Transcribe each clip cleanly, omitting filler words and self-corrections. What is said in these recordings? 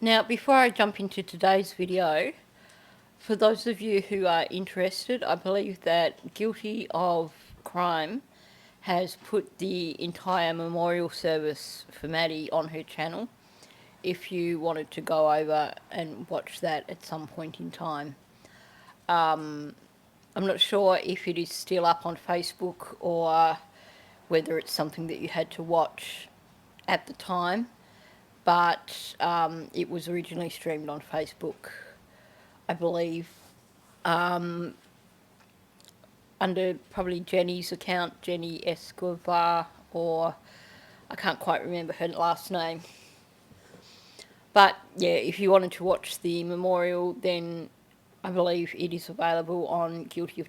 Now, before I jump into today's video, for those of you who are interested, I believe that Guilty of Crime has put the entire memorial service for Maddie on her channel if you wanted to go over and watch that at some point in time. I'm not sure if it is still up on Facebook or whether it's something that you had to watch at the time, but it was originally streamed on Facebook, I believe, under probably Jenny's account, Jenny Escobar, or I can't quite remember her last name. But yeah, if you wanted to watch the memorial, then I believe it is available on Guilty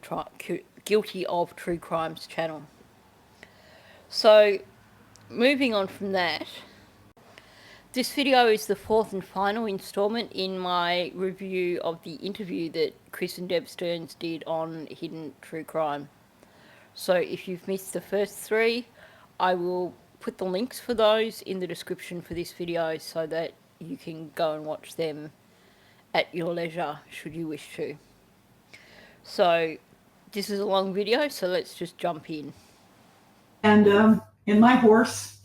of True Crimes channel. So, moving on from that, this video is the fourth and final instalment in my review of the interview that Chris and Deb Sterns did on Hidden True Crime. So if you've missed the first three, I will put the links for those in the description for this video so that you can go and watch them at your leisure should you wish to. So this is a long video, so let's just jump in. And my horse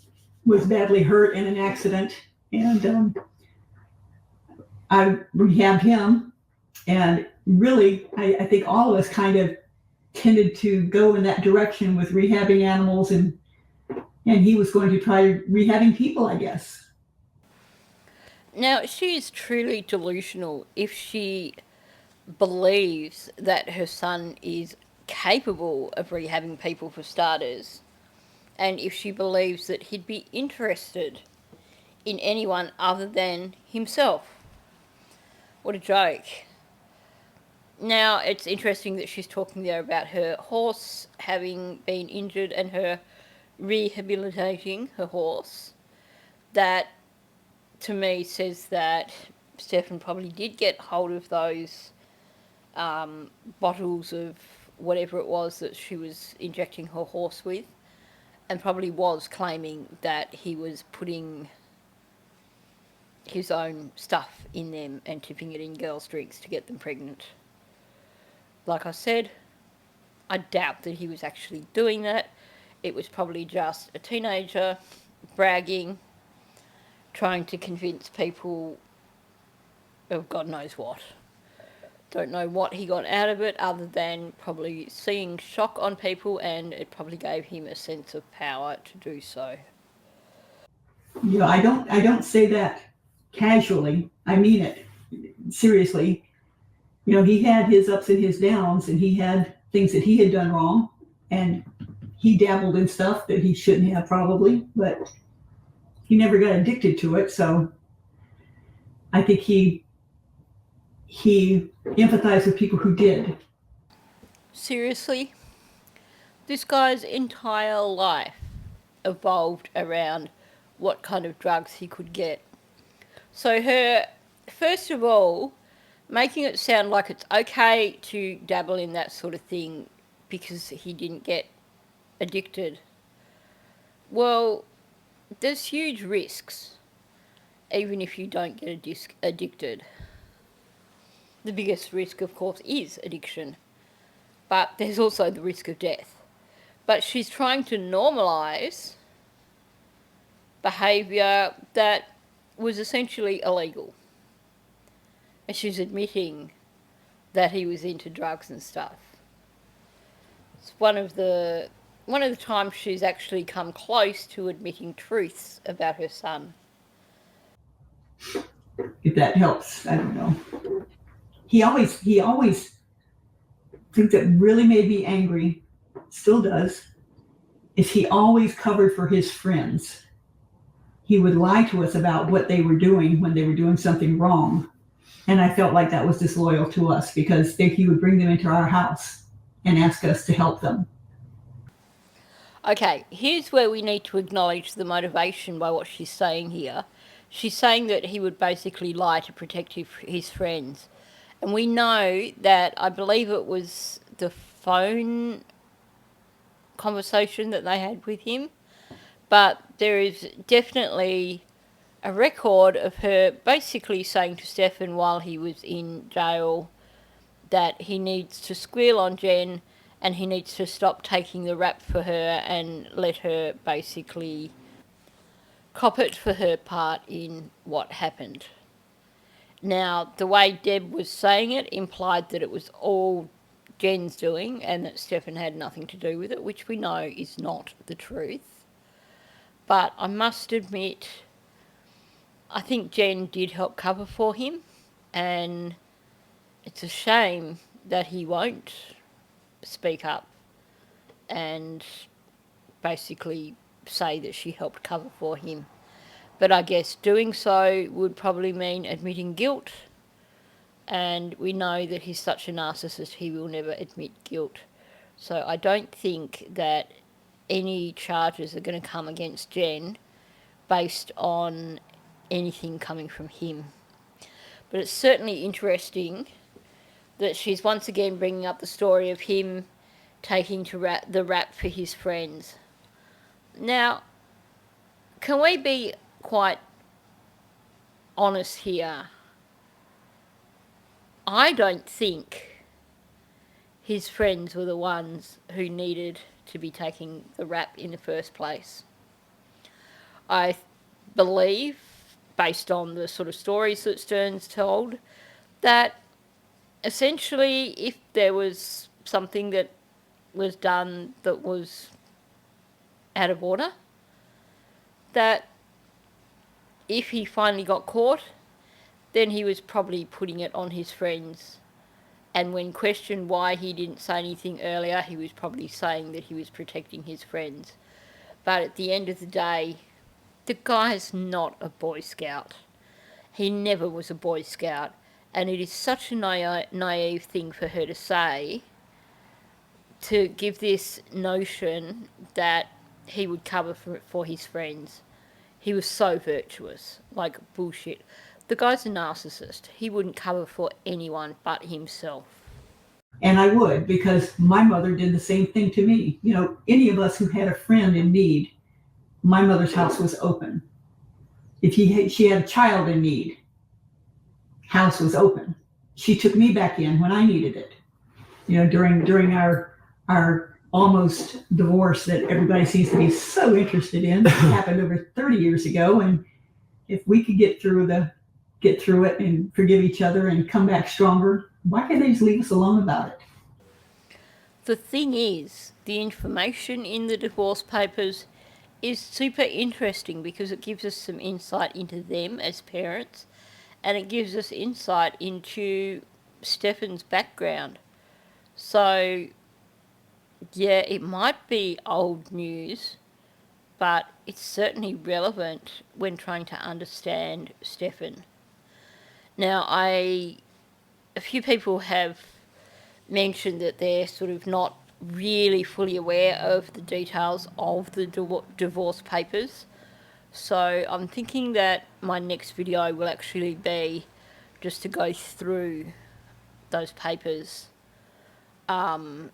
was badly hurt in an accident, and I rehabbed him. And really, I think all of us kind of tended to go in that direction with rehabbing animals, and he was going to try rehabbing people, I guess. Now, she is truly delusional if she believes that her son is capable of rehabbing people, for starters, and if she believes that he'd be interested in anyone other than himself. What a joke. Now, it's interesting that she's talking there about her horse having been injured and her rehabilitating her horse. That, to me, says that Stefan probably did get hold of those bottles of whatever it was that she was injecting her horse with, and probably was claiming that he was putting his own stuff in them and tipping it in girls' drinks to get them pregnant. Like I said, I doubt that he was actually doing that. It was probably just a teenager bragging, trying to convince people of God knows what. Don't know what he got out of it other than probably seeing shock on people, and it probably gave him a sense of power to do so. Yeah, I don't say that casually. I mean it seriously. He had his ups and his downs, and he had things that he had done wrong, and he dabbled in stuff that he shouldn't have probably, but he never got addicted to it. So I think he empathized with people who did. Seriously? This guy's entire life evolved around what kind of drugs he could get. So her, first of all, making it sound like it's okay to dabble in that sort of thing because he didn't get addicted. Well, there's huge risks, even if you don't get addicted. The biggest risk, of course, is addiction, but there's also the risk of death. But she's trying to normalise behaviour that was essentially illegal. And she's admitting that he was into drugs and stuff. It's one of the times she's actually come close to admitting truths about her son. If that helps, I don't know. He always things that really made me angry, still does, is he always covered for his friends. He would lie to us about what they were doing when they were doing something wrong. And I felt like that was disloyal to us, because he would bring them into our house and ask us to help them. Okay, here's where we need to acknowledge the motivation by what she's saying here. She's saying that he would basically lie to protect his friends. And we know that, I believe it was the phone conversation that they had with him, but there is definitely a record of her basically saying to Stefan while he was in jail that he needs to squeal on Jenn and he needs to stop taking the rap for her and let her basically cop it for her part in what happened. Now, the way Deb was saying it implied that it was all Jenn's doing and that Stefan had nothing to do with it, which we know is not the truth. But I must admit, I think Jenn did help cover for him, and it's a shame that he won't speak up and basically say that she helped cover for him. But I guess doing so would probably mean admitting guilt, and we know that he's such a narcissist he will never admit guilt. So I don't think that any charges are going to come against Jenn based on anything coming from him. But it's certainly interesting that she's once again bringing up the story of him taking to the rap for his friends. Now, can we be quite honest here? I don't think his friends were the ones who needed to be taking the rap in the first place. I believe, based on the sort of stories that Sterns told, that essentially if there was something that was done that was out of order, that if he finally got caught, then he was probably putting it on his friends. And when questioned why he didn't say anything earlier, he was probably saying that he was protecting his friends. But at the end of the day, the guy's not a Boy Scout. He never was a Boy Scout. And it is such a naive thing for her to say, to give this notion that he would cover for his friends. He was so virtuous. Like, bullshit. The guy's a narcissist. He wouldn't cover for anyone but himself. And I would, because my mother did the same thing to me. You know, any of us who had a friend in need, my mother's house was open. If she had a child in need, house was open. She took me back in when I needed it. You know, during our almost divorce that everybody seems to be so interested in. It happened over 30 years ago, and if we could get through it and forgive each other and come back stronger, why can't they just leave us alone about it? The thing is, the information in the divorce papers is super interesting because it gives us some insight into them as parents, and it gives us insight into Stefan's background. So, yeah, it might be old news, but it's certainly relevant when trying to understand Stefan. Now, a few people have mentioned that they're sort of not really fully aware of the details of the divorce papers. So I'm thinking that my next video will actually be just to go through those papers and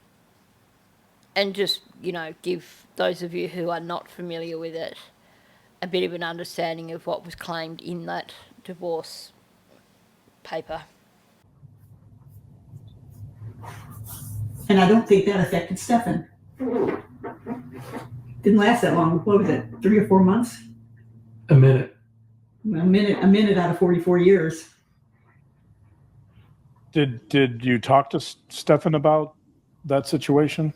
just, you know, give those of you who are not familiar with it a bit of an understanding of what was claimed in that divorce paper. And I don't think that affected Stefan. Didn't last that long. What was it, 3 or 4 months? A minute. A minute out of 44 years. Did you talk to Stefan about that situation?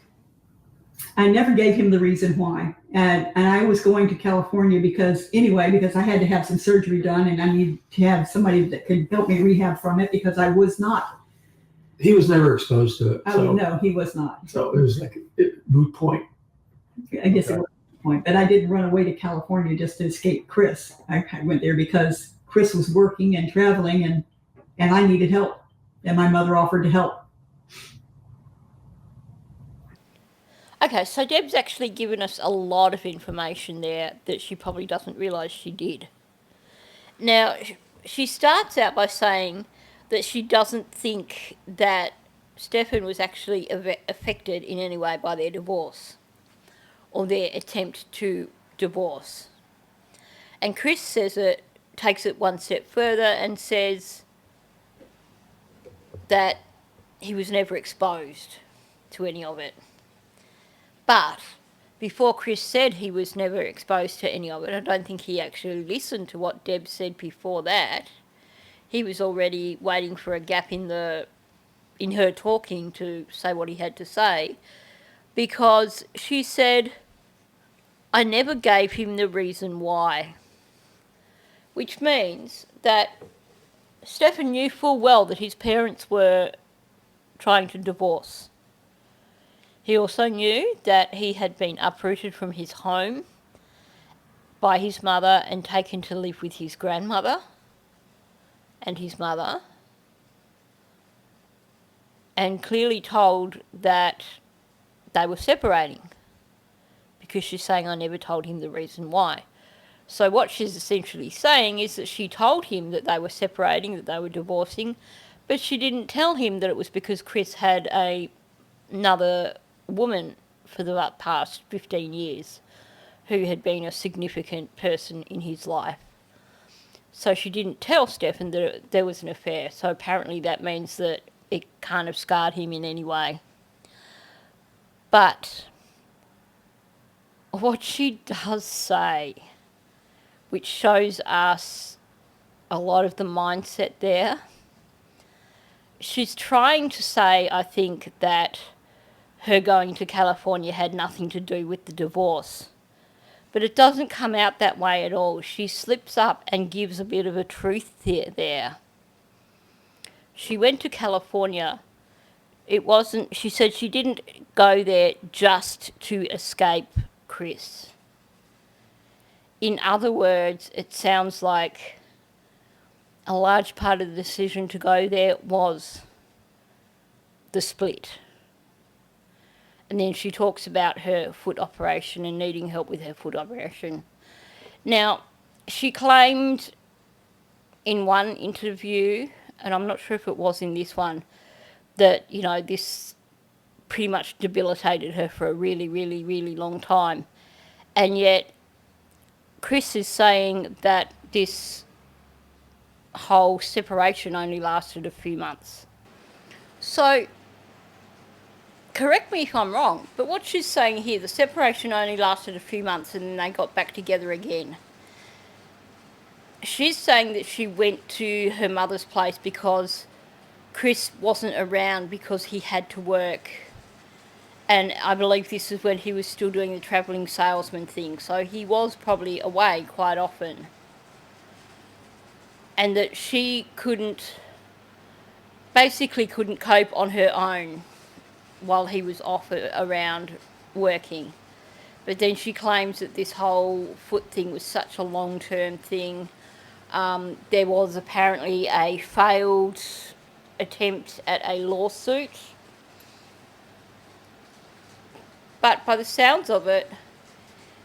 I never gave him the reason why. And I was going to California because I had to have some surgery done and I needed to have somebody that could help me rehab from it because I was not. He was never exposed to it. No, he was not. So it was like a moot point. I guess it was a moot point. But I didn't run away to California just to escape Chris. I went there because Chris was working and traveling and I needed help. And my mother offered to help. Okay, so Deb's actually given us a lot of information there that she probably doesn't realise she did. Now, she starts out by saying that she doesn't think that Stefan was actually affected in any way by their divorce or their attempt to divorce. And Chris says that takes it one step further and says that he was never exposed to any of it. But before Chris said he was never exposed to any of it, I don't think he actually listened to what Deb said before that. He was already waiting for a gap in her talking to say what he had to say, because she said, "I never gave him the reason why." Which means that Stefan knew full well that his parents were trying to divorce. He also knew that he had been uprooted from his home by his mother and taken to live with his grandmother and his mother, and clearly told that they were separating, because she's saying, "I never told him the reason why." So what she's essentially saying is that she told him that they were separating, that they were divorcing, but she didn't tell him that it was because Chris had another woman for the past 15 years who had been a significant person in his life. So she didn't tell Stefan that there was an affair. So apparently that means that it kind of scarred him in any way. But what she does say, which shows us a lot of the mindset there, she's trying to say, I think, that her going to California had nothing to do with the divorce. But it doesn't come out that way at all. She slips up and gives a bit of a truth there. She went to California. She said she didn't go there just to escape Chris. In other words, it sounds like a large part of the decision to go there was the split. And then she talks about her foot operation and needing help with her foot operation. Now, she claimed in one interview, and I'm not sure if it was in this one, that, this pretty much debilitated her for a really, really, really long time. And yet, Chris is saying that this whole separation only lasted a few months. So, correct me if I'm wrong, but what she's saying here, the separation only lasted a few months and then they got back together again. She's saying that she went to her mother's place because Chris wasn't around because he had to work. And I believe this is when he was still doing the travelling salesman thing. So he was probably away quite often. And that she basically couldn't cope on her own while he was off around working. But then she claims that this whole foot thing was such a long-term thing. There was apparently a failed attempt at a lawsuit. But by the sounds of it,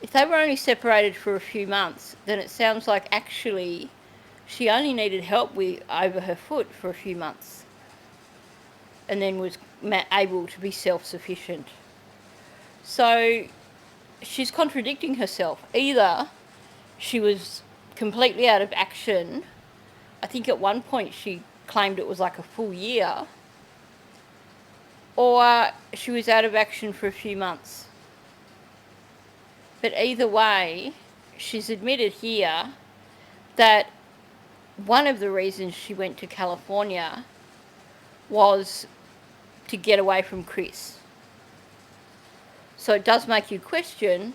if they were only separated for a few months, then it sounds like actually she only needed help over her foot for a few months and then was able to be self-sufficient. So she's contradicting herself. Either she was completely out of action. I think at one point she claimed it was like a full year, or she was out of action for a few months. But either way, she's admitted here that one of the reasons she went to California was to get away from Chris. So it does make you question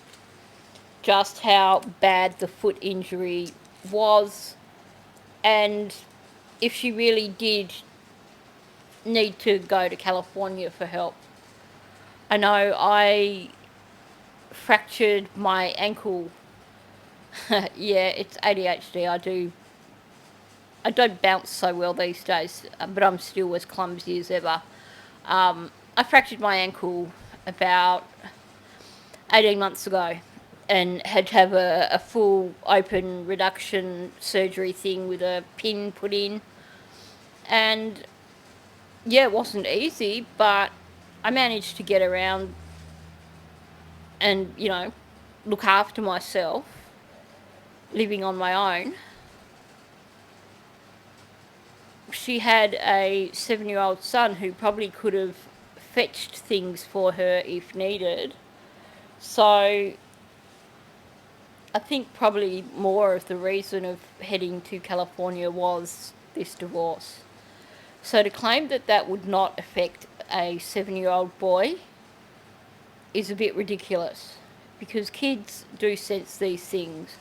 just how bad the foot injury was, and if she really did need to go to California for help. I know I fractured my ankle. Yeah, it's ADHD. I don't bounce so well these days, but I'm still as clumsy as ever. I fractured my ankle about 18 months ago and had to have a full open reduction surgery thing with a pin put in. And yeah, it wasn't easy, but I managed to get around and, look after myself, living on my own. she had a 7-year-old son who probably could have fetched things for her if needed. So I think probably more of the reason of heading to California was this divorce. So to claim that that would not affect a 7-year-old boy is a bit ridiculous, because kids do sense these things.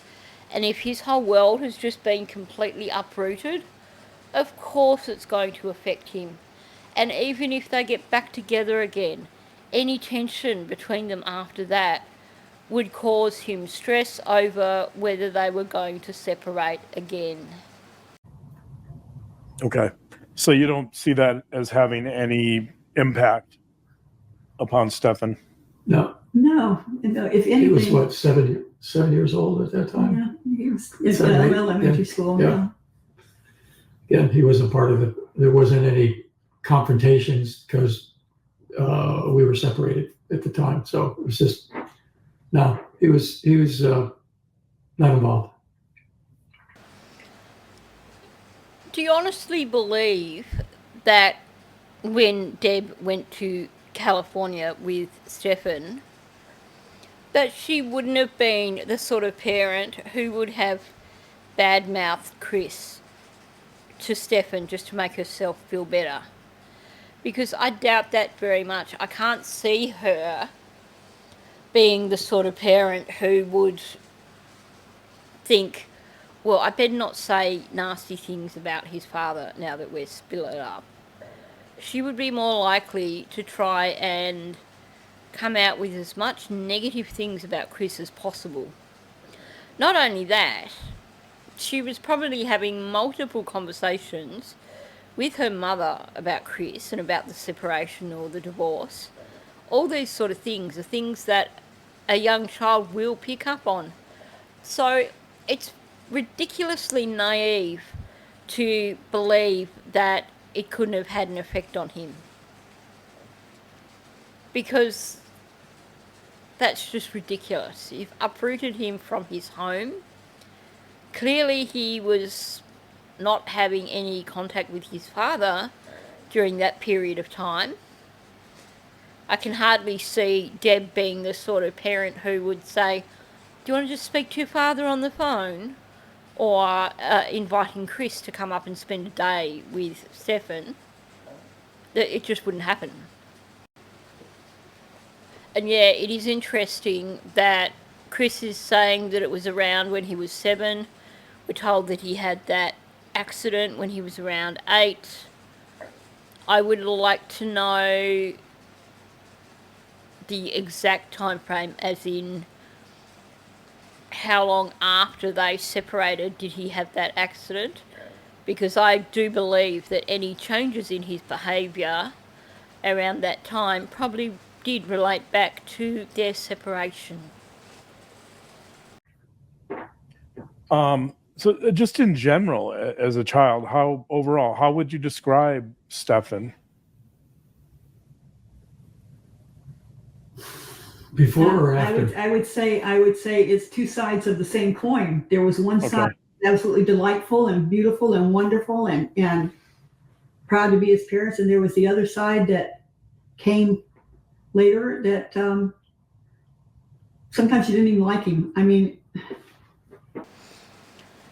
And if his whole world has just been completely uprooted, of course it's going to affect him. And even if they get back together again, any tension between them after that would cause him stress over whether they were going to separate again. Okay. So you don't see that as having any impact upon Stefan? No, No, if anything. he was what, 7 years old at that time? Yeah, he was in 7, 8, elementary yeah, school. yeah. Yeah, he wasn't part of it. There wasn't any confrontations because we were separated at the time. So it was just, no, he was not involved. Do you honestly believe that when Deb went to California with Stefan, that she wouldn't have been the sort of parent who would have bad-mouthed Chris to Stefan just to make herself feel better? Because I doubt that very much. I can't see her being the sort of parent who would think, well, I better not say nasty things about his father now that we're split up. She would be more likely to try and come out with as much negative things about Chris as possible. Not only that, she was probably having multiple conversations with her mother about Chris and about the separation or the divorce. All these sort of things are things that a young child will pick up on. So it's ridiculously naive to believe that it couldn't have had an effect on him, because that's just ridiculous. You've uprooted him from his home. Clearly he was not having any contact with his father during that period of time. I can hardly see Deb being the sort of parent who would say, do you want to just speak to your father on the phone? Or inviting Chris to come up and spend a day with Stefan. It just wouldn't happen. And yeah, it is interesting that Chris is saying that it was around when he was 7. We're told that he had that accident when he was around 8. I would like to know the exact time frame, as in how long after they separated did he have that accident, because I do believe that any changes in his behaviour around that time probably did relate back to their separation. So just in general, as a child, how would you describe Stefan? Before or after? I would say it's two sides of the same coin. There was one side absolutely delightful and beautiful and wonderful and proud to be his parents, and there was the other side that came later that sometimes you didn't even like him. I mean,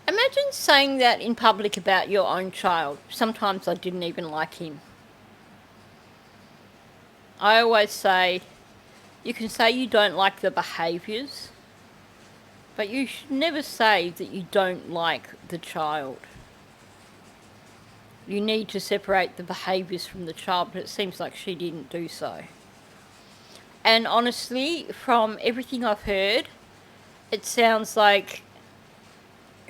imagine saying that in public about your own child. Sometimes I didn't even like him. I always say, you can say you don't like the behaviours, but you should never say that you don't like the child. You need to separate the behaviours from the child, but it seems like she didn't do so. And honestly, from everything I've heard, it sounds like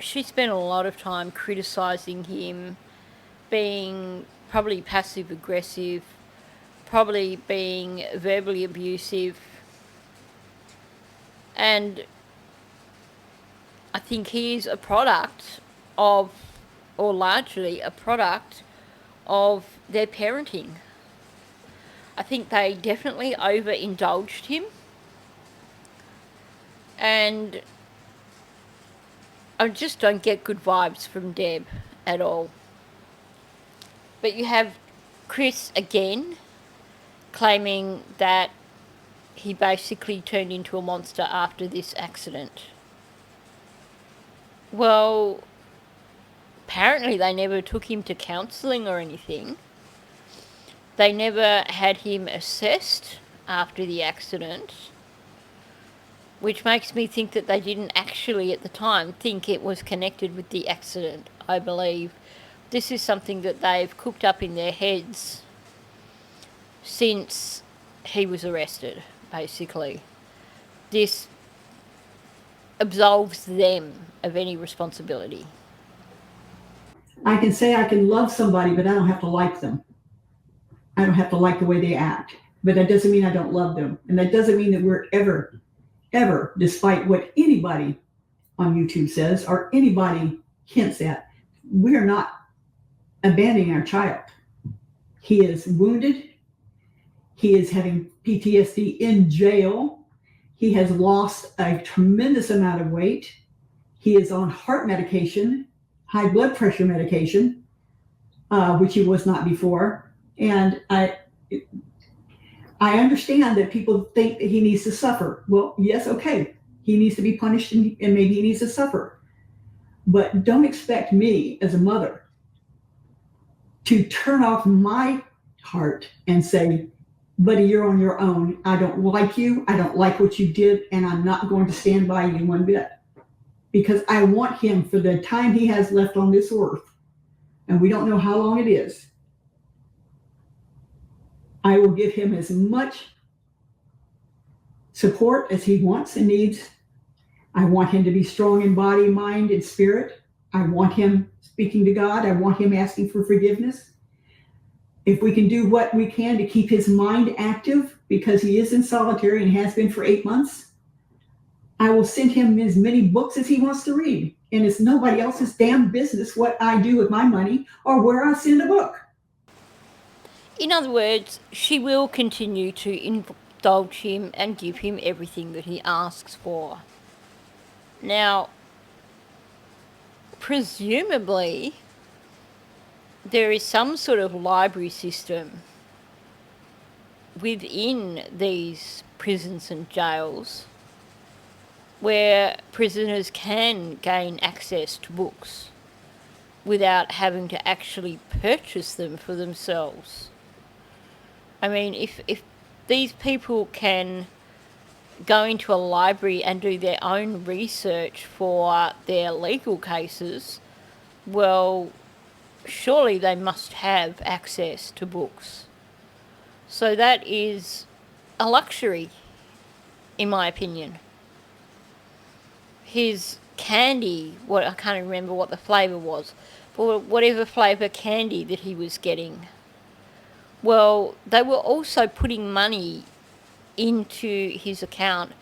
she spent a lot of time criticising him, being probably passive-aggressive, probably being verbally abusive. And I think he is a product of, or largely a product of, their parenting. I think they definitely overindulged him. And I just don't get good vibes from Deb at all. But you have Chris again claiming that he basically turned into a monster after this accident. Well, apparently they never took him to counselling or anything. They never had him assessed after the accident, which makes me think that they didn't actually at the time think it was connected with the accident. I believe this is something that they've cooked up in their heads since he was arrested, basically. This absolves them of any responsibility. I can say I can love somebody, but I don't have to like them. I don't have to like the way they act. But that doesn't mean I don't love them. And that doesn't mean that we're ever, despite what anybody on YouTube says or anybody hints at, we're not abandoning our child. He is wounded. He is having PTSD in jail. He has lost a tremendous amount of weight. He is on heart medication, high blood pressure medication, which he was not before. And I understand that people think that he needs to suffer. Well, yes, okay. He needs to be punished and maybe he needs to suffer. But don't expect me as a mother to turn off my heart and say, buddy, you're on your own. I don't like you. I don't like what you did. And I'm not going to stand by you one bit. Because I want him, for the time he has left on this earth, and we don't know how long it is, I will give him as much support as he wants and needs. I want him to be strong in body, mind, and spirit. I want him speaking to God. I want him asking for forgiveness. If we can do what we can to keep his mind active, because he is in solitary and has been for 8 months, I will send him as many books as he wants to read. And it's nobody else's damn business what I do with my money or where I send a book. In other words, she will continue to indulge him and give him everything that he asks for. Now, presumably, there is some sort of library system within these prisons and jails where prisoners can gain access to books without having to actually purchase them for themselves. I mean, if these people can go into a library and do their own research for their legal cases, well, surely they must have access to books. So that is a luxury, in my opinion. His candy, I can't remember what the flavour was, but whatever flavour candy that he was getting, well, they were also putting money into his account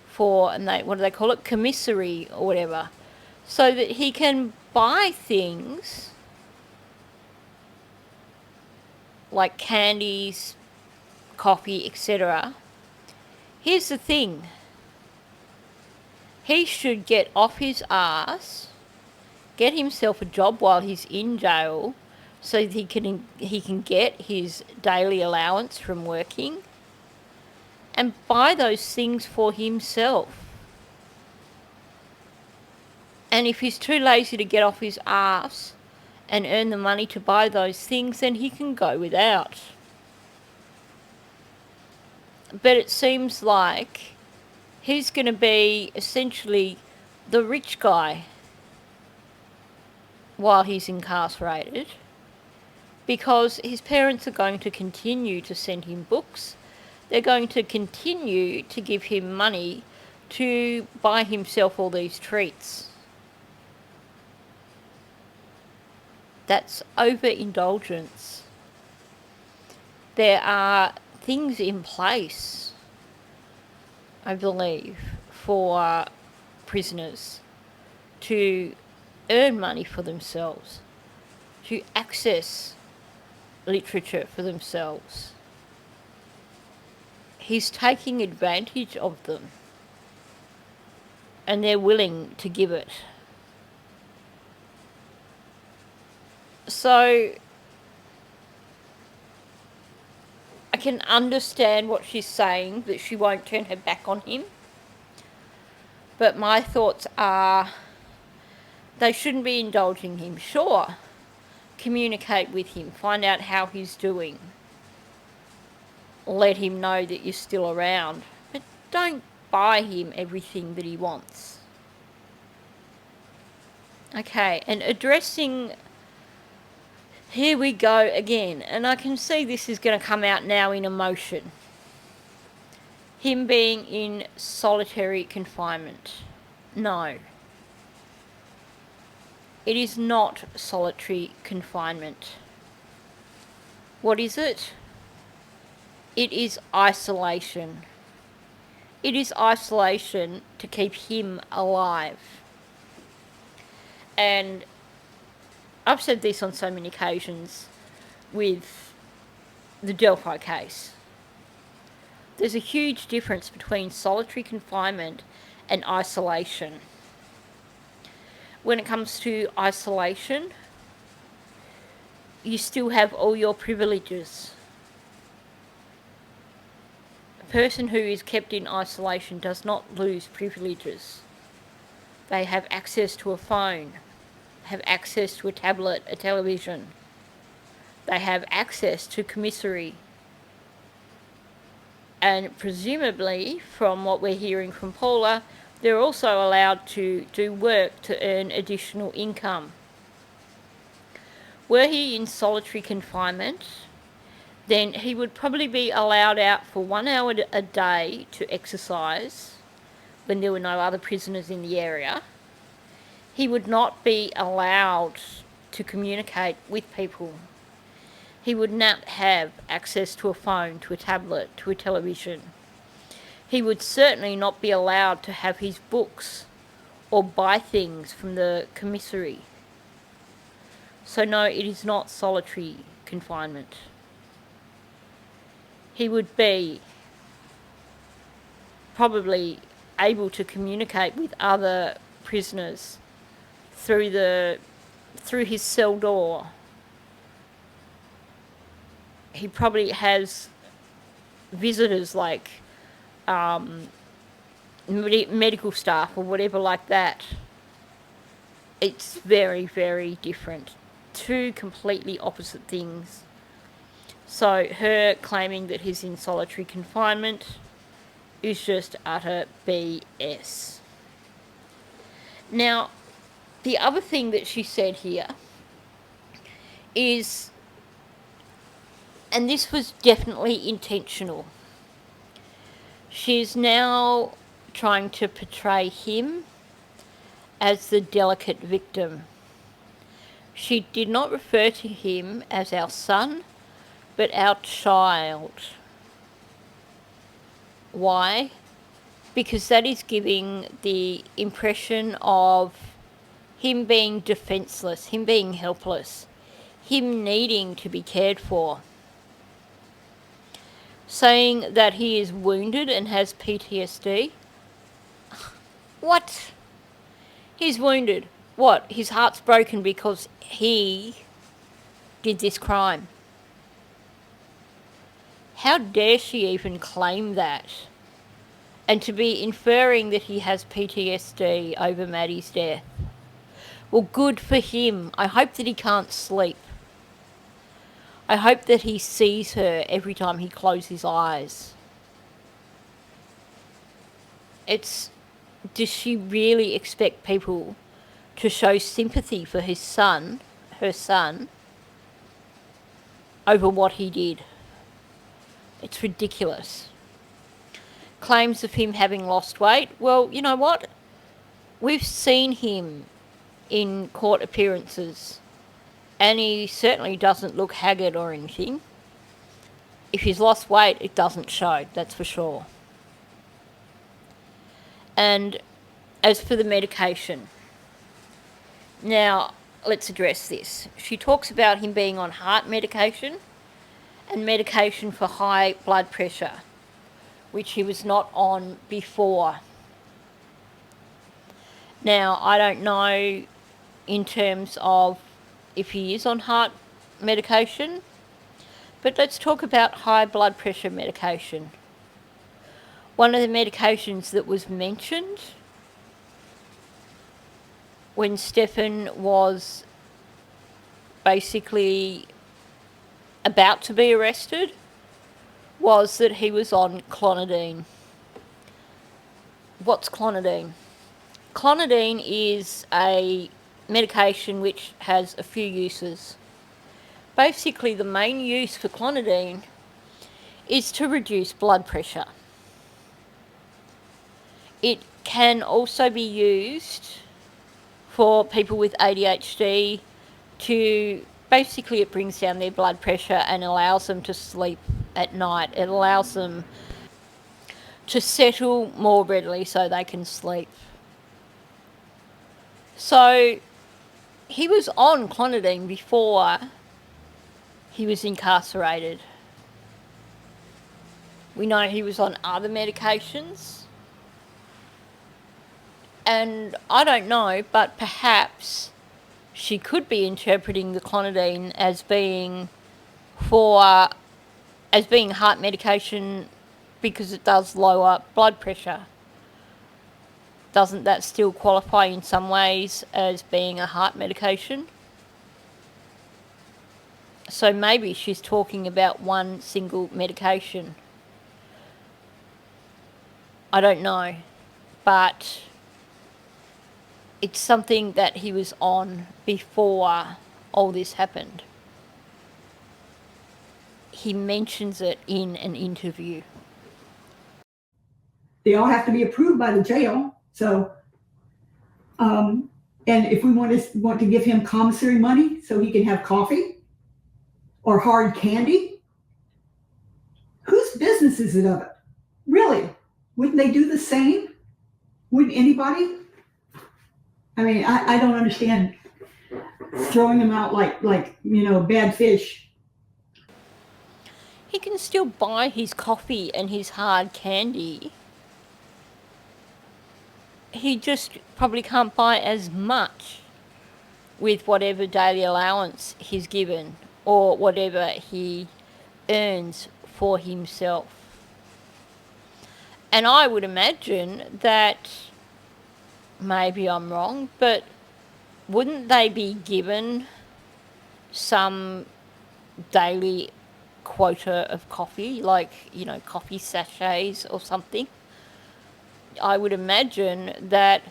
for, and what do they call it, Commissary or whatever, so that he can buy things like candies, coffee, etc. Here's the thing. He should get off his ass, get himself a job while he's in jail so that he can get his daily allowance from working and buy those things for himself. And if he's too lazy to get off his ass and earn the money to buy those things, then he can go without. But it seems like he's going to be essentially the rich guy while he's incarcerated, because his parents are going to continue to send him books. They're going to continue to give him money to buy himself all these treats. That's overindulgence. There are things in place, I believe, for prisoners to earn money for themselves, to access literature for themselves. He's taking advantage of them, and they're willing to give it. So can understand what she's saying, that she won't turn her back on him. But my thoughts are, they shouldn't be indulging him. Sure, communicate with him, find out how he's doing. Let him know that you're still around. But don't buy him everything that he wants. Okay, and addressing... Here we go again. And I can see this is going to come out now in emotion. Him being in solitary confinement. No. It is not solitary confinement. What is it? It is isolation. It is isolation to keep him alive. And I've said this on so many occasions with the Delphi case. There's a huge difference between solitary confinement and isolation. When it comes to isolation, you still have all your privileges. A person who is kept in isolation does not lose privileges. They have access to a phone, have access to a tablet, a television. They have access to Commissary. And presumably, from what we're hearing from Paula, they're also allowed to do work to earn additional income. Were he in solitary confinement, then he would probably be allowed out for 1 hour a day to exercise when there were no other prisoners in the area. He would not be allowed to communicate with people. He would not have access to a phone, to a tablet, to a television. He would certainly not be allowed to have his books or buy things from the Commissary. So no, it is not solitary confinement. He would be probably able to communicate with other prisoners through his cell door. He probably has visitors like medical staff or whatever like that. It's very, very different. Two completely opposite things. So her claiming that he's in solitary confinement is just utter BS. Now, the other thing that she said here is, and this was definitely intentional, she's now trying to portray him as the delicate victim. She did not refer to him as our son, but our child. Why? Because that is giving the impression of him being defenseless, him being helpless, him needing to be cared for. Saying that he is wounded and has PTSD. What? He's wounded. What? His heart's broken because he did this crime. How dare she even claim that? And to be inferring that he has PTSD over Maddie's death. Well, good for him. I hope that he can't sleep. I hope that he sees her every time he closes his eyes. Does she really expect people to show sympathy for her son, over what he did? It's ridiculous. Claims of him having lost weight. Well, you know what? We've seen him in court appearances, and he certainly doesn't look haggard or anything. If he's lost weight, it doesn't show, that's for sure. And as for the medication, now let's address this. She talks about him being on heart medication and medication for high blood pressure, which he was not on before. Now, I don't know in terms of if he is on heart medication, But let's talk about high blood pressure medication. One of the medications that was mentioned when Stefan was basically about to be arrested was that he was on clonidine. What's clonidine? Clonidine is a medication which has a few uses. Basically, the main use for clonidine is to reduce blood pressure. It can also be used for people with ADHD to basically, it brings down their blood pressure and allows them to sleep at night. It allows them to settle more readily so they can sleep. So he was on clonidine before he was incarcerated. We know he was on other medications. And I don't know, but perhaps she could be interpreting the clonidine as being heart medication because it does lower blood pressure. Doesn't that still qualify in some ways as being a heart medication? So maybe she's talking about one single medication. I don't know, but it's something that he was on before all this happened. He mentions it in an interview. They all have to be approved by the jail. So, and if we want to give him commissary money so he can have coffee or hard candy, whose business is it of it? Really? Wouldn't they do the same? Wouldn't anybody? I mean, I don't understand throwing them out like bad fish. He can still buy his coffee and his hard candy. He just probably can't buy as much with whatever daily allowance he's given or whatever he earns for himself. And I would imagine that, maybe I'm wrong, but wouldn't they be given some daily quota of coffee, like, coffee sachets or something? I would imagine that,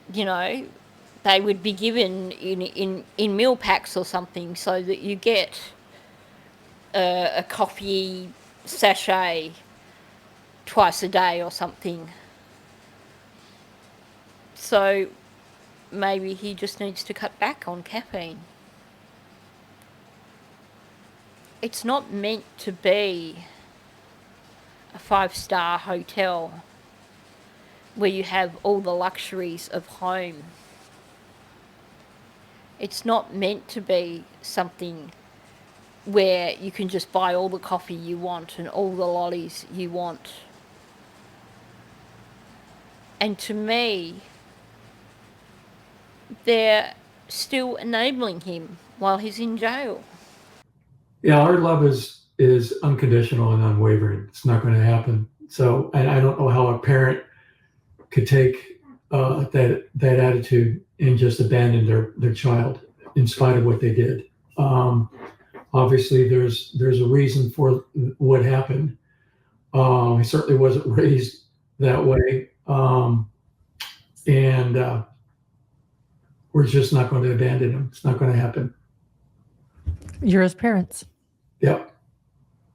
they would be given in meal packs or something so that you get a coffee sachet twice a day or something. So maybe he just needs to cut back on caffeine. It's not meant to be a 5-star hotel where you have all the luxuries of home. It's not meant to be something where you can just buy all the coffee you want and all the lollies you want. And to me, they're still enabling him while he's in jail. Yeah, our love is unconditional and unwavering. It's not going to happen. So, and I don't know how a parent could take that attitude and just abandon their child in spite of what they did. Obviously, there's a reason for what happened. He certainly wasn't raised that way, and we're just not going to abandon him. It's not going to happen. You're his parents. Yep.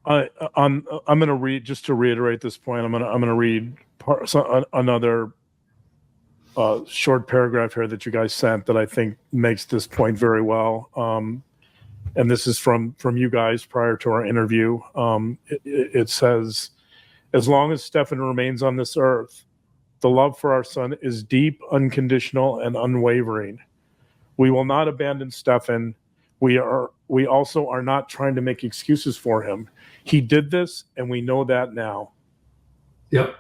I'm going to read, just to reiterate this point. I'm going to read another short paragraph here that you guys sent that I think makes this point very well. And this is from you guys prior to our interview. It says, as long as Stefan remains on this earth, the love for our son is deep, unconditional, and unwavering. We will not abandon Stefan. We also are not trying to make excuses for him. He did this, and we know that now. Yep.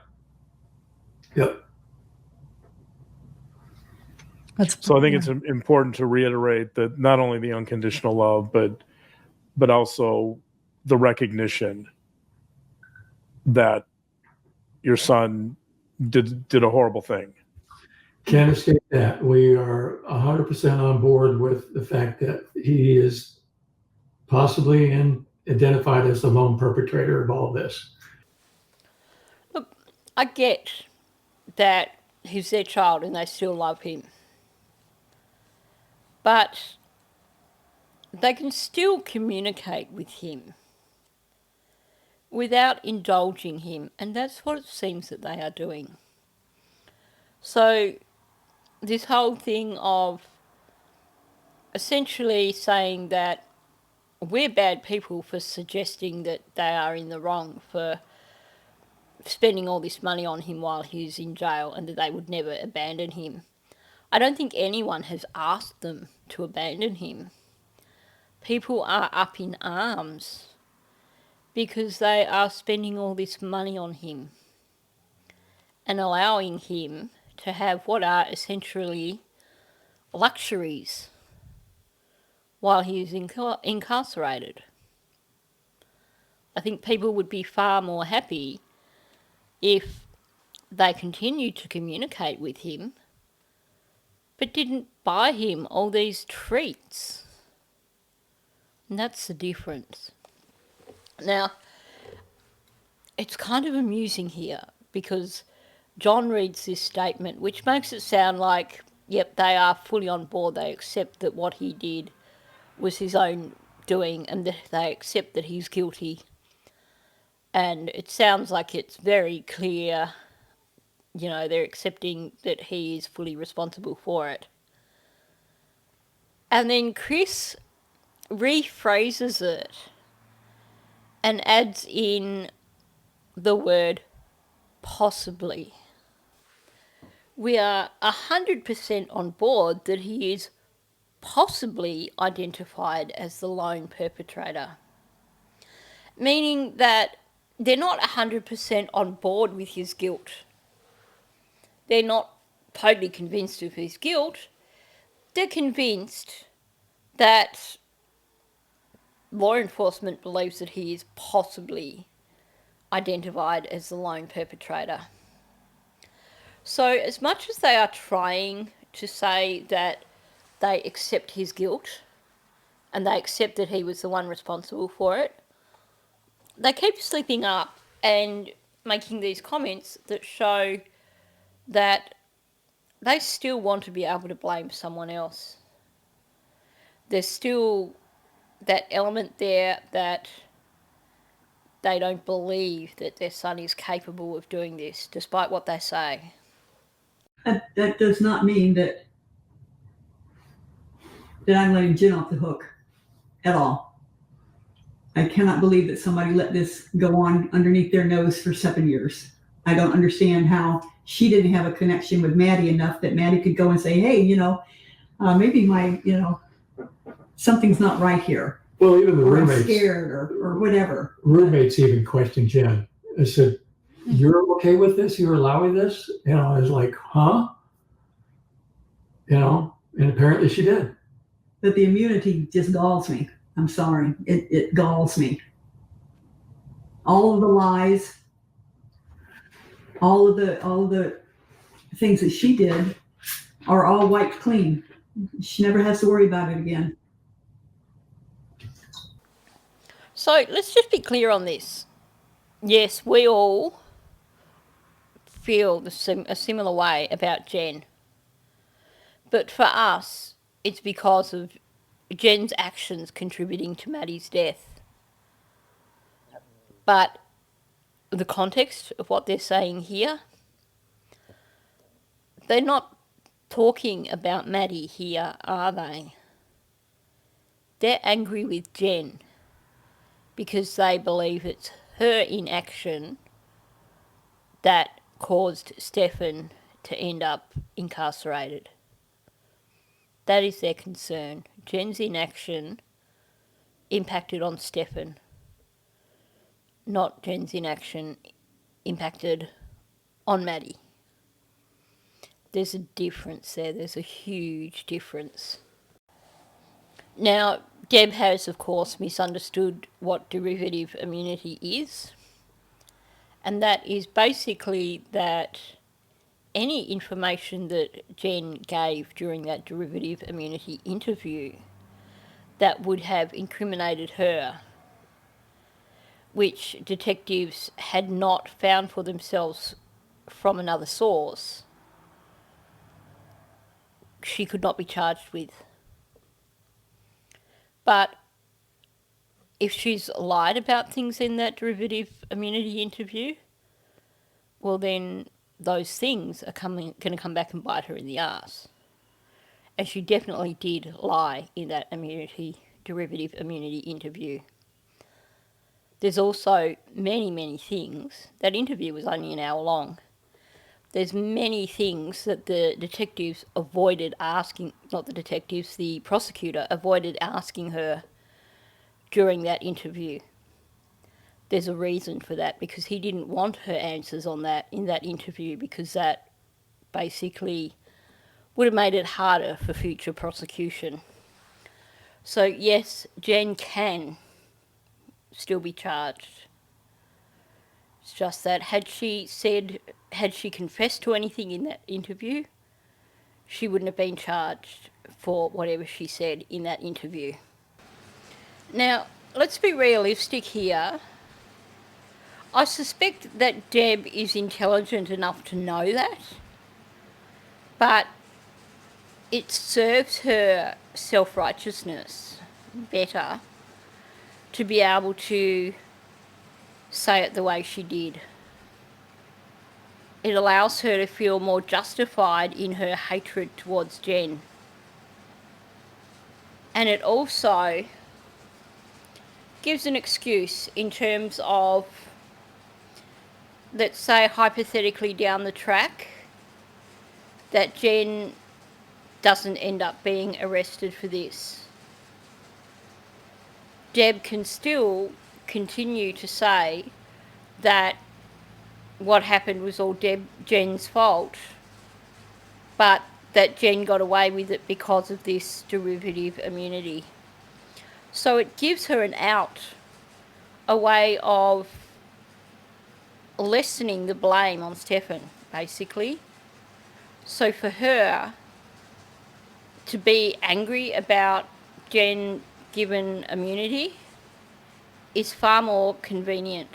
So I think it's important to reiterate that not only the unconditional love, but also the recognition that your son did a horrible thing. Can't escape that. We are 100% on board with the fact that he is possibly identified as the lone perpetrator of all this. Look, I get that he's their child and they still love him. But they can still communicate with him without indulging him, and that's what it seems that they are doing. So this whole thing of essentially saying that we're bad people for suggesting that they are in the wrong for spending all this money on him while he's in jail and that they would never abandon him. I don't think anyone has asked them to abandon him. People are up in arms because they are spending all this money on him and allowing him to have what are essentially luxuries while he is incarcerated. I think people would be far more happy if they continued to communicate with him but didn't buy him all these treats. And that's the difference. Now, it's kind of amusing here because John reads this statement, which makes it sound like, yep, they are fully on board. They accept that what he did was his own doing and that they accept that he's guilty. And it sounds like it's very clear, you know, they're accepting that he is fully responsible for it. And then Chris rephrases it and adds in the word possibly. We are 100% on board that he is possibly identified as the lone perpetrator, meaning that they're not 100% on board with his guilt. They're not totally convinced of his guilt. They're convinced that law enforcement believes that he is possibly identified as the lone perpetrator. So as much as they are trying to say that they accept his guilt and they accept that he was the one responsible for it, they keep slipping up and making these comments that show that they still want to be able to blame someone else. There's still that element there that they don't believe that their son is capable of doing this, despite what they say. That does not mean that I'm letting Jenn off the hook at all. I cannot believe that somebody let this go on underneath their nose for 7 years. I don't understand how she didn't have a connection with Maddie enough that Maddie could go and say, hey, maybe my, something's not right here. Well, even the Or I'm roommates, scared or whatever. roommates even questioned Jenn. I said, you're okay with this? You're allowing this? I was like, huh? And apparently she did. But the immunity just galls me. I'm sorry. It galls me. All of the lies, all of the things that she did are all wiped clean. She never has to worry about it again. So let's just be clear on this. Yes, we all feel a similar way about Jenn. But for us, it's because of Jen's actions contributing to Maddie's death. But the context of what they're saying here, they're not talking about Maddie here, are they? They're angry with Jenn because they believe it's her inaction that caused Stefan to end up incarcerated. That is their concern. Jen's inaction impacted on Stefan, not Jen's inaction impacted on Maddie. There's a difference there. There's a huge difference. Now, Deb has, of course, misunderstood what derivative immunity is, and that is basically that any information that Jenn gave during that derivative immunity interview that would have incriminated her, which detectives had not found for themselves from another source, she could not be charged with. But if she's lied about things in that derivative immunity interview, well then those things are going to come back and bite her in the arse. And she definitely did lie in that derivative immunity interview. There's also many things. That interview was only an hour long. There's many things that the detectives avoided asking, not the detectives, the prosecutor avoided asking her during that interview. There's a reason for that, because he didn't want her answers on that in that interview, because that basically would have made it harder for future prosecution. So yes, Jenn can still be charged. It's just that had she confessed to anything in that interview, she wouldn't have been charged for whatever she said in that interview. Now, let's be realistic here. I suspect that Deb is intelligent enough to know that, but it serves her self-righteousness better to be able to say it the way she did. It allows her to feel more justified in her hatred towards Jenn. And it also gives an excuse in terms of, let's say hypothetically down the track, that Jenn doesn't end up being arrested for this. Deb can still continue to say that what happened was all Jenn's fault, but that Jenn got away with it because of this derivative immunity. So it gives her an out, a way of lessening the blame on Stefan, basically. So for her to be angry about Jenn given immunity is far more convenient,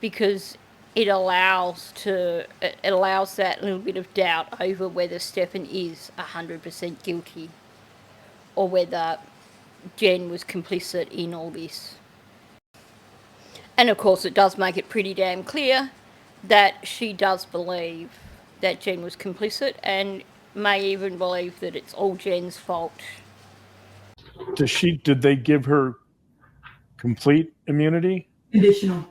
because it allows that little bit of doubt over whether Stefan is 100% guilty or whether Jenn was complicit in all this. And of course it does make it pretty damn clear that she does believe that Jenn was complicit, and may even believe that it's all Jen's fault. Did they give her complete immunity? Conditional.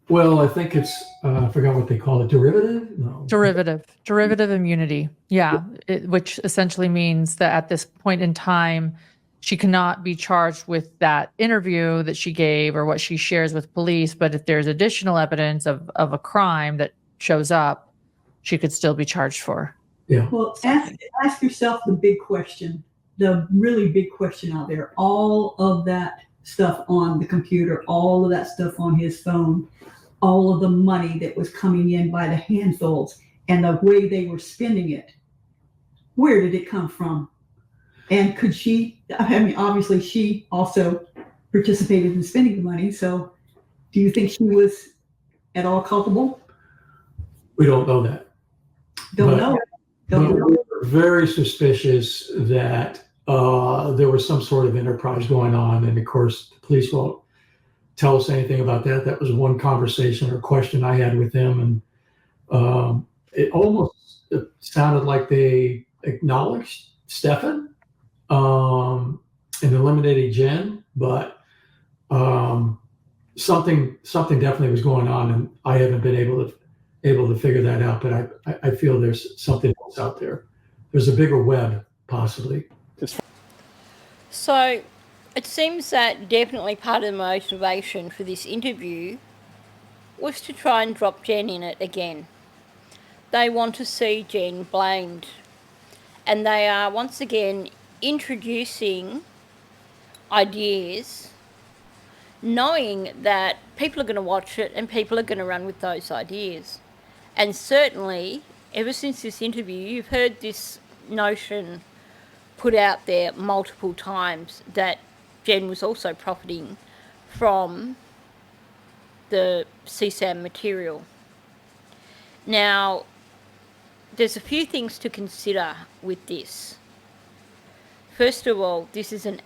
Well, I think it's, I forgot what they call it, derivative? No. Derivative immunity. Yeah. Which essentially means that at this point in time, she cannot be charged with that interview that she gave or what she shares with police. But if there's additional evidence of a crime that shows up, she could still be charged for. Yeah. Well, ask yourself the big question, the really big question out there. All of that stuff on the computer, all of that stuff on his phone, all of the money that was coming in by the handfuls and the way they were spending it. Where did it come from? And could she, I mean, obviously she also participated in spending the money. So do you think she was at all culpable? We don't know that. Don't know. But we were very suspicious that there was some sort of enterprise going on. And of course, the police won't tell us anything about that. That was one conversation or question I had with them. And it almost sounded like they acknowledged Stefan and eliminated Jenn, but something definitely was going on, and I haven't been able to figure that out. But I feel there's something else out there. There's a bigger web, possibly. So it seems that definitely part of the motivation for this interview was to try and drop Jenn in it again. They want to see Jenn blamed, and they are once again introducing ideas, knowing that people are going to watch it and people are going to run with those ideas. And certainly, ever since this interview, you've heard this notion put out there multiple times that Jenn was also profiting from the CSAM material. Now, there's a few things to consider with this. First of all, this is an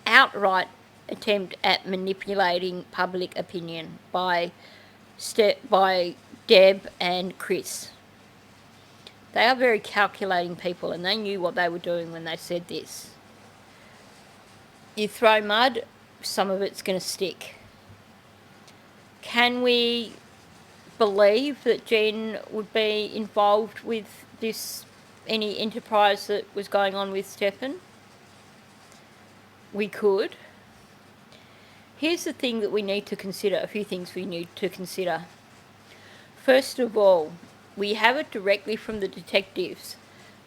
outright attempt at manipulating public opinion by Deb and Chris. They are very calculating people, and they knew what they were doing when they said this. You throw mud, some of it's going to stick. Can we believe that Jenn would be involved with this, any enterprise that was going on with Stefan? We could. Here's the thing that we need to consider, a few things we need to consider. First of all, we have it directly from the detectives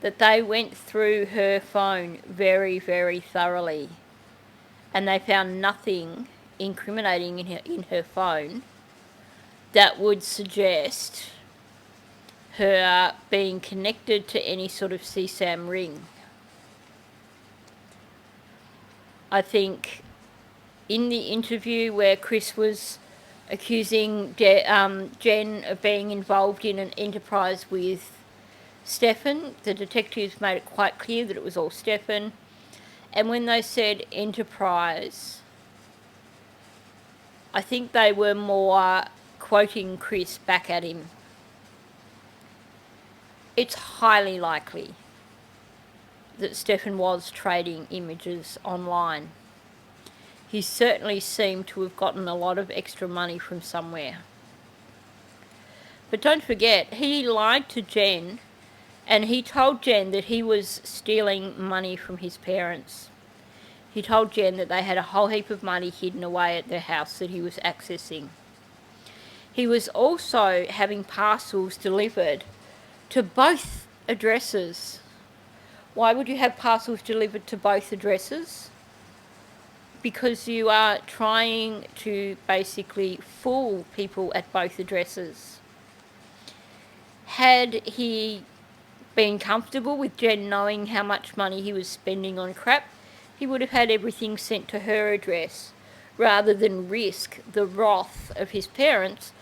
that they went through her phone very, very thoroughly, and they found nothing incriminating in her phone that would suggest her being connected to any sort of CSAM ring. I think in the interview where Chris was accusing Jenn of being involved in an enterprise with Stefan, the detectives made it quite clear that it was all Stefan. And when they said enterprise, I think they were more quoting Chris back at him. It's highly likely that Stefan was trading images online. He certainly seemed to have gotten a lot of extra money from somewhere. But don't forget, he lied to Jenn, and he told Jenn that he was stealing money from his parents. He told Jenn that they had a whole heap of money hidden away at their house that he was accessing. He was also having parcels delivered to both addresses. Why would you have parcels delivered to both addresses? Because you are trying to basically fool people at both addresses. Had he been comfortable with Jenn knowing how much money he was spending on crap, he would have had everything sent to her address, rather than risk the wrath of his parents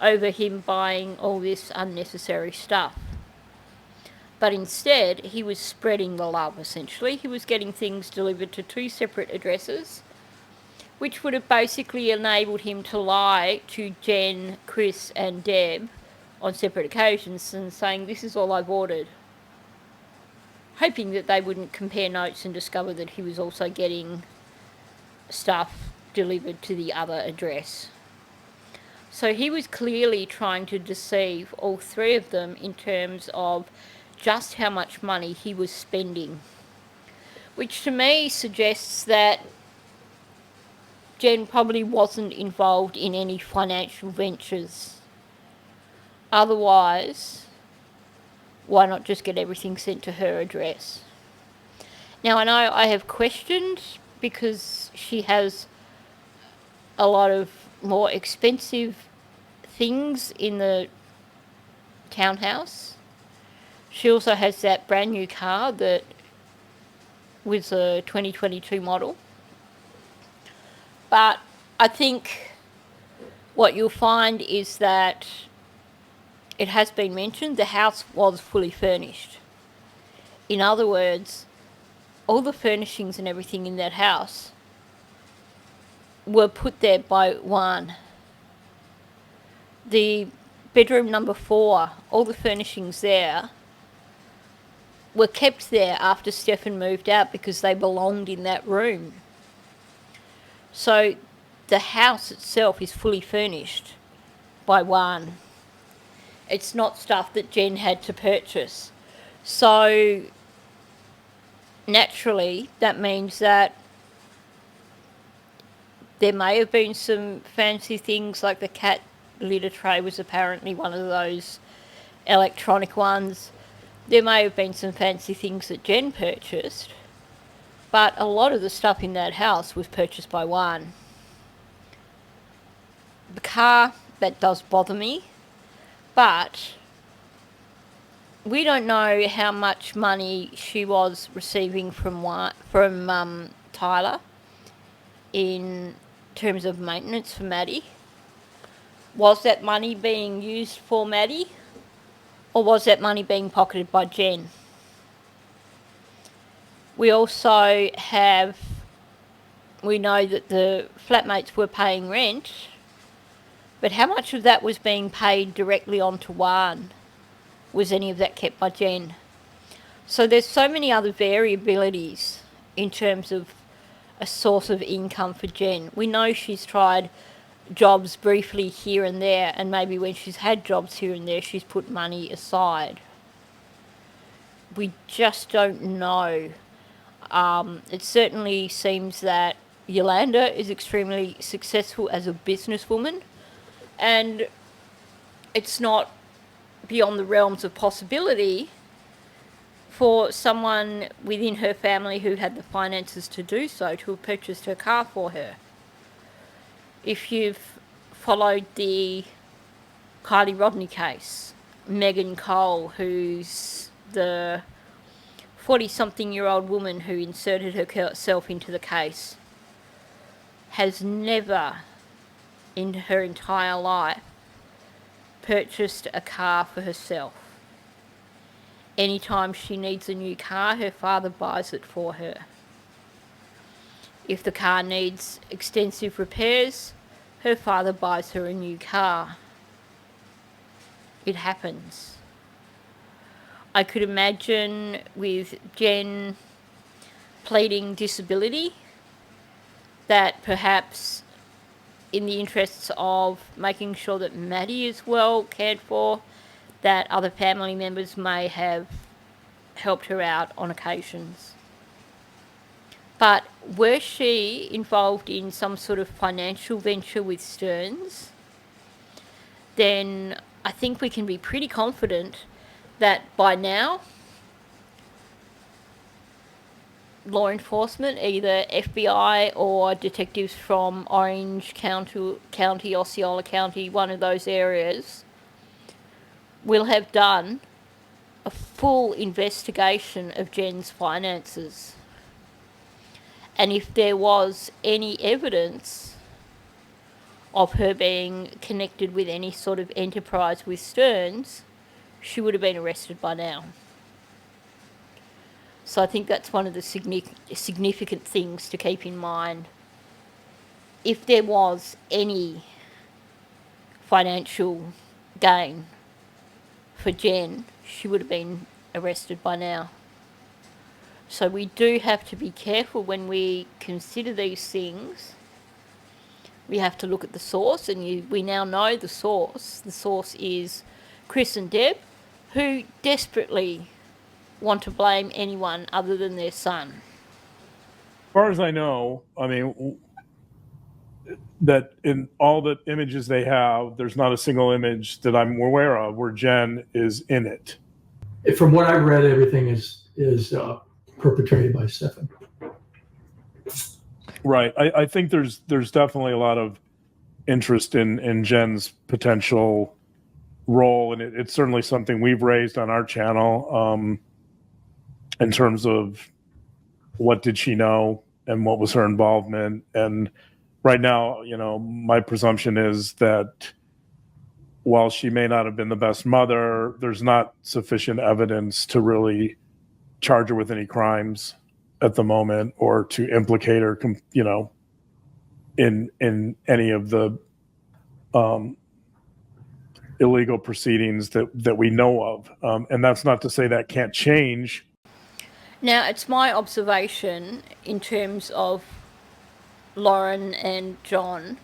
over him buying all this unnecessary stuff. But instead, he was spreading the love, essentially. He was getting things delivered to two separate addresses, which would have basically enabled him to lie to Jenn, Chris and Deb on separate occasions and saying, this is all I've ordered, hoping that they wouldn't compare notes and discover that he was also getting stuff delivered to the other address. So he was clearly trying to deceive all three of them in terms of just how much money he was spending, which to me suggests that Jenn probably wasn't involved in any financial ventures. Otherwise, why not just get everything sent to her address? Now, I know I have questioned because she has a lot of more expensive things in the townhouse. She also has that brand new car that was a 2022 model. But I think what you'll find is that it has been mentioned the house was fully furnished. In other words, all the furnishings and everything in that house were put there by one. The bedroom number 4, all the furnishings there were kept there after Stefan moved out because they belonged in that room. So the house itself is fully furnished by one. It's not stuff that Jenn had to purchase. So naturally, that means that there may have been some fancy things, like the cat litter tray was apparently one of those electronic ones. There may have been some fancy things that Jenn purchased, But a lot of the stuff in that house was purchased by Juan. The car, that does bother me, but we don't know how much money she was receiving from Tyler in terms of maintenance for Maddie. Was that money being used for Maddie, or was that money being pocketed by Jenn? We also we know that the flatmates were paying rent, but how much of that was being paid directly onto Juan? Was any of that kept by Jenn? So there's so many other variabilities in terms of a source of income for Jenn. We know she's tried jobs briefly here and there, and maybe when she's had jobs here and there, she's put money aside. We just don't know. It certainly seems that Yolanda is extremely successful as a businesswoman, and it's not beyond the realms of possibility for someone within her family who had the finances to do so to have purchased her car for her. If you've followed the Kylie Rodney case, Megan Cole, who's the 40-something-year-old woman who inserted herself into the case, has never in her entire life purchased a car for herself. Anytime she needs a new car, her father buys it for her. If the car needs extensive repairs, her father buys her a new car. It happens. I could imagine with Jenn pleading disability that perhaps in the interests of making sure that Maddie is well cared for, that other family members may have helped her out on occasions. But were she involved in some sort of financial venture with Sterns, then I think we can be pretty confident that by now law enforcement, either FBI or detectives from Orange County, Osceola County, one of those areas, will have done a full investigation of Jenn's finances. And if there was any evidence of her being connected with any sort of enterprise with Sterns, she would have been arrested by now. So I think that's one of the significant things to keep in mind. If there was any financial gain for Jenn, she would have been arrested by now. So we do have to be careful when we consider these things. We have to look at the source, and we now know the source. The source is Chris and Deb, who desperately want to blame anyone other than their son. As far as I know, I mean, that in all the images they have, there's not a single image that I'm aware of where Jenn is in it. From what I've read, everything is perpetrated by Stefan. Right. I think there's definitely a lot of interest in Jenn's potential role, and it's certainly something we've raised on our channel in terms of what did she know and what was her involvement. And right now, my presumption is that while she may not have been the best mother, there's not sufficient evidence to really charge her with any crimes at the moment, or to implicate her, in any of the illegal proceedings that we know of. And that's not to say that can't change. Now, it's my observation in terms of Lauren and John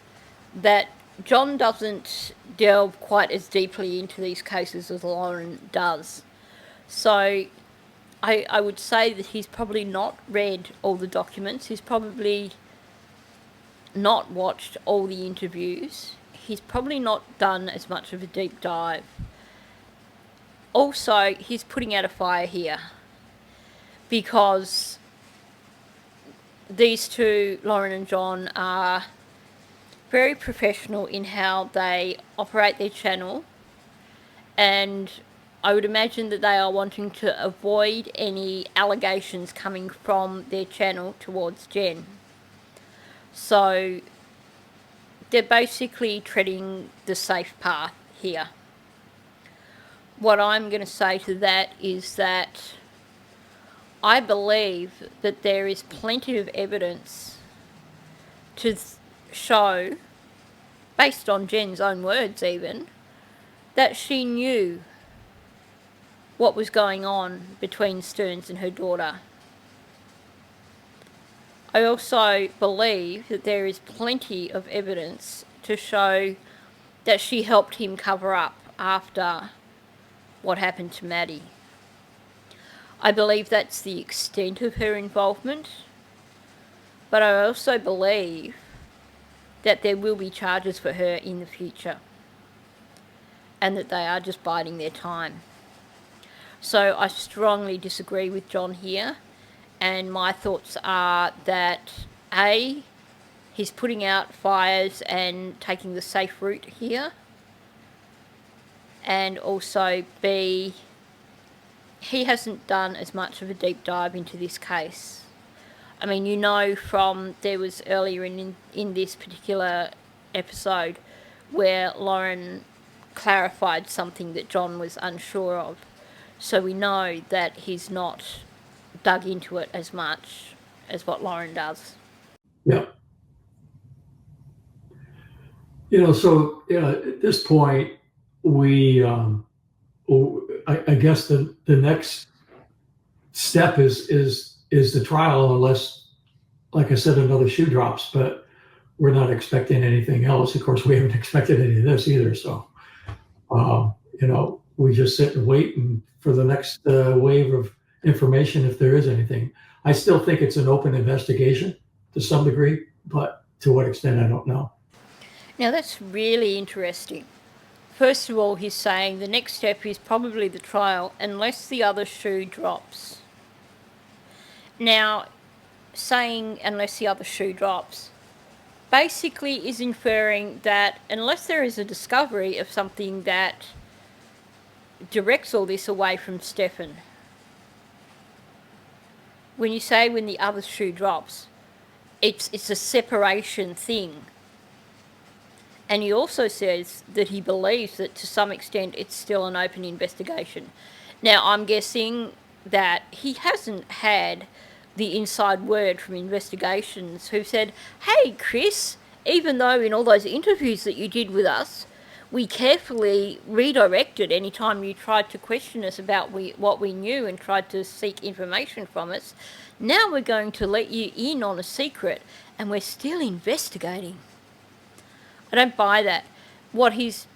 that John doesn't delve quite as deeply into these cases as Lauren does. So I would say that he's probably not read all the documents. He's probably not watched all the interviews. He's probably not done as much of a deep dive. Also, he's putting out a fire here, because these two, Lauren and John, are very professional in how they operate their channel, and I would imagine that they are wanting to avoid any allegations coming from their channel towards Jenn. So they're basically treading the safe path here. What I'm going to say to that is that I believe that there is plenty of evidence to show, based on Jenn's own words even, that she knew what was going on between Sterns and her daughter. I also believe that there is plenty of evidence to show that she helped him cover up after what happened to Maddie. I believe that's the extent of her involvement, but I also believe that there will be charges for her in the future, and that they are just biding their time. So I strongly disagree with John here, and my thoughts are that A, he's putting out fires and taking the safe route here, and also B, he hasn't done as much of a deep dive into this case. I mean, you know, from there was earlier in this particular episode where Lauren clarified something that John was unsure of. So we know that he's not dug into it as much as what Lauren does. Yeah. So at this point, we, I guess the next step is the trial, unless, like I said, another shoe drops, but we're not expecting anything else. Of course, we haven't expected any of this either. So, we just sit and wait for the next wave of information, if there is anything. I still think it's an open investigation to some degree, but to what extent, I don't know. Now, that's really interesting. First of all, he's saying the next step is probably the trial, unless the other shoe drops. Now, saying unless the other shoe drops basically is inferring that unless there is a discovery of something that directs all this away from Stefan. When you say when the other shoe drops, it's a separation thing. And he also says that he believes that to some extent it's still an open investigation. Now, I'm guessing that he hasn't had the inside word from investigations who said, hey, Chris, even though in all those interviews that you did with us, we carefully redirected any time you tried to question us about what we knew and tried to seek information from us, now we're going to let you in on a secret and we're still investigating. I don't buy that. What he's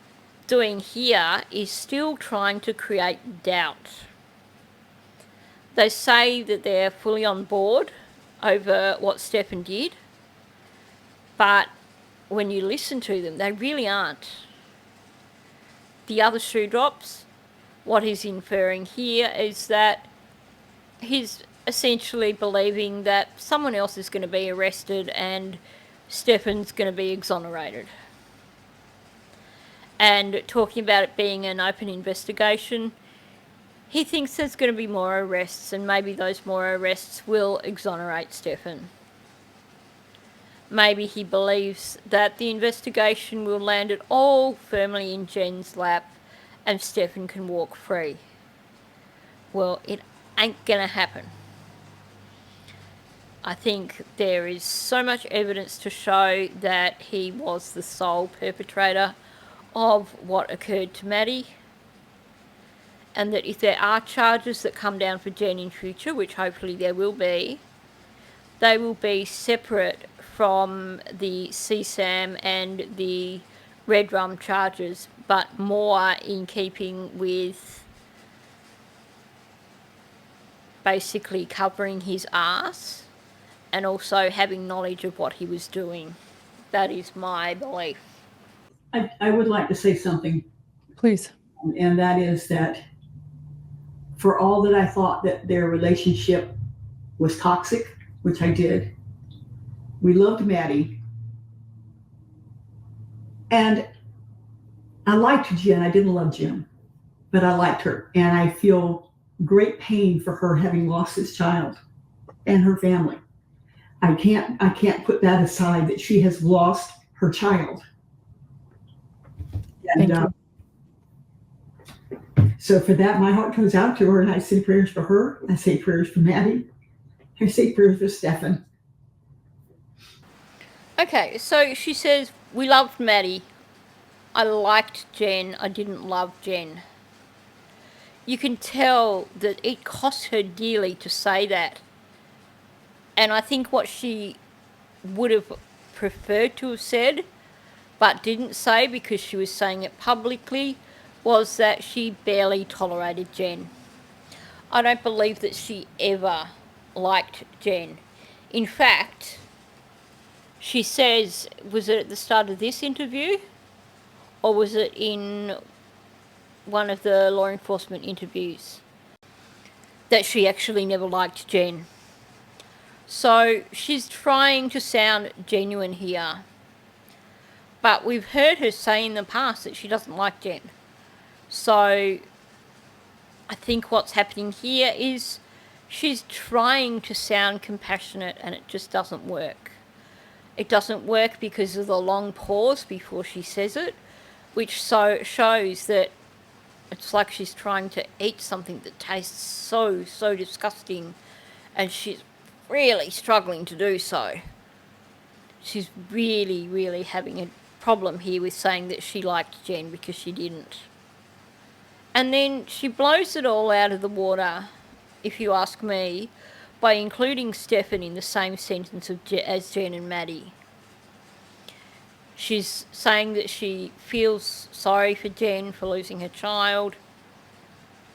doing here is still trying to create doubt. They say that they're fully on board over what Stefan did, but when you listen to them, they really aren't. The other shoe drops. What he's inferring here is that he's essentially believing that someone else is going to be arrested and Stefan's going to be exonerated. And talking about it being an open investigation, he thinks there's going to be more arrests, and maybe those more arrests will exonerate Stefan. Maybe he believes that the investigation will land it all firmly in Jenn's lap and Stefan can walk free. Well, it ain't going to happen. I think there is so much evidence to show that he was the sole perpetrator of what occurred to Maddie, and that if there are charges that come down for Jenn in future, which hopefully there will be, they will be separate from the CSAM and the Red Rum charges, but more in keeping with basically covering his ass and also having knowledge of what he was doing. That is my belief. I would like to say something. Please. And that is that for all that I thought that their relationship was toxic, which I did, We loved Maddie. And I liked Jenn. I didn't love Jenn, but I liked her. And I feel great pain for her having lost this child and her family. I can't put that aside, that she has lost her child. And Thank you. So for that, my heart goes out to her, and I say prayers for her. I say prayers for Maddie. I say prayers for Stefan. Okay, so she says, we loved Maddie. I liked Jenn. I didn't love Jenn. You can tell that it cost her dearly to say that. And I think what she would have preferred to have said, but didn't say because she was saying it publicly, was that she barely tolerated Jenn. I don't believe that she ever liked Jenn. In fact, she says, was it at the start of this interview? Or was it in one of the law enforcement interviews? That she actually never liked Jenn. So she's trying to sound genuine here. But we've heard her say in the past that she doesn't like Jenn. So I think what's happening here is she's trying to sound compassionate, and it just doesn't work. It doesn't work because of the long pause before she says it, which shows that it's like she's trying to eat something that tastes so disgusting, and she's really struggling to do so. She's really having a problem here with saying that she liked Jenn, because she didn't. And then she blows it all out of the water, if you ask me, by including Stefan in the same sentence as Jenn and Maddie. She's saying that she feels sorry for Jenn for losing her child,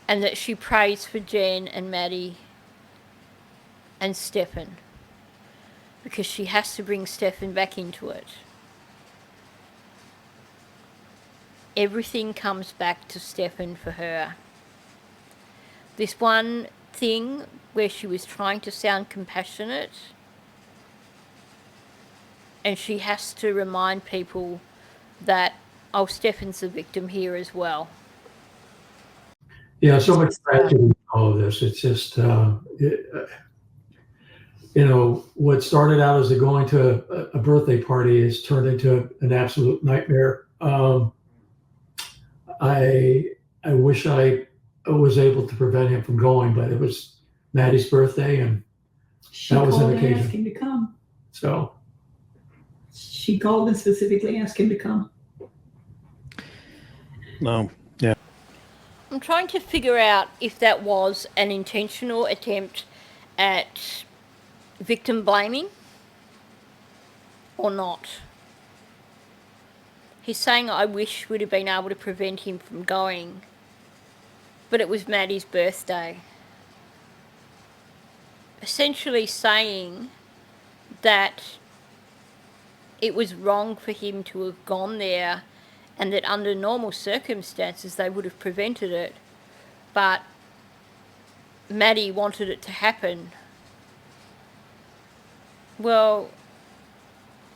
and that she prays for Jenn and Maddie and Stefan, because she has to bring Stefan back into it. Everything comes back to Stefan for her. This one thing where she was trying to sound compassionate, and she has to remind people that, oh, Stefan's the victim here as well. Yeah, so much tragedy in all of this. It's just, what started out as going to a birthday party has turned into an absolute nightmare. I wish I was able to prevent him from going, but it was Maddie's birthday, and She that was called an and occasion. asked him to come. So She called and specifically asked him to come. No. Yeah. I'm trying to figure out if that was an intentional attempt at victim blaming or not. He's saying, I wish we'd have been able to prevent him from going, but it was Maddie's birthday. Essentially saying that it was wrong for him to have gone there, and that under normal circumstances they would have prevented it, but Maddie wanted it to happen. Well,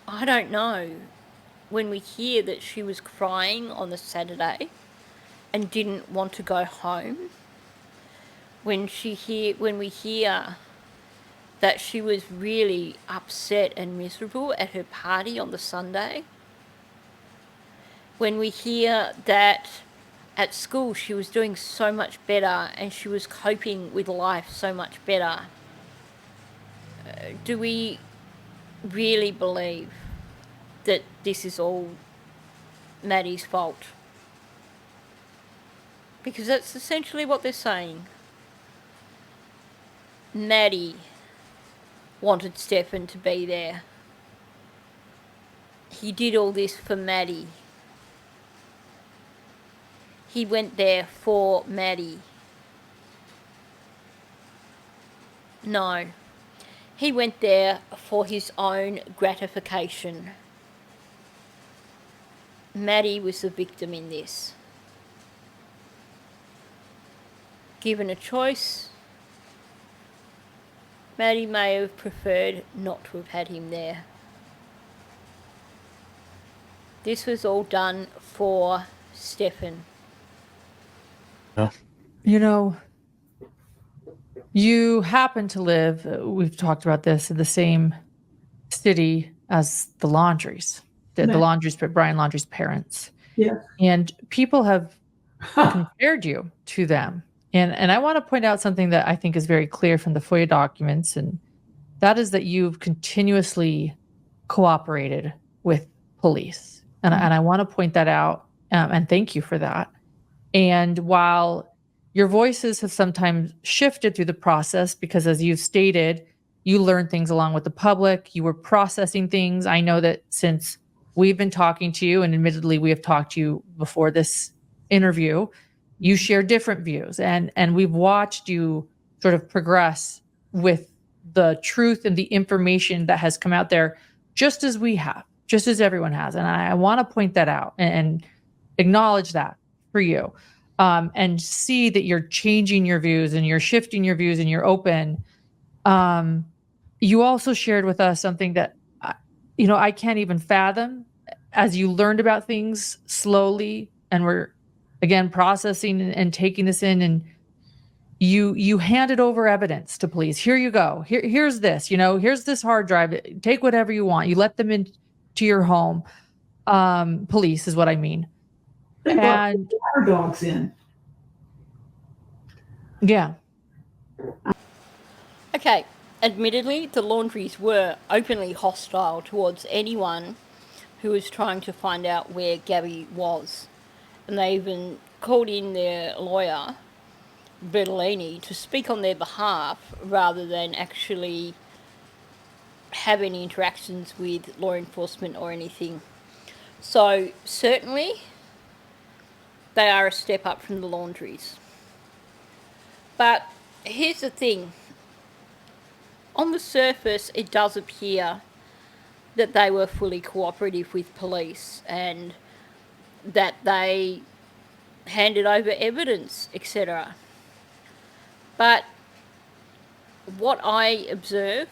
I don't know. When we hear that she was crying on the Saturday and didn't want to go home, when we hear that she was really upset and miserable at her party on the Sunday, when we hear that at school she was doing so much better and she was coping with life so much better, do we really believe that this is all Maddie's fault? Because that's essentially what they're saying. Maddie wanted Stefan to be there. He did all this for Maddie. He went there for Maddie. No. He went there for his own gratification. Maddie was the victim in this. Given a choice, Maddie may have preferred not to have had him there. This was all done for Stefan. You know, you happen to live, we've talked about this, in the same city as the Laundries, the Yeah. Laundries, Brian Laundrie's parents. Yeah. And people have compared you to them. And I want to point out something that I think is very clear from the FOIA documents, and that is that you've continuously cooperated with police. And I want to point that out, and thank you for that. And while your voices have sometimes shifted through the process, because as you've stated, you learned things along with the public, you were processing things. I know that since we've been talking to you, and admittedly we have talked to you before this interview, you share different views, and we've watched you sort of progress with the truth and the information that has come out there, just as we have, just as everyone has. And I want to point that out and acknowledge that for you, and see that you're changing your views and you're shifting your views and you're open. You also shared with us something that, I can't even fathom, as you learned about things slowly and were, again, processing and taking this in, and you handed over evidence to police. Here you go. Here's this, here's this hard drive. Take whatever you want. You let them into your home. Police is what I mean. They brought And our dogs in. yeah. Okay, admittedly, the Laundries were openly hostile towards anyone who was trying to find out where Gabby was. And they even called in their lawyer, Bertolini, to speak on their behalf rather than actually have any interactions with law enforcement or anything. So certainly they are a step up from the Laundries. But here's the thing. On the surface, it does appear that they were fully cooperative with police and that they handed over evidence, etc. But what I observe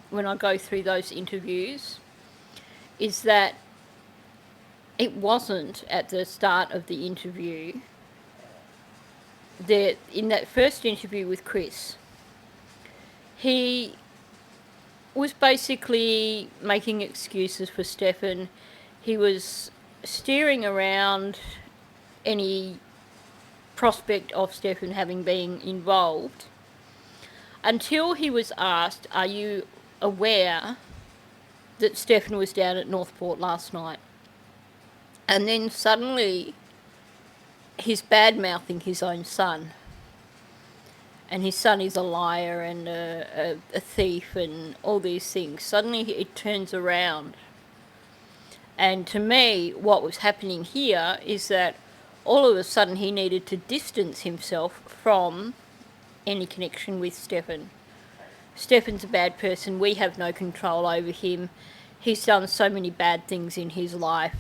when I go through those interviews is that it wasn't at the start of the interview. In that first interview with Chris, he was basically making excuses for Stefan. He was steering around any prospect of Stefan having been involved until he was asked, are you aware that Stefan was down at Northport last night? And then suddenly he's bad-mouthing his own son. And his son is a liar and a thief and all these things. Suddenly it turns around. And to me, what was happening here is that all of a sudden he needed to distance himself from any connection with Stefan. Stefan's a bad person. We have no control over him. He's done so many bad things in his life.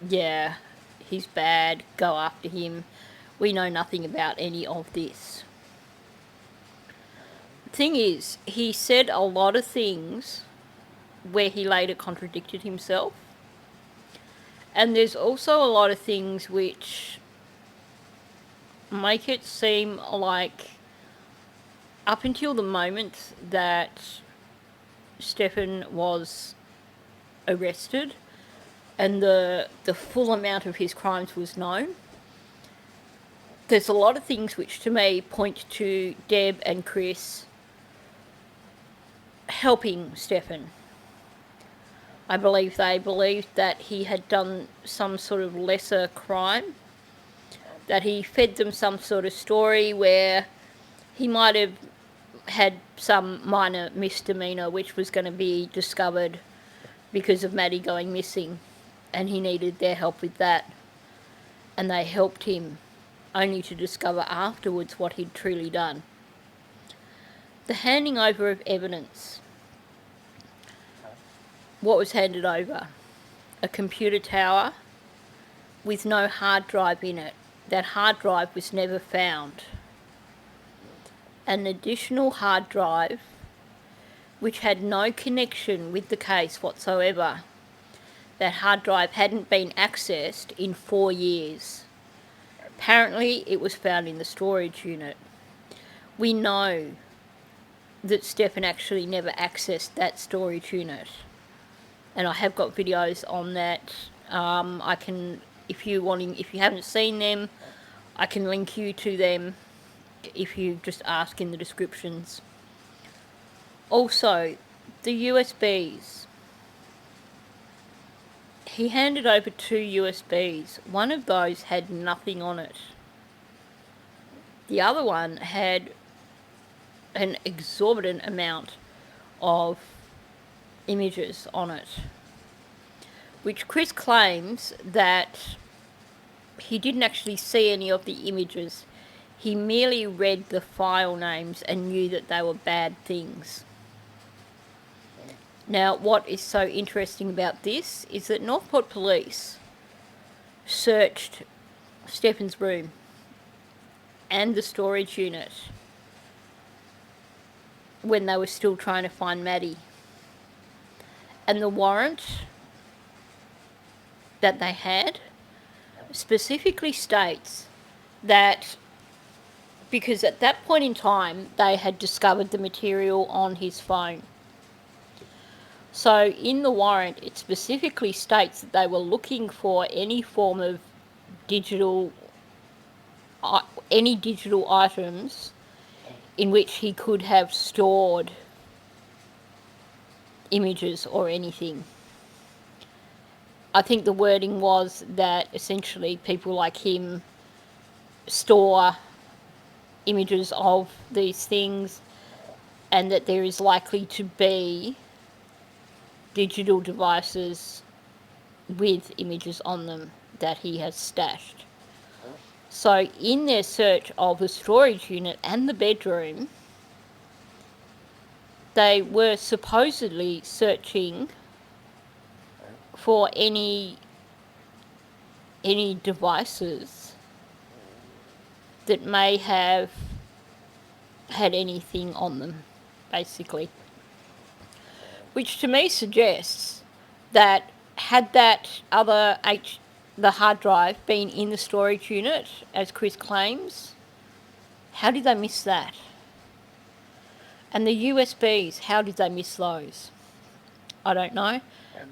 Yeah, he's bad. Go after him. We know nothing about any of this. Thing is, he said a lot of things where he later contradicted himself, and there's also a lot of things which make it seem like up until the moment that Stefan was arrested and the full amount of his crimes was known, there's a lot of things which to me point to Deb and Chris helping Stefan. I believe they believed that he had done some sort of lesser crime, that he fed them some sort of story where he might have had some minor misdemeanor which was going to be discovered because of Maddie going missing, and he needed their help with that. And they helped him, only to discover afterwards what he'd truly done. The handing over of evidence. What was handed over? A computer tower with no hard drive in it. That hard drive was never found. An additional hard drive which had no connection with the case whatsoever. that hard drive hadn't been accessed in 4 years. Apparently, it was found in the storage unit. We know that Stefan actually never accessed that storage unit. And I have got videos on that. I can, if you haven't seen them, I can link you to them if you just ask in the descriptions. Also, the USBs. He handed over 2 USBs. One of those had nothing on it. The other one had an exorbitant amount of images on it, which Chris claims that he didn't actually see any of the images. He merely read the file names and knew that they were bad things. Now, what is so interesting about this is that Northport Police searched Stefan's room and the storage unit when they were still trying to find Maddie. And the warrant that they had specifically states that because at that point in time they had discovered the material on his phone. So in the warrant it specifically states that they were looking for any form of digital items in which he could have stored images or anything. I think the wording was that essentially people like him store images of these things and that there is likely to be digital devices with images on them that he has stashed. So in their search of the storage unit and the bedroom, they were supposedly searching for any devices that may have had anything on them, basically. Which to me suggests that had that other the hard drive been in the storage unit, as Chris claims, how did they miss that? And the USBs, how did they miss those? I don't know.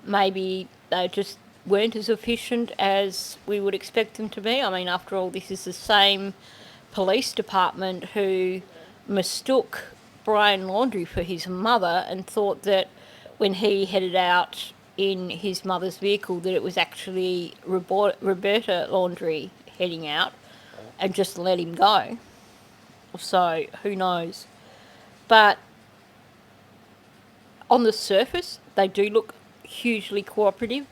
Maybe they just weren't as efficient as we would expect them to be. I mean, after all, this is the same police department who mistook Brian Laundrie for his mother and thought that when he headed out in his mother's vehicle that it was actually Roberta Laundrie heading out and just let him go. So, who knows? But on the surface, they do look hugely cooperative.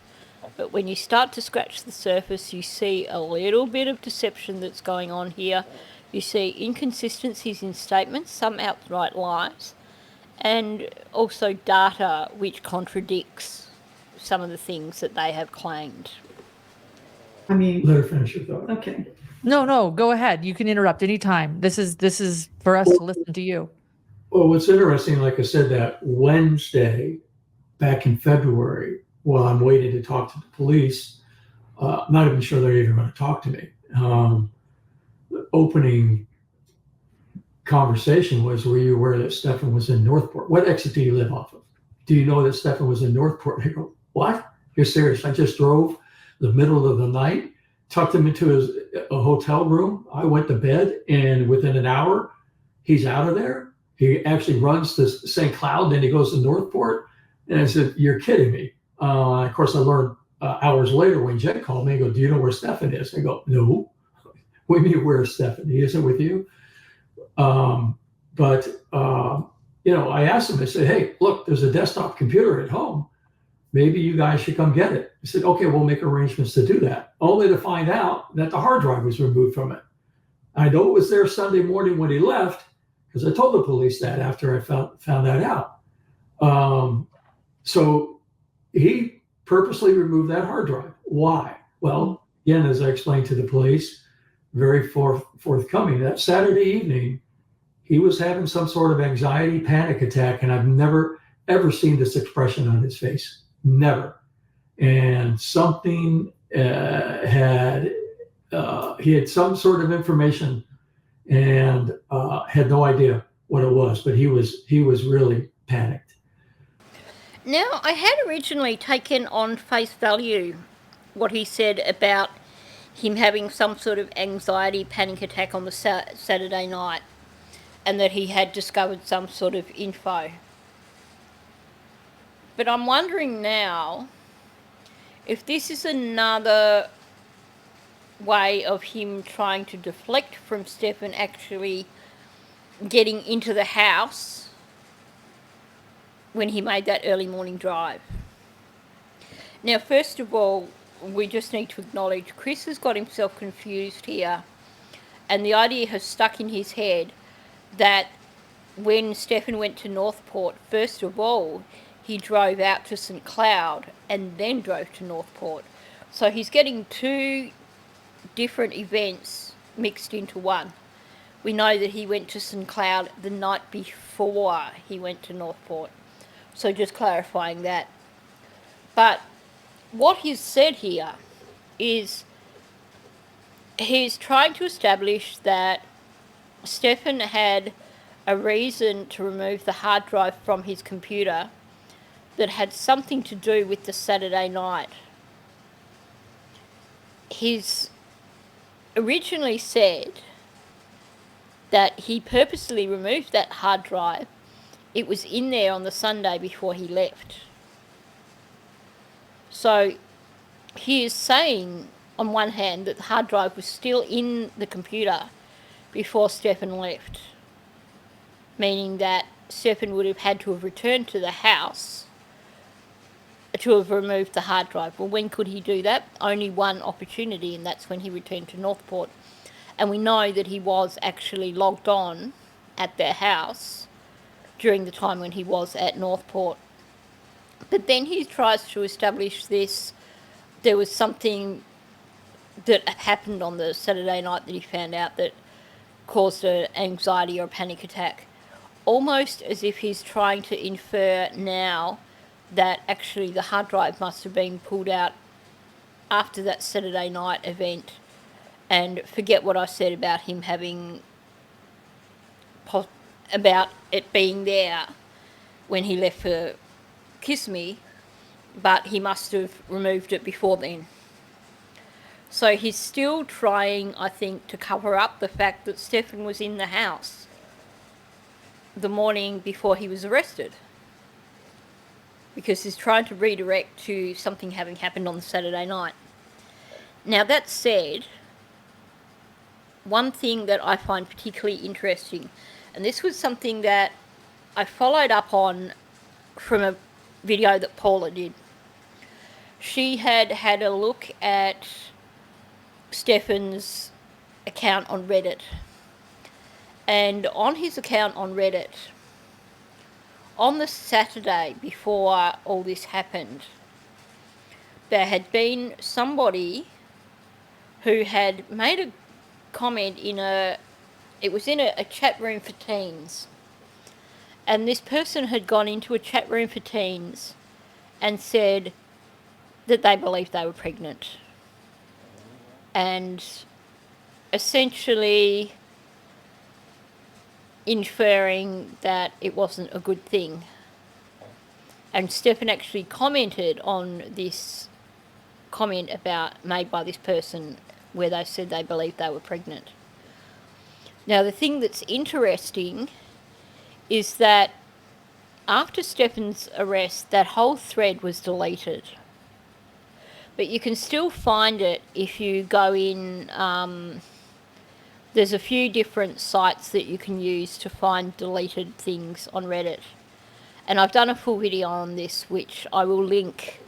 But when you start to scratch the surface, you see a little bit of deception that's going on here. You see inconsistencies in statements, some outright lies, and also data which contradicts some of the things that they have claimed. I mean, Let her finish your thought. okay. No, go ahead. You can interrupt anytime. This is for us to listen to you. Well, what's interesting, like I said, that Wednesday back in February, while I'm waiting to talk to the police, I'm not even sure they're even going to talk to me. The opening conversation was, were you aware that Stefan was in Northport? What exit do you live off of? Do you know that Stefan was in Northport? I go, what? You're serious? I just drove the middle of the night, tucked him into a hotel room. I went to bed, and within an hour, he's out of there. He actually runs to St. Cloud, then he goes to Northport. And I said, you're kidding me. Of course, I learned hours later when Jenn called me, I go, do you know where Stefan is? I go, no. What do you mean, where's Stefan? He isn't with you? I asked him, I said, hey, look, there's a desktop computer at home. Maybe you guys should come get it. He said, okay, we'll make arrangements to do that. Only to find out that the hard drive was removed from it. I know it was there Sunday morning when he left, because I told the police that after I found that out. So he purposely removed that hard drive. Why? Well, again, as I explained to the police, very forthcoming, that Saturday evening, he was having some sort of anxiety panic attack, and I've never, ever seen this expression on his face. Never. and something he had some sort of information and had no idea what it was, but he was really panicked. Now, I had originally taken on face value what he said about him having some sort of anxiety panic attack on the Saturday night, and that he had discovered some sort of info. But I'm wondering now if this is another way of him trying to deflect from Stefan actually getting into the house when he made that early morning drive. Now, first of all, we just need to acknowledge Chris has got himself confused here, and the idea has stuck in his head that when Stefan went to Northport, first of all, he drove out to St Cloud and then drove to Northport. So he's getting two different events mixed into one. We know that he went to St Cloud the night before he went to Northport. So just clarifying that. But what he's said here is he's trying to establish that Stefan had a reason to remove the hard drive from his computer that had something to do with the Saturday night. He's originally said that he purposely removed that hard drive. It was in there on the Sunday before he left. So he is saying, on one hand, that the hard drive was still in the computer before Stefan left, meaning that Stefan would have had to have returned to the house to have removed the hard drive. Well, when could he do that? Only one opportunity, and that's when he returned to Northport. And we know that he was actually logged on at their house during the time when he was at Northport. But then he tries to establish this, there was something that happened on the Saturday night that he found out that caused an anxiety or a panic attack. Almost as if he's trying to infer now that actually the hard drive must have been pulled out after that Saturday night event. And forget what I said about him having, about it being there when he left for Kiss Me, but he must have removed it before then. So he's still trying, I think, to cover up the fact that Stefan was in the house the morning before he was arrested, because he's trying to redirect to something having happened on the Saturday night. Now, that said, one thing that I find particularly interesting, and this was something that I followed up on from a video that Paula did. She had had a look at Stefan's account on Reddit. And on his account on Reddit, on the Saturday before all this happened, there had been somebody who had made a comment it was in a chat room for teens. And this person had gone into a chat room for teens and said that they believed they were pregnant. And essentially inferring that it wasn't a good thing. And Stefan actually commented on this comment made by this person where they said they believed they were pregnant. Now, the thing that's interesting is that after Stefan's arrest, that whole thread was deleted. But you can still find it if you go in. There's a few different sites that you can use to find deleted things on Reddit. And I've done a full video on this, which I will link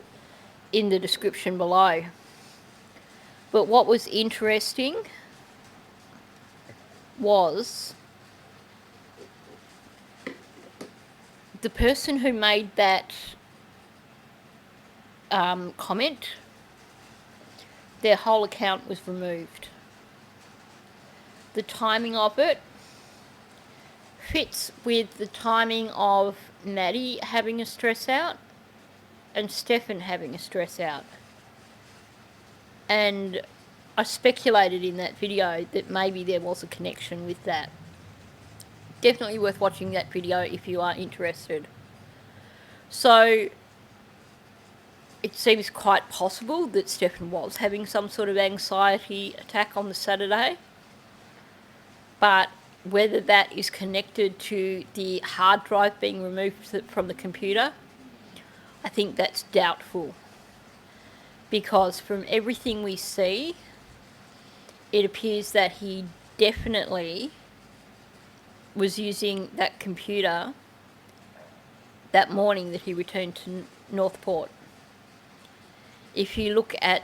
in the description below. But what was interesting was the person who made that comment, their whole account was removed. The timing of it fits with the timing of Maddie having a stress out. and Stefan having a stress out. And I speculated in that video that maybe there was a connection with that. Definitely worth watching that video if you are interested. So it seems quite possible that Stefan was having some sort of anxiety attack on the Saturday. But whether that is connected to the hard drive being removed from the computer, I think that's doubtful. Because from everything we see, it appears that he definitely was using that computer that morning that he returned to Northport. If you look at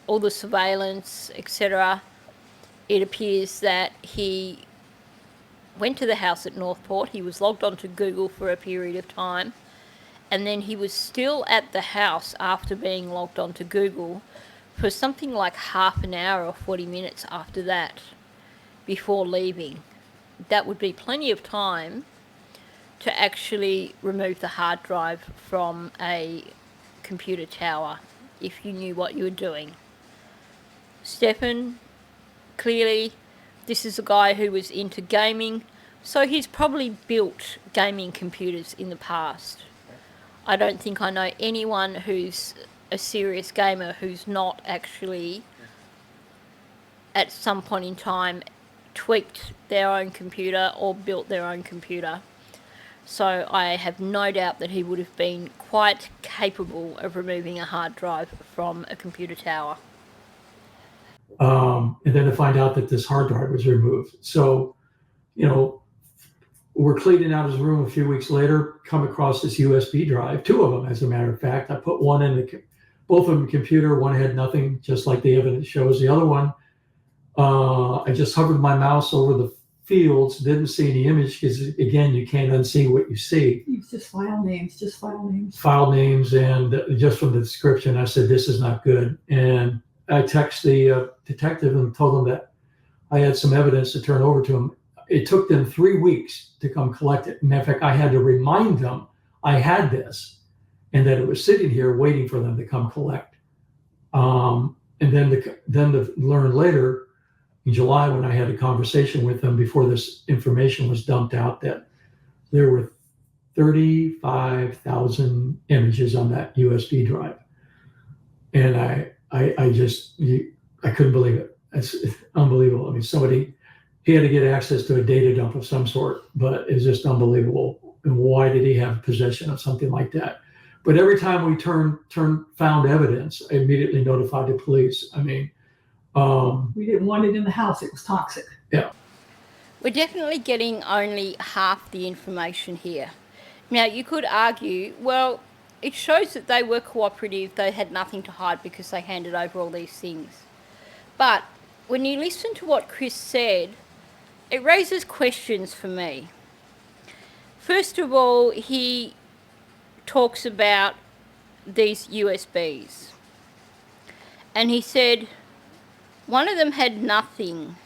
all the surveillance, etc., it appears that he went to the house at Northport. He was logged onto Google for a period of time, and then he was still at the house after being logged onto Google for something like half an hour or 40 minutes after that before leaving. That would be plenty of time to actually remove the hard drive from a computer tower if you knew what you were doing. Stefan, clearly, this is a guy who was into gaming, so he's probably built gaming computers in the past. I don't think I know anyone who's a serious gamer who's not actually, at some point in time, tweaked their own computer or built their own computer. So I have no doubt that he would have been quite capable of removing a hard drive from a computer tower. And then to find out that this hard drive was removed. So, we're cleaning out his room a few weeks later, come across this USB drive, 2 of them, as a matter of fact. I put one in both of them in the computer. One had nothing, just like the evidence shows. The other one, I just hovered my mouse over the fields, didn't see any image, because again, you can't unsee what you see. It's just file names. File names, and just from the description, I said, this is not good. And I texted the detective and told him that I had some evidence to turn over to him. It took them 3 weeks to come collect it. Matter of fact, I had to remind them I had this and that it was sitting here waiting for them to come collect. And then to learn later in July, when I had a conversation with them before this information was dumped out, that there were 35,000 images on that USB drive. And I couldn't believe it. It's unbelievable. I mean, he had to get access to a data dump of some sort, but it's just unbelievable. And why did he have possession of something like that? But every time we found evidence, I immediately notified the police. I mean, We didn't want it in the house. It was toxic. Yeah. We're definitely getting only half the information here. Now, you could argue, well, it shows that they were cooperative. They had nothing to hide because they handed over all these things. But when you listen to what Chris said, it raises questions for me. First of all, he talks about these USBs. And he said one of them had nothing,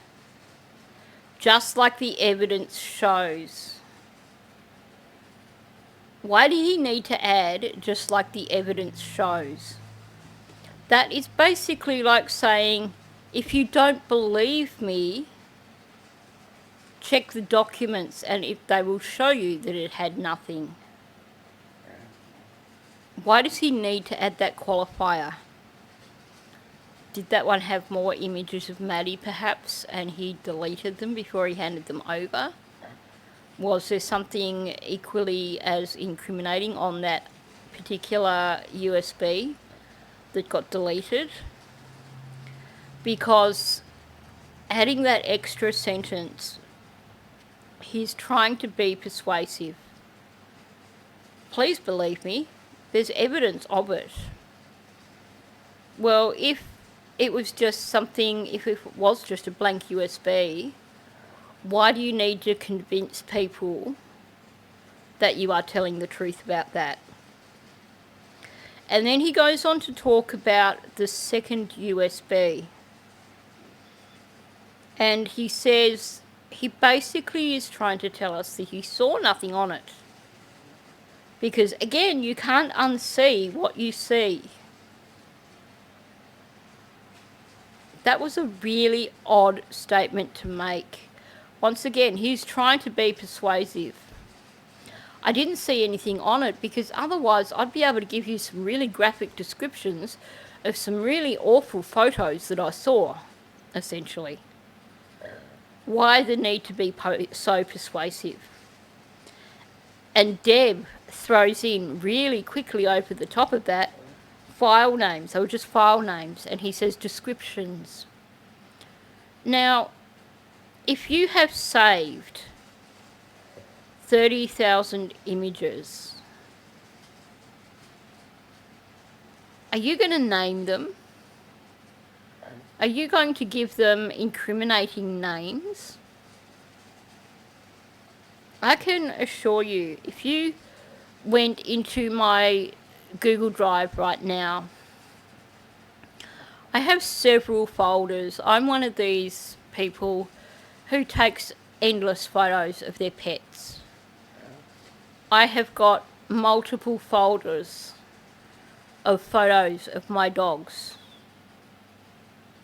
just like the evidence shows. Why did he need to add, just like the evidence shows? That is basically like saying, if you don't believe me, check the documents and if they will show you that it had nothing. Why does he need to add that qualifier? Did that one have more images of Maddie perhaps and he deleted them before he handed them over? Was there something equally as incriminating on that particular USB that got deleted? Because adding that extra sentence, he's trying to be persuasive. Please believe me, there's evidence of it. Well, if it was just a blank USB, why do you need to convince people that you are telling the truth about that? And then he goes on to talk about the second USB. And he says he basically is trying to tell us that he saw nothing on it. Because, again, you can't unsee what you see. That was a really odd statement to make. Once again, he's trying to be persuasive. I didn't see anything on it because otherwise I'd be able to give you some really graphic descriptions of some really awful photos that I saw, essentially. Why the need to be so persuasive? And Deb throws in really quickly over the top of that file names. They were just file names. And he says descriptions. Now, if you have saved 30,000 images, are you going to name them? Are you going to give them incriminating names? I can assure you, if you went into my Google Drive right now, I have several folders. I'm one of these people who takes endless photos of their pets. I have got multiple folders of photos of my dogs.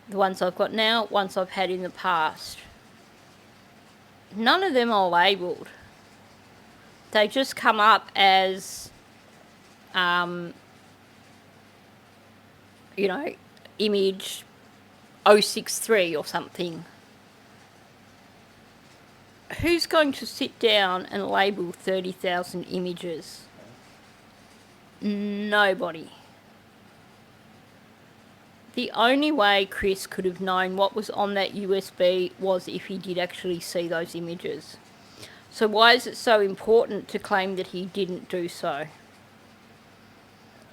The ones I've got now, ones I've had in the past. None of them are labelled. They just come up as, image 063 or something. Who's going to sit down and label 30,000 images? Nobody. The only way Chris could have known what was on that USB was if he did actually see those images. So why is it so important to claim that he didn't do so?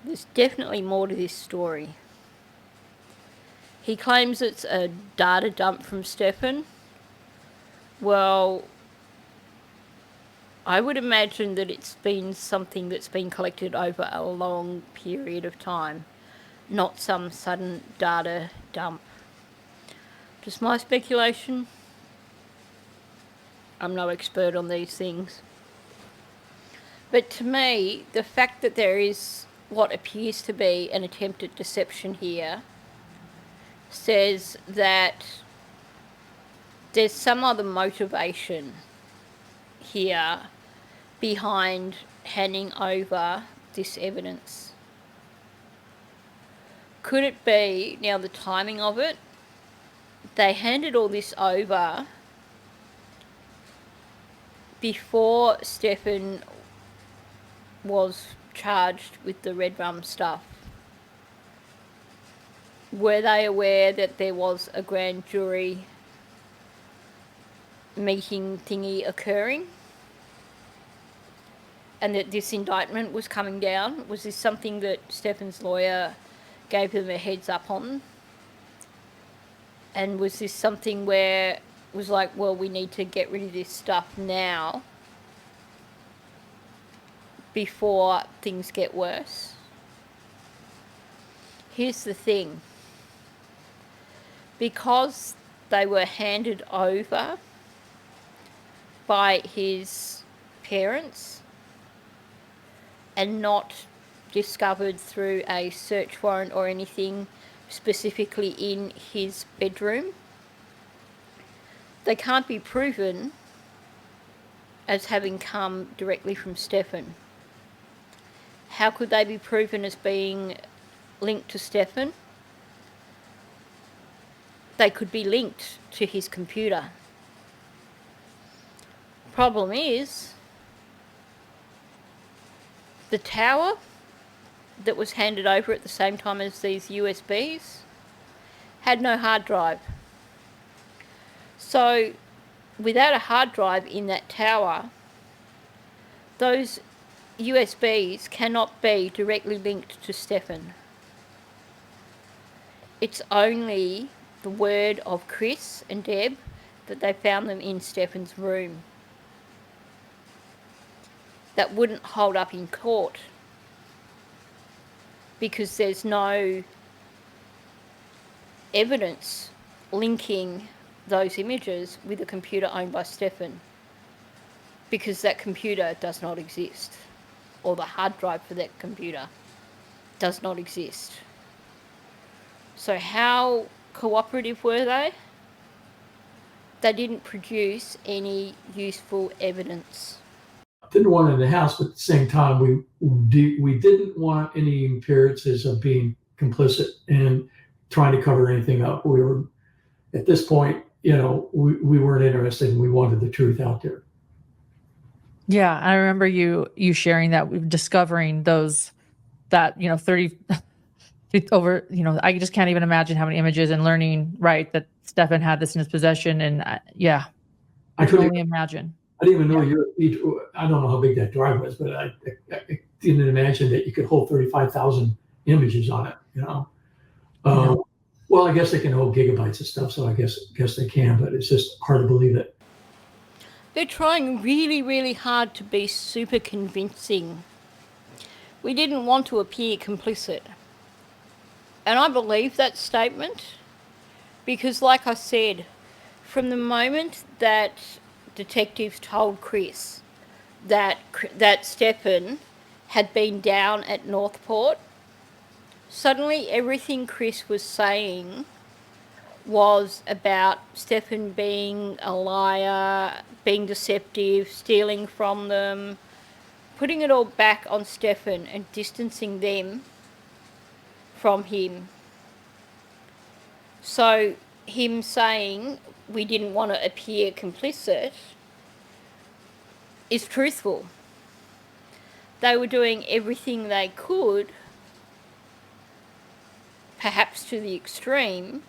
There's definitely more to this story. He claims it's a data dump from Stefan. Well, I would imagine that it's been something that's been collected over a long period of time, not some sudden data dump. Just my speculation. I'm no expert on these things. But to me, the fact that there is what appears to be an attempt at deception here says that there's some other motivation here behind handing over this evidence. Could it be, now the timing of it, they handed all this over before Stefan was charged with the Red Rum stuff? Were they aware that there was a grand jury meeting thingy occurring? And that this indictment was coming down? Was this something that Stefan's lawyer gave them a heads up on? And was this something where it was like, well, we need to get rid of this stuff now before things get worse? Here's the thing. Because they were handed over by his parents and not discovered through a search warrant or anything specifically in his bedroom, they can't be proven as having come directly from Stefan. How could they be proven as being linked to Stefan? They could be linked to his computer. Problem is, the tower that was handed over at the same time as these USBs had no hard drive. So, without a hard drive in that tower, those USBs cannot be directly linked to Stefan. It's only the word of Chris and Deb that they found them in Stefan's room. That wouldn't hold up in court because there's no evidence linking those images with a computer owned by Stefan, because that computer does not exist. or the hard drive for that computer does not exist. So how cooperative were they? They didn't produce any useful evidence. Didn't want it in the house, but at the same time, we didn't want any appearances of being complicit and trying to cover anything up. We were, at this point, we weren't interested, and we wanted the truth out there. Yeah, I remember you sharing that, discovering those, that 30 over, I just can't even imagine how many images, and learning, right, that Stefan had this in his possession, and I can only imagine. I didn't even know I don't know how big that drive was, but I didn't imagine that you could hold 35,000 images on it. Well, I guess they can hold gigabytes of stuff, so I guess they can, but it's just hard to believe it. They're trying really, really hard to be super convincing. We didn't want to appear complicit. And I believe that statement because, like I said, from the moment that detectives told Chris that Stefan had been down at Northport, suddenly everything Chris was saying was about Stefan being a liar, being deceptive, stealing from them, putting it all back on Stefan and distancing them from him. So him saying we didn't want to appear complicit is truthful. They were doing everything they could, perhaps to the extreme,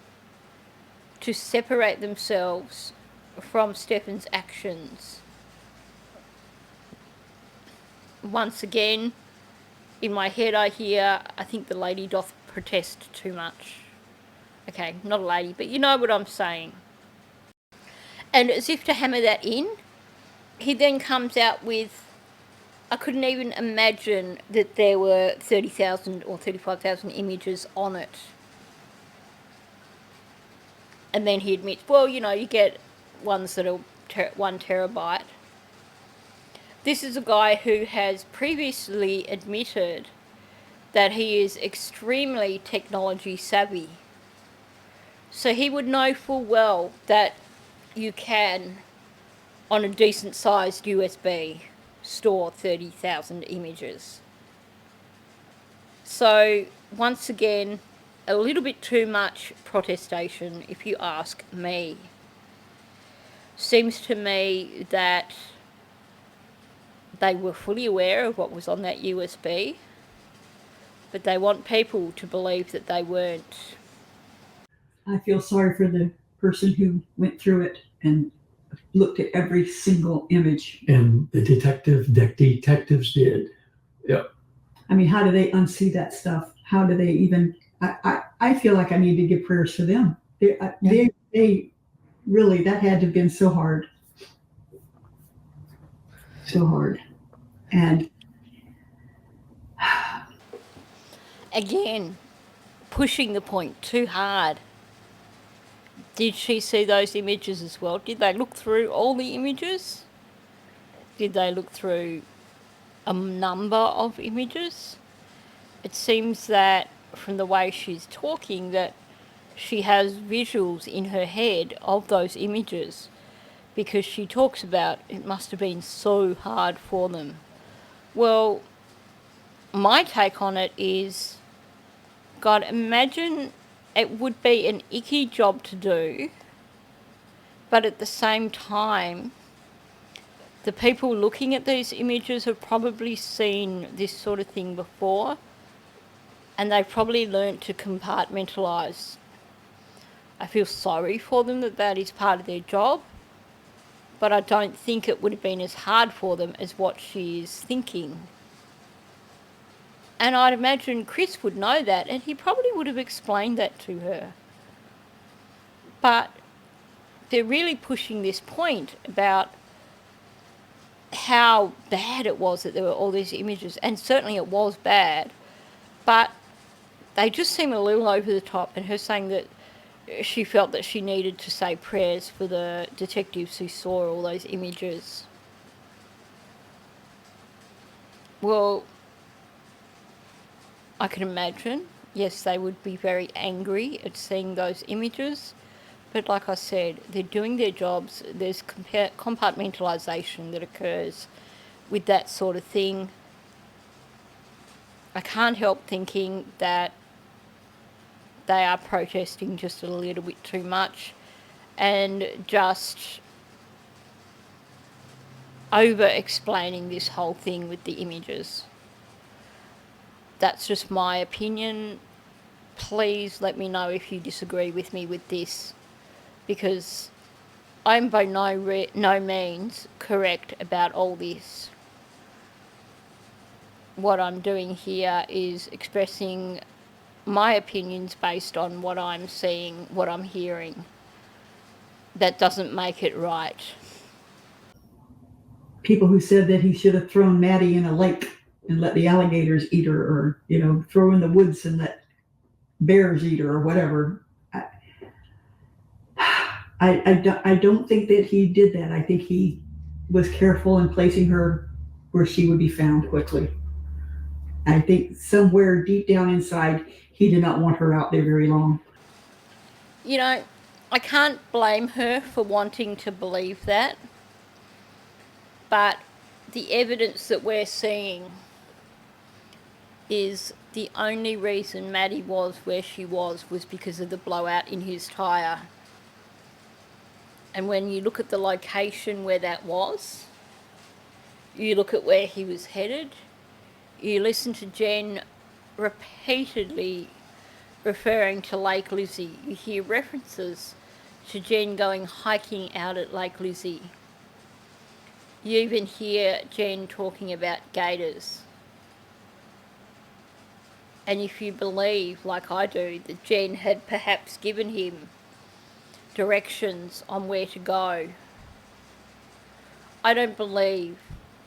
to separate themselves from Stefan's actions. Once again, in my head I hear, I think the lady doth protest too much. Okay, not a lady, but you know what I'm saying. And as if to hammer that in, he then comes out with, I couldn't even imagine that there were 30,000 or 35,000 images on it. And then he admits, well, you get ones that are 1 terabyte. This is a guy who has previously admitted that he is extremely technology savvy. So he would know full well that you can, on a decent sized USB, store 30,000 images. So once again, a little bit too much protestation, if you ask me. Seems to me that they were fully aware of what was on that USB, but they want people to believe that they weren't. I feel sorry for the person who went through it and looked at every single image. And the detectives did. Yep. I mean, how do they unsee that stuff? How do they even? I feel like I need to give prayers for them. They really, that had to have been so hard. So hard. And again, pushing the point too hard. Did she see those images as well? Did they look through all the images? Did they look through a number of images? It seems that from the way she's talking that she has visuals in her head of those images, because she talks about it must have been so hard for them. Well, my take on it is, God, imagine it would be an icky job to do, but at the same time, the people looking at these images have probably seen this sort of thing before, and they've probably learnt to compartmentalise. I feel sorry for them that is part of their job, but I don't think it would have been as hard for them as what she is thinking. And I'd imagine Chris would know that, and he probably would have explained that to her. But they're really pushing this point about how bad it was that there were all these images, and certainly it was bad, but they just seem a little over the top, and her saying that she felt that she needed to say prayers for the detectives who saw all those images. Well, I can imagine, yes, they would be very angry at seeing those images. But like I said, they're doing their jobs. There's compartmentalisation that occurs with that sort of thing. I can't help thinking that they are protesting just a little bit too much and just over-explaining this whole thing with the images. That's just my opinion. Please let me know if you disagree with me with this, because I'm by no means correct about all this. What I'm doing here is expressing my opinions based on what I'm seeing, what I'm hearing. That doesn't make it right. People who said that he should have thrown Maddie in a lake and let the alligators eat her, or, you know, throw in the woods and let bears eat her, or whatever. I don't think that he did that. I think he was careful in placing her where she would be found quickly. I think somewhere deep down inside, he did not want her out there very long. You know, I can't blame her for wanting to believe that, but the evidence that we're seeing is the only reason Maddie was where she was because of the blowout in his tyre. And when you look at the location where that was, you look at where he was headed, you listen to Jenn repeatedly referring to Lake Lizzie. You hear references to Jenn going hiking out at Lake Lizzie. You even hear Jenn talking about gators. And if you believe, like I do, that Jenn had perhaps given him directions on where to go, I don't believe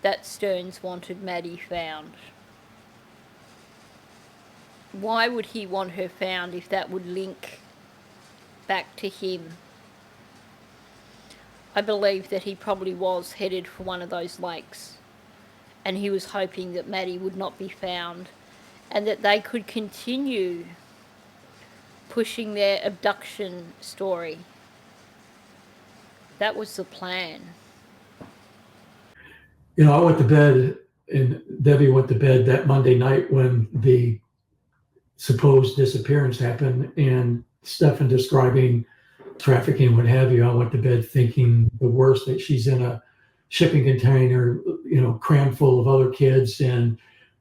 that Sterns wanted Maddie found. Why would he want her found if that would link back to him? I believe that he probably was headed for one of those lakes, and he was hoping that Maddie would not be found and that they could continue pushing their abduction story. That was the plan. You know, I went to bed and Debbie went to bed that Monday night when the supposed disappearance happened, and Stefan describing trafficking, what have you. I went to bed thinking the worst, that she's in a shipping container, you know, crammed full of other kids and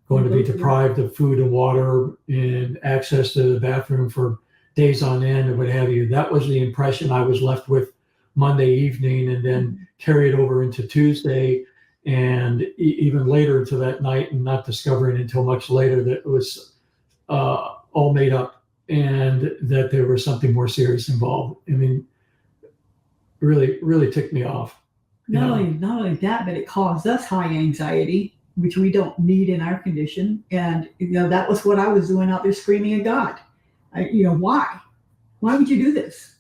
going to be deprived of food and water and access to the bathroom for days on end and what have you. That was the impression I was left with Monday evening, and then carried over into Tuesday and even later into that night, and not discovering until much later that it was all made up and that there was something more serious involved. I mean, really ticked me off. Not only that, but it caused us high anxiety, which we don't need in our condition. And, you know, that was what I was doing out there screaming at God. Why? Why would you do this?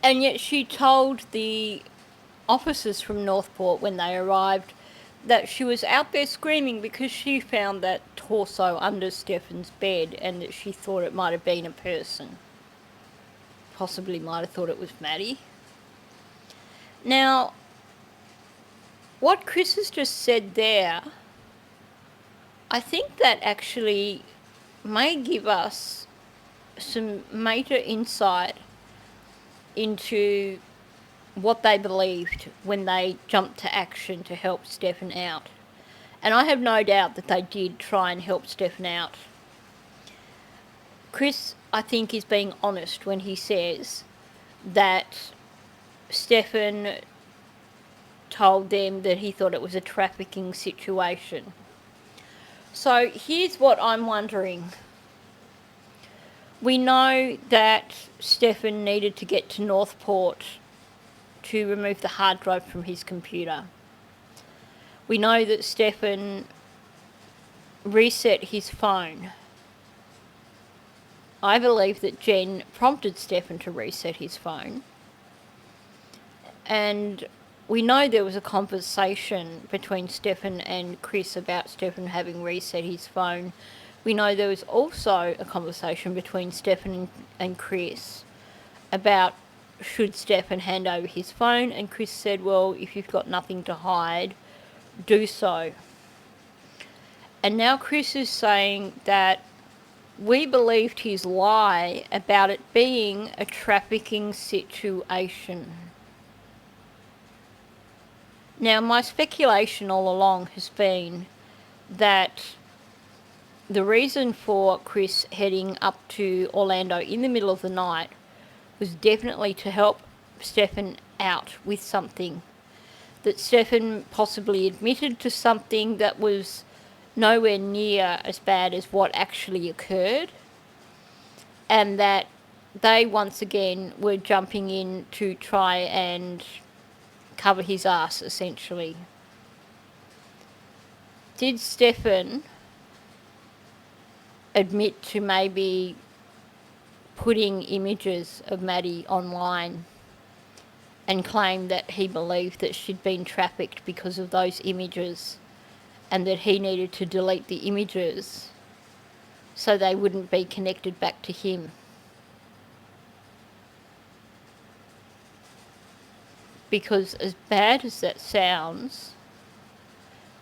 And yet she told the officers from Northport when they arrived that she was out there screaming because she found that torso under Stefan's bed and that she thought it might have been a person. Possibly might have thought it was Maddie. Now, what Chris has just said there, I think that actually may give us some major insight into what they believed when they jumped to action to help Stefan out. And I have no doubt that they did try and help Stefan out. Chris, I think, is being honest when he says that Stefan told them that he thought it was a trafficking situation. So here's what I'm wondering. We know that Stefan needed to get to Northport to remove the hard drive from his computer. We know that Stefan reset his phone. I believe that Jenn prompted Stefan to reset his phone. And we know there was a conversation between Stefan and Chris about Stefan having reset his phone. We know there was also a conversation between Stefan and Chris about should Stefan hand over his phone, and Chris said, well, if you've got nothing to hide, do so. And now Chris is saying that we believed his lie about it being a trafficking situation. Now, my speculation all along has been that the reason for Chris heading up to Orlando in the middle of the night was definitely to help Stefan out with something. That Stefan possibly admitted to something that was nowhere near as bad as what actually occurred, and that they once again were jumping in to try and cover his ass, essentially. Did Stefan admit to maybe putting images of Maddie online and claim that he believed that she'd been trafficked because of those images, and that he needed to delete the images so they wouldn't be connected back to him? Because as bad as that sounds,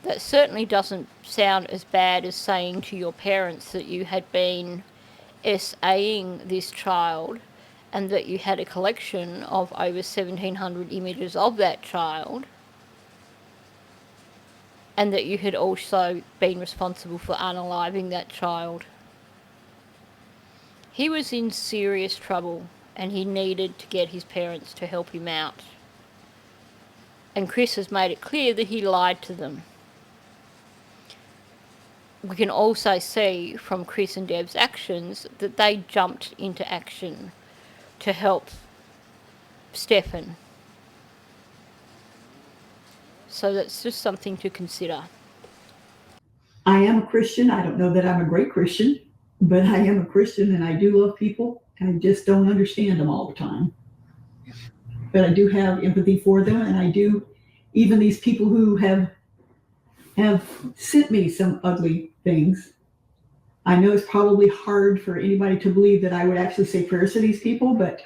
that certainly doesn't sound as bad as saying to your parents that you had been SAing this child and that you had a collection of over 1,700 images of that child, and that you had also been responsible for unaliving that child. He was in serious trouble and he needed to get his parents to help him out. And Chris has made it clear that he lied to them. We can also see from Chris and Deb's actions that they jumped into action to help Stefan. So that's just something to consider. I am a Christian. I don't know that I'm a great Christian, but I am a Christian and I do love people. I just don't understand them all the time. But I do have empathy for them, and I do, even these people who have sent me some ugly things. I know it's probably hard for anybody to believe that I would actually say prayers to these people, but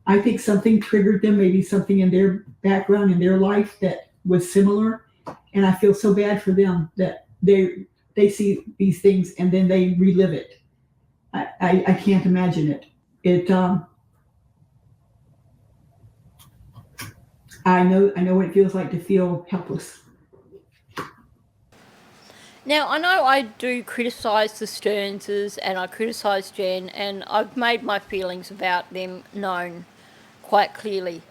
I think something triggered them, maybe something in their background, in their life that was similar. And I feel so bad for them that they see these things and then they relive it. I can't imagine it. I know what it feels like to feel helpless. Now, I know I do criticise the Sternses and I criticise Jenn, and I've made my feelings about them known quite clearly,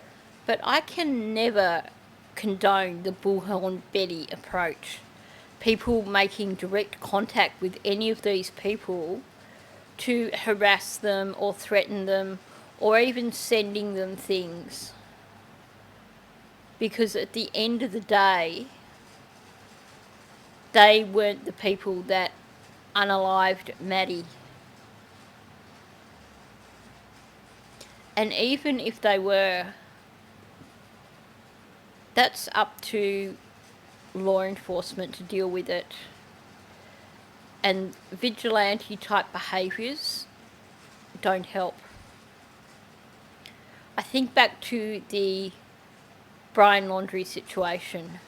but I can never condone the Bullhorn Betty approach. People making direct contact with any of these people to harass them or threaten them or even sending them things. Because at the end of the day, they weren't the people that unalived Maddie. And even if they were, that's up to law enforcement to deal with it. And vigilante type behaviours don't help. I think back to the Brian Laundrie situation,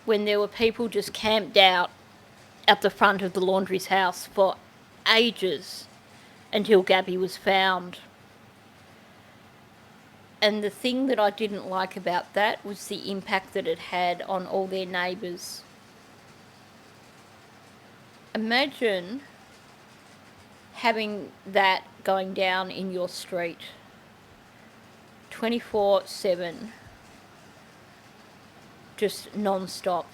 when there were people just camped out at the front of the Laundrie's house for ages until Gabby was found. And the thing that I didn't like about that was the impact that it had on all their neighbours. Imagine having that going down in your street 24/7, just non-stop,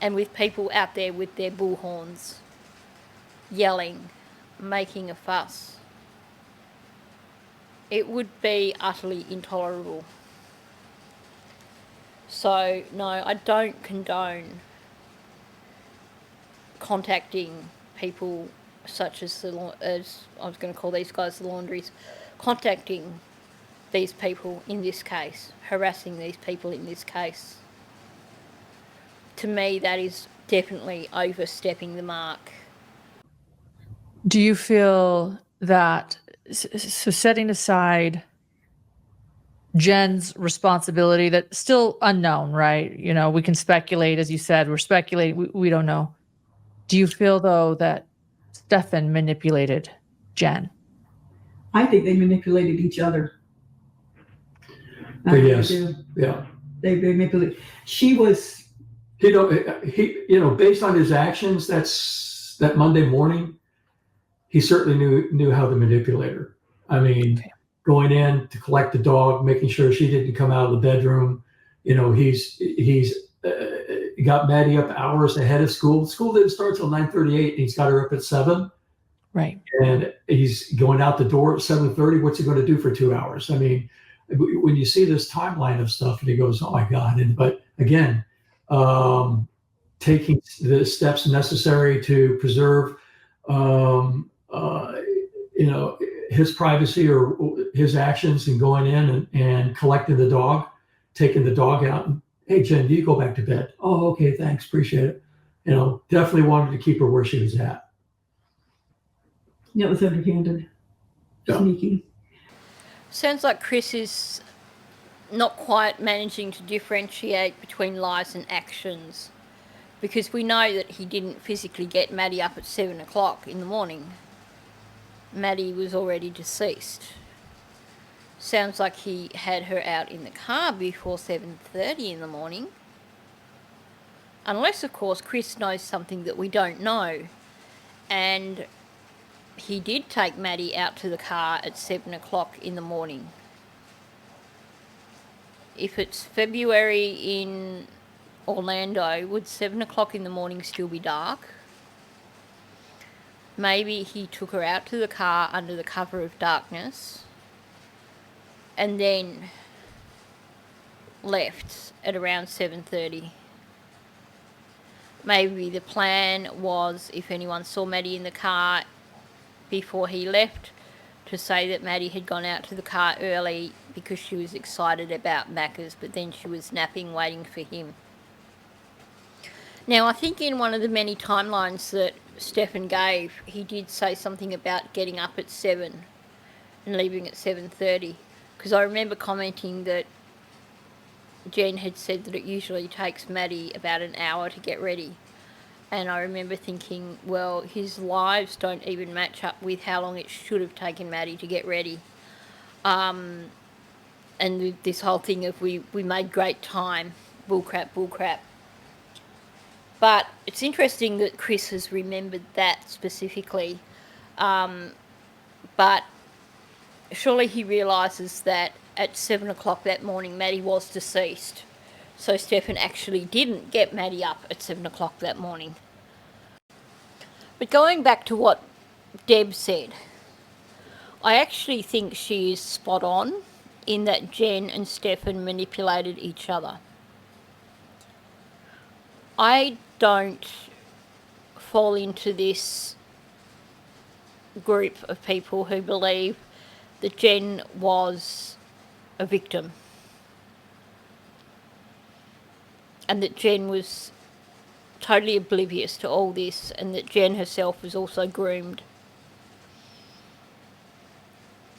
and with people out there with their bullhorns, yelling, making a fuss. It would be utterly intolerable. So, no, I don't condone contacting people such as I was going to call these guys the Laundries, contacting these people in this case, harassing these people in this case. To me, that is definitely overstepping the mark. Do you feel that, so setting aside Jenn's responsibility, that's still unknown, right? You know, we can speculate, as you said, we're speculating, we don't know. Do you feel, though, that Stefan manipulated Jenn? I think they manipulated each other. Yes, yeah. They manipulated. She was. Based on his actions, that Monday morning, he certainly knew how to manipulate her. I mean, going in to collect the dog, making sure she didn't come out of the bedroom. He's got Maddie up hours ahead of school. School didn't start till 9:38, and he's got her up at 7. Right. And he's going out the door at 7:30. What's he going to do for 2 hours? I mean, when you see this timeline of stuff, and he goes, "Oh my God!" But again, taking the steps necessary to preserve, his privacy or his actions, and going in and collecting the dog, taking the dog out. And, hey, Jenn, you go back to bed. Oh, okay, thanks, appreciate it. Definitely wanted to keep her where she was at. That was underhanded, sneaky. Sounds like Chris is not quite managing to differentiate between lies and actions, because we know that he didn't physically get Maddie up at 7 o'clock in the morning. Maddie was already deceased. Sounds like he had her out in the car before 7:30 in the morning. Unless, of course, Chris knows something that we don't know, and he did take Maddie out to the car at 7 o'clock in the morning. If it's February in Orlando, would 7 o'clock in the morning still be dark? Maybe he took her out to the car under the cover of darkness and then left at around 7:30. Maybe the plan was, if anyone saw Maddie in the car before he left, to say that Maddie had gone out to the car early because she was excited about Macca's, but then she was napping waiting for him. Now, I think in one of the many timelines that Stefan gave, he did say something about getting up at 7 and leaving at 7:30, because I remember commenting that Jenn had said that it usually takes Maddie about an hour to get ready. And I remember thinking, well, his lives don't even match up with how long it should have taken Maddie to get ready. And this whole thing of we made great time, bullcrap. But it's interesting that Chris has remembered that specifically. But surely he realises that at 7 o'clock that morning, Maddie was deceased. So Stefan actually didn't get Maddie up at 7 o'clock that morning. But going back to what Deb said, I actually think she is spot on in that Jenn and Stefan manipulated each other. I don't fall into this group of people who believe that Jenn was a victim and that Jenn was totally oblivious to all this, and that Jenn herself was also groomed.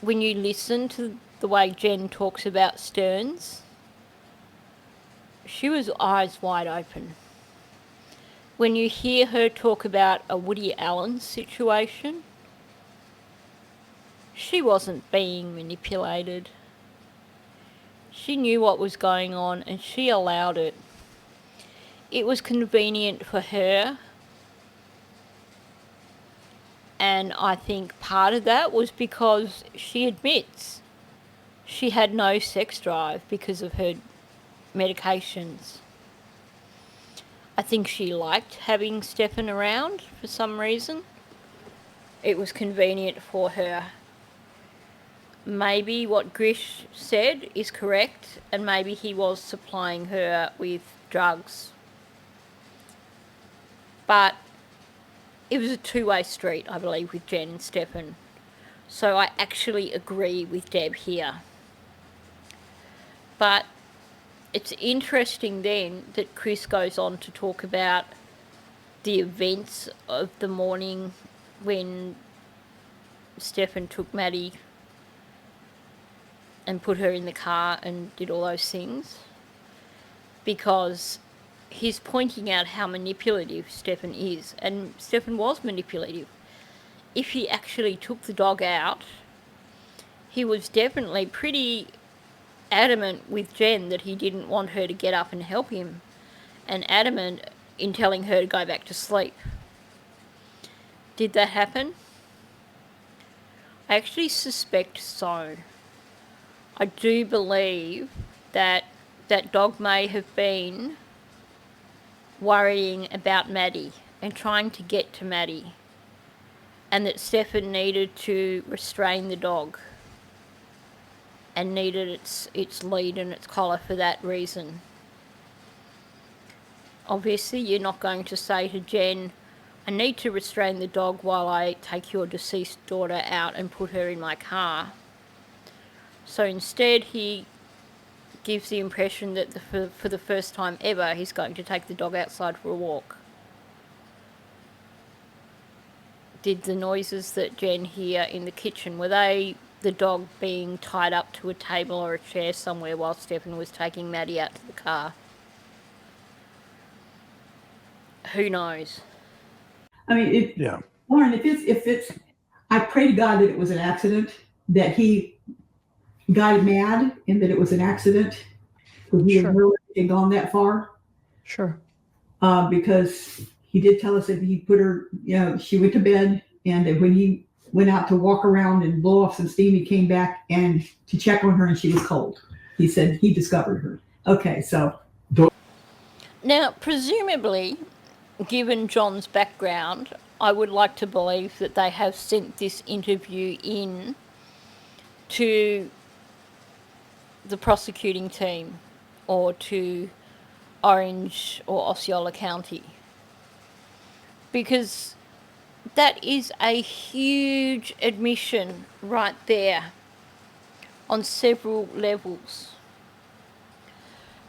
When you listen to the way Jenn talks about Sterns, she was eyes wide open. When you hear her talk about a Woody Allen situation, she wasn't being manipulated. She knew what was going on and she allowed it. It was convenient for her, and I think part of that was because she admits she had no sex drive because of her medications. I think she liked having Stefan around for some reason. It was convenient for her. Maybe what Grish said is correct, and maybe he was supplying her with drugs. But it was a two-way street, I believe, with Jenn and Stefan. So I actually agree with Deb here. But it's interesting then that Chris goes on to talk about the events of the morning when Stefan took Maddie and put her in the car and did all those things, because he's pointing out how manipulative Stefan is, and Stefan was manipulative. If he actually took the dog out, he was definitely pretty adamant with Jenn that he didn't want her to get up and help him, and adamant in telling her to go back to sleep. Did that happen? I actually suspect so. I do believe that that dog may have been worrying about Maddie and trying to get to Maddie, and that Stefan needed to restrain the dog and needed its lead and its collar for that reason. Obviously, you're not going to say to Jenn, I need to restrain the dog while I take your deceased daughter out and put her in my car. So instead, he gives the impression that for the first time ever, he's going to take the dog outside for a walk. Did the noises that Jenn hear in the kitchen, were they the dog being tied up to a table or a chair somewhere while Stefan was taking Maddie out to the car? Who knows? I mean, Yeah. Lauren, if it's, I pray to God that it was an accident, that he got mad and that it was an accident, because he Sure. had really gone that far. Sure. Because he did tell us that he put her, she went to bed, and that when he went out to walk around and blow off some steam, he came back and to check on her, and she was cold. He said he discovered her. Okay, so. Now, presumably, given John's background, I would like to believe that they have sent this interview in to the prosecuting team or to Orange or Osceola County, because that is a huge admission right there on several levels.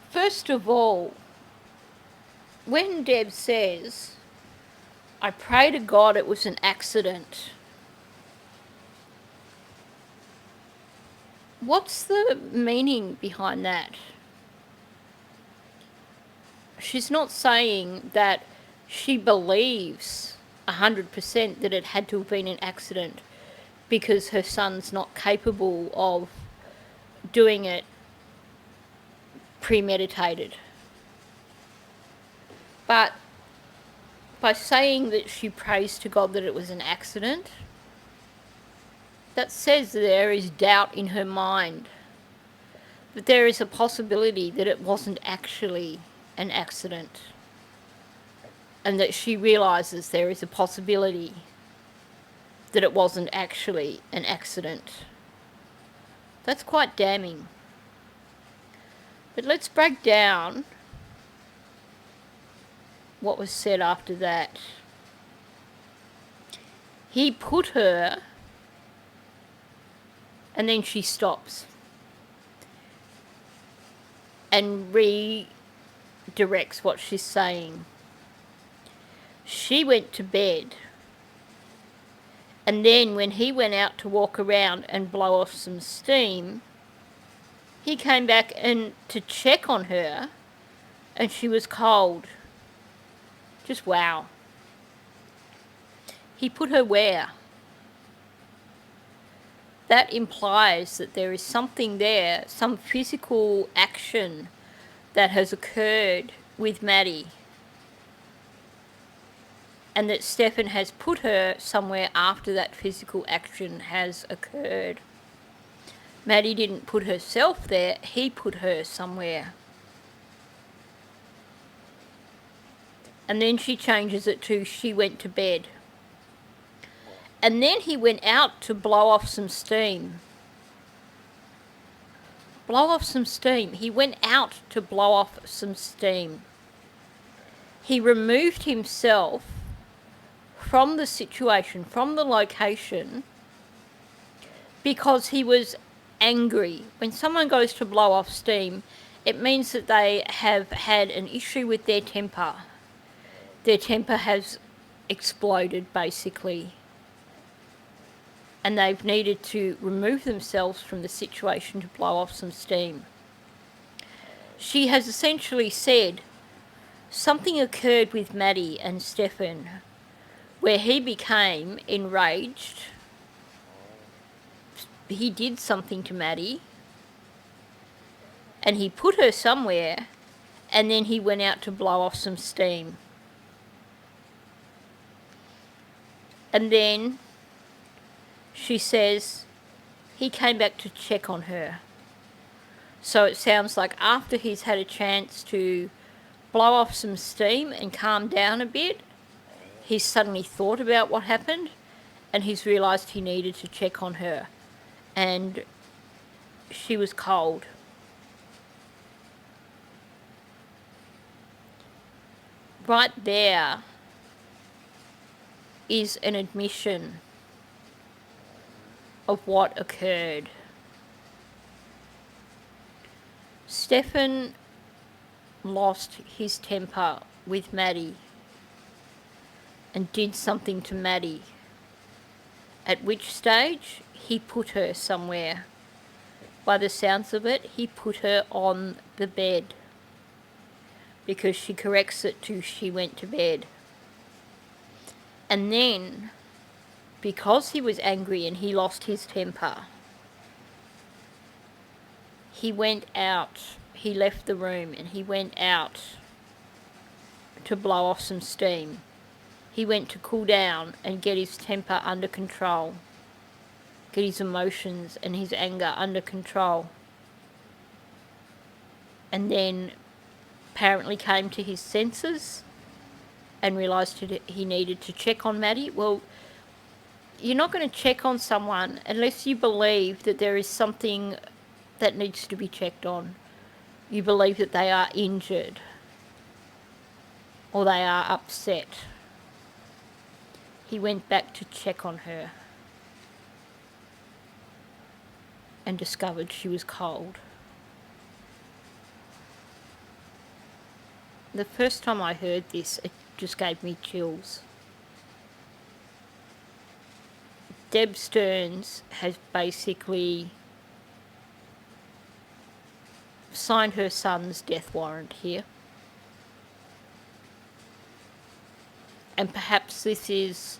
First of all, when Deb says, I pray to God it was an accident, what's the meaning behind that? She's not saying that she believes 100% that it had to have been an accident because her son's not capable of doing it premeditated. But by saying that she prays to God that it was an accident, that says that there is doubt in her mind, that there is a possibility that it wasn't actually an accident, and that she realises there is a possibility that it wasn't actually an accident. That's quite damning. But let's break down what was said after that. He put her, and then she stops and redirects what she's saying. She went to bed, and then when he went out to walk around and blow off some steam, he came back and to check on her, and she was cold. Just wow. He put her where? That implies that there is something there, some physical action that has occurred with Maddie, and that Stefan has put her somewhere after that physical action has occurred. Maddie didn't put herself there, he put her somewhere. And then she changes it to she went to bed. And then he went out to blow off some steam. Blow off some steam. He went out to blow off some steam. He removed himself from the situation, from the location, because he was angry. When someone goes to blow off steam, it means that they have had an issue with their temper. Their temper has exploded, basically. And they've needed to remove themselves from the situation to blow off some steam. She has essentially said something occurred with Maddie and Stefan where he became enraged. He did something to Maddie and he put her somewhere, and then he went out to blow off some steam. And then she says he came back to check on her. So it sounds like after he's had a chance to blow off some steam and calm down a bit, he's suddenly thought about what happened and he's realised he needed to check on her. And she was cold. Right there is an admission of what occurred. Stefan lost his temper with Maddie and did something to Maddie, at which stage he put her somewhere. By the sounds of it, he put her on the bed, because she corrects it to she went to bed. And then, because he was angry and he lost his temper, he went out. He left the room and he went out to blow off some steam. He went to cool down and get his temper under control, get his emotions and his anger under control. And then apparently came to his senses and realised he needed to check on Maddie. Well, you're not going to check on someone unless you believe that there is something that needs to be checked on. You believe that they are injured or they are upset. He went back to check on her and discovered she was cold. The first time I heard this, it just gave me chills. Deb Sterns has basically signed her son's death warrant here. And perhaps this is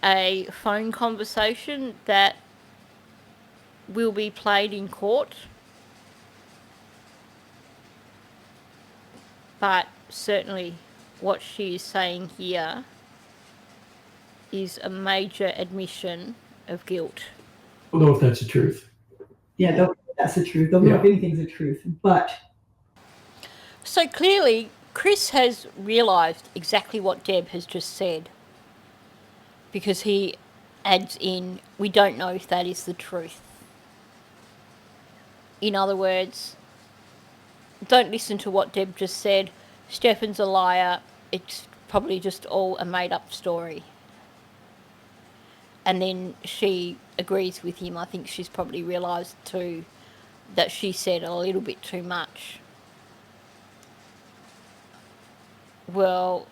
a phone conversation that will be played in court. But certainly what she is saying here is a major admission of guilt. I don't know if that's the truth. Yeah, that's the truth. Don't know if anything's the truth. But so clearly, Chris has realised exactly what Deb has just said, because he adds in, we don't know if that is the truth. In other words, don't listen to what Deb just said. Stefan's a liar. It's probably just all a made-up story. And then she agrees with him. I think she's probably realised too that she said a little bit too much. Well,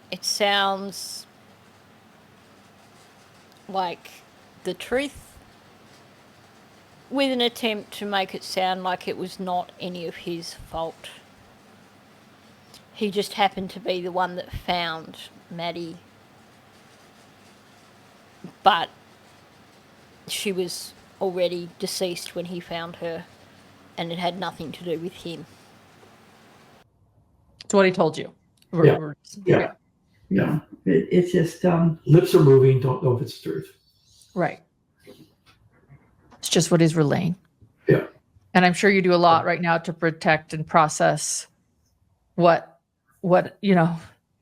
it sounds like the truth, with an attempt to make it sound like it was not any of his fault. He just happened to be the one that found Maddie. But she was already deceased when he found her, and it had nothing to do with him. It's what he told you. Yeah. it's just Lips are moving, don't know if it's the truth. Right. It's just what he's relaying. Yeah. And I'm sure you do a lot right now to protect and process what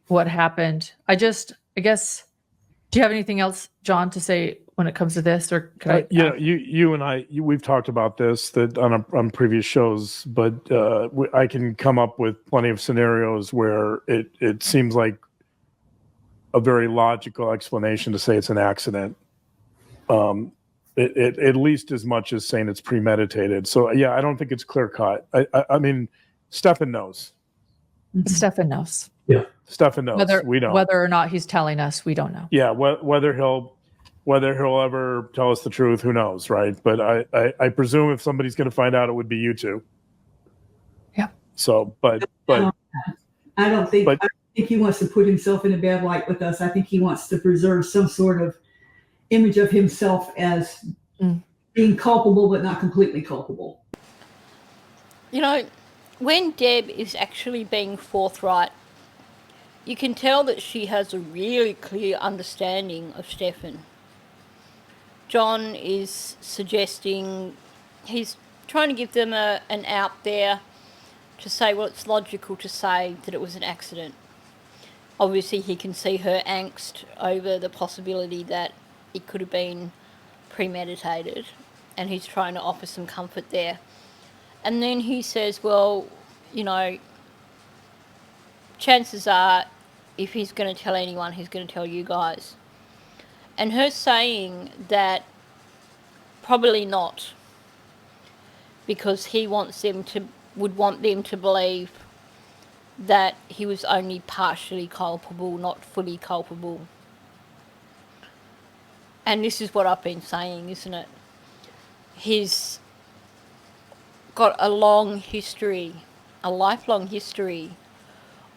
happened. I guess, do you have anything else, John, to say when it comes to this, or could I? Yeah, you and I, we've talked about this that on previous shows, but I can come up with plenty of scenarios where it seems like a very logical explanation to say it's an accident. it at least as much as saying it's premeditated. So yeah, I don't think it's clear cut. I mean, Stefan knows. Stefan knows. Stefan knows. We don't. Whether or not he's telling us, we don't know. Yeah, whether he'll ever tell us the truth, who knows, right? But I presume if somebody's going to find out, it would be you two. Yeah. So, but I don't think he wants to put himself in a bad light with us. I think he wants to preserve some sort of image of himself as being culpable, but not completely culpable. You know, when Deb is actually being forthright, you can tell that she has a really clear understanding of Stefan. John is suggesting, he's trying to give them an out there to say, well, it's logical to say that it was an accident. Obviously, he can see her angst over the possibility that it could have been premeditated, and he's trying to offer some comfort there. And then he says, well, you know, chances are, if he's going to tell anyone, he's going to tell you guys. And her saying that probably not, because he would want them to believe that he was only partially culpable, not fully culpable. And this is what I've been saying, isn't it? He's got a long history, a lifelong history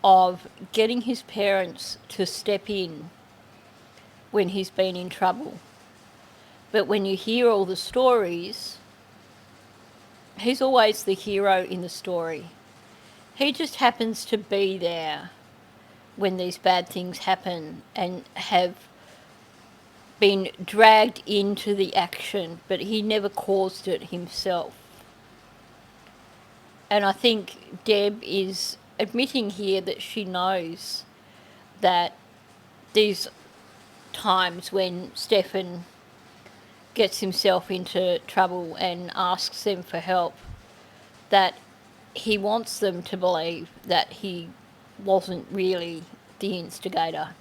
of getting his parents to step in when he's been in trouble. But when you hear all the stories, he's always the hero in the story. He just happens to be there when these bad things happen and have been dragged into the action, but he never caused it himself. And I think Deb is admitting here that she knows that these times when Stefan gets himself into trouble and asks them for help, that he wants them to believe that he wasn't really the instigator,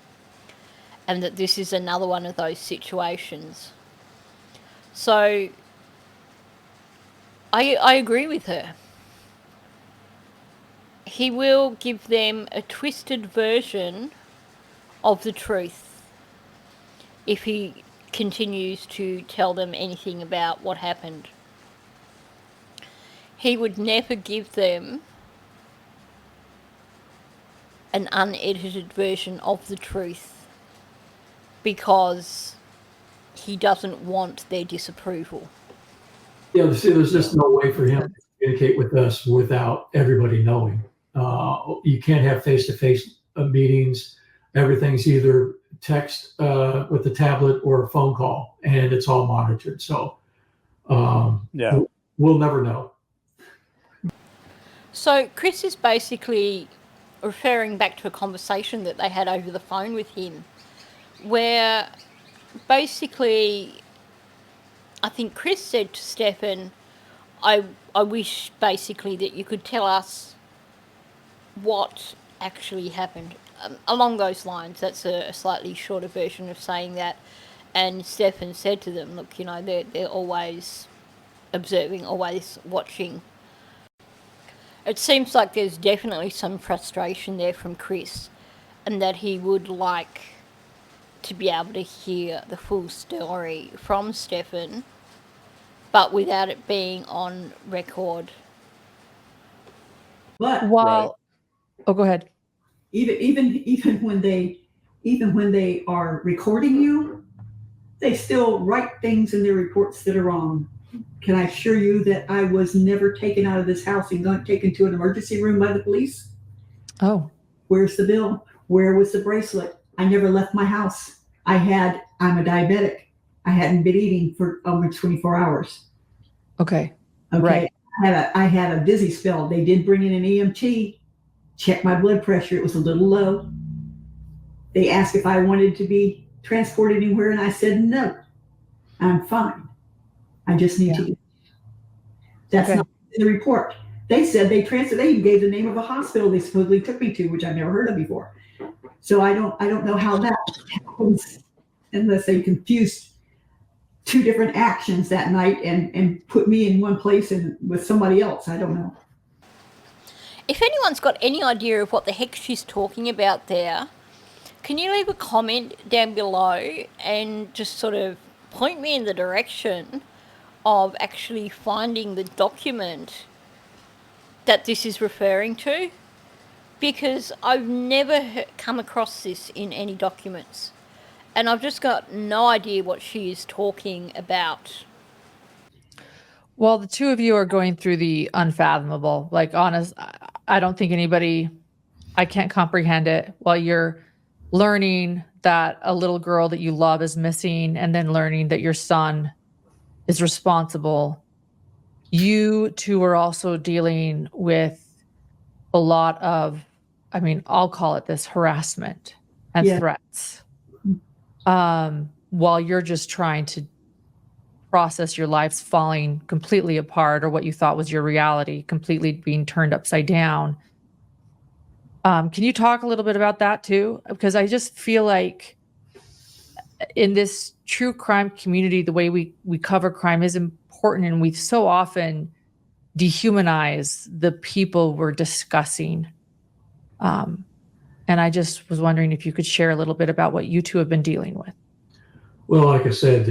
and that this is another one of those situations. So I agree with her. He will give them a twisted version of the truth if he continues to tell them anything about what happened. He would never give them an unedited version of the truth because he doesn't want their disapproval. Yeah, see, there's just no way for him to communicate with us without everybody knowing. You can't have face-to-face meetings. Everything's either text with the tablet or a phone call, and it's all monitored. So we'll never know. So Chris is basically referring back to a conversation that they had over the phone with him, where basically I think Chris said to Stefan, I wish basically that you could tell us what actually happened. Along those lines, that's a slightly shorter version of saying that. And Stefan said to them, look, you know, they're always observing, always watching. It seems like there's definitely some frustration there from Chris, and that he would like to be able to hear the full story from Stefan, but without it being on record. But Oh, go ahead. even when they are recording you, they still write things in their reports that are wrong. Can I assure you that I was never taken out of this house and not taken to an emergency room by the police? Oh. Where's the bill? Where was the bracelet? I never left my house. I'm a diabetic. I hadn't been eating for over 24 hours. Okay. Right. I had a dizzy spell. They did bring in an EMT, check my blood pressure. It was a little low. They asked if I wanted to be transported anywhere, and I said no. I'm fine. I just need to eat. That's not in the report. They said they even gave the name of a hospital they supposedly took me to, which I've never heard of before. So I don't know how that happens unless they confused two different actions that night and put me in one place and with somebody else. I don't know. If anyone's got any idea of what the heck she's talking about there, can you leave a comment down below and just sort of point me in the direction of actually finding the document that this is referring to? Because I've never come across this in any documents. And I've just got no idea what she is talking about. Well, the two of you are going through the unfathomable. Like, honest, I don't think anybody, I can't comprehend it while you're learning that a little girl that you love is missing and then learning that your son is responsible. You two are also dealing with a lot of, I mean, I'll call it this, harassment and threats. While you're just trying to process your lives falling completely apart, or what you thought was your reality completely being turned upside down. Can you talk a little bit about that too? Because I just feel like in this true crime community, the way we cover crime is important, and we so often dehumanize the people we're discussing. And I just was wondering if you could share a little bit about what you two have been dealing with. Well, like I said,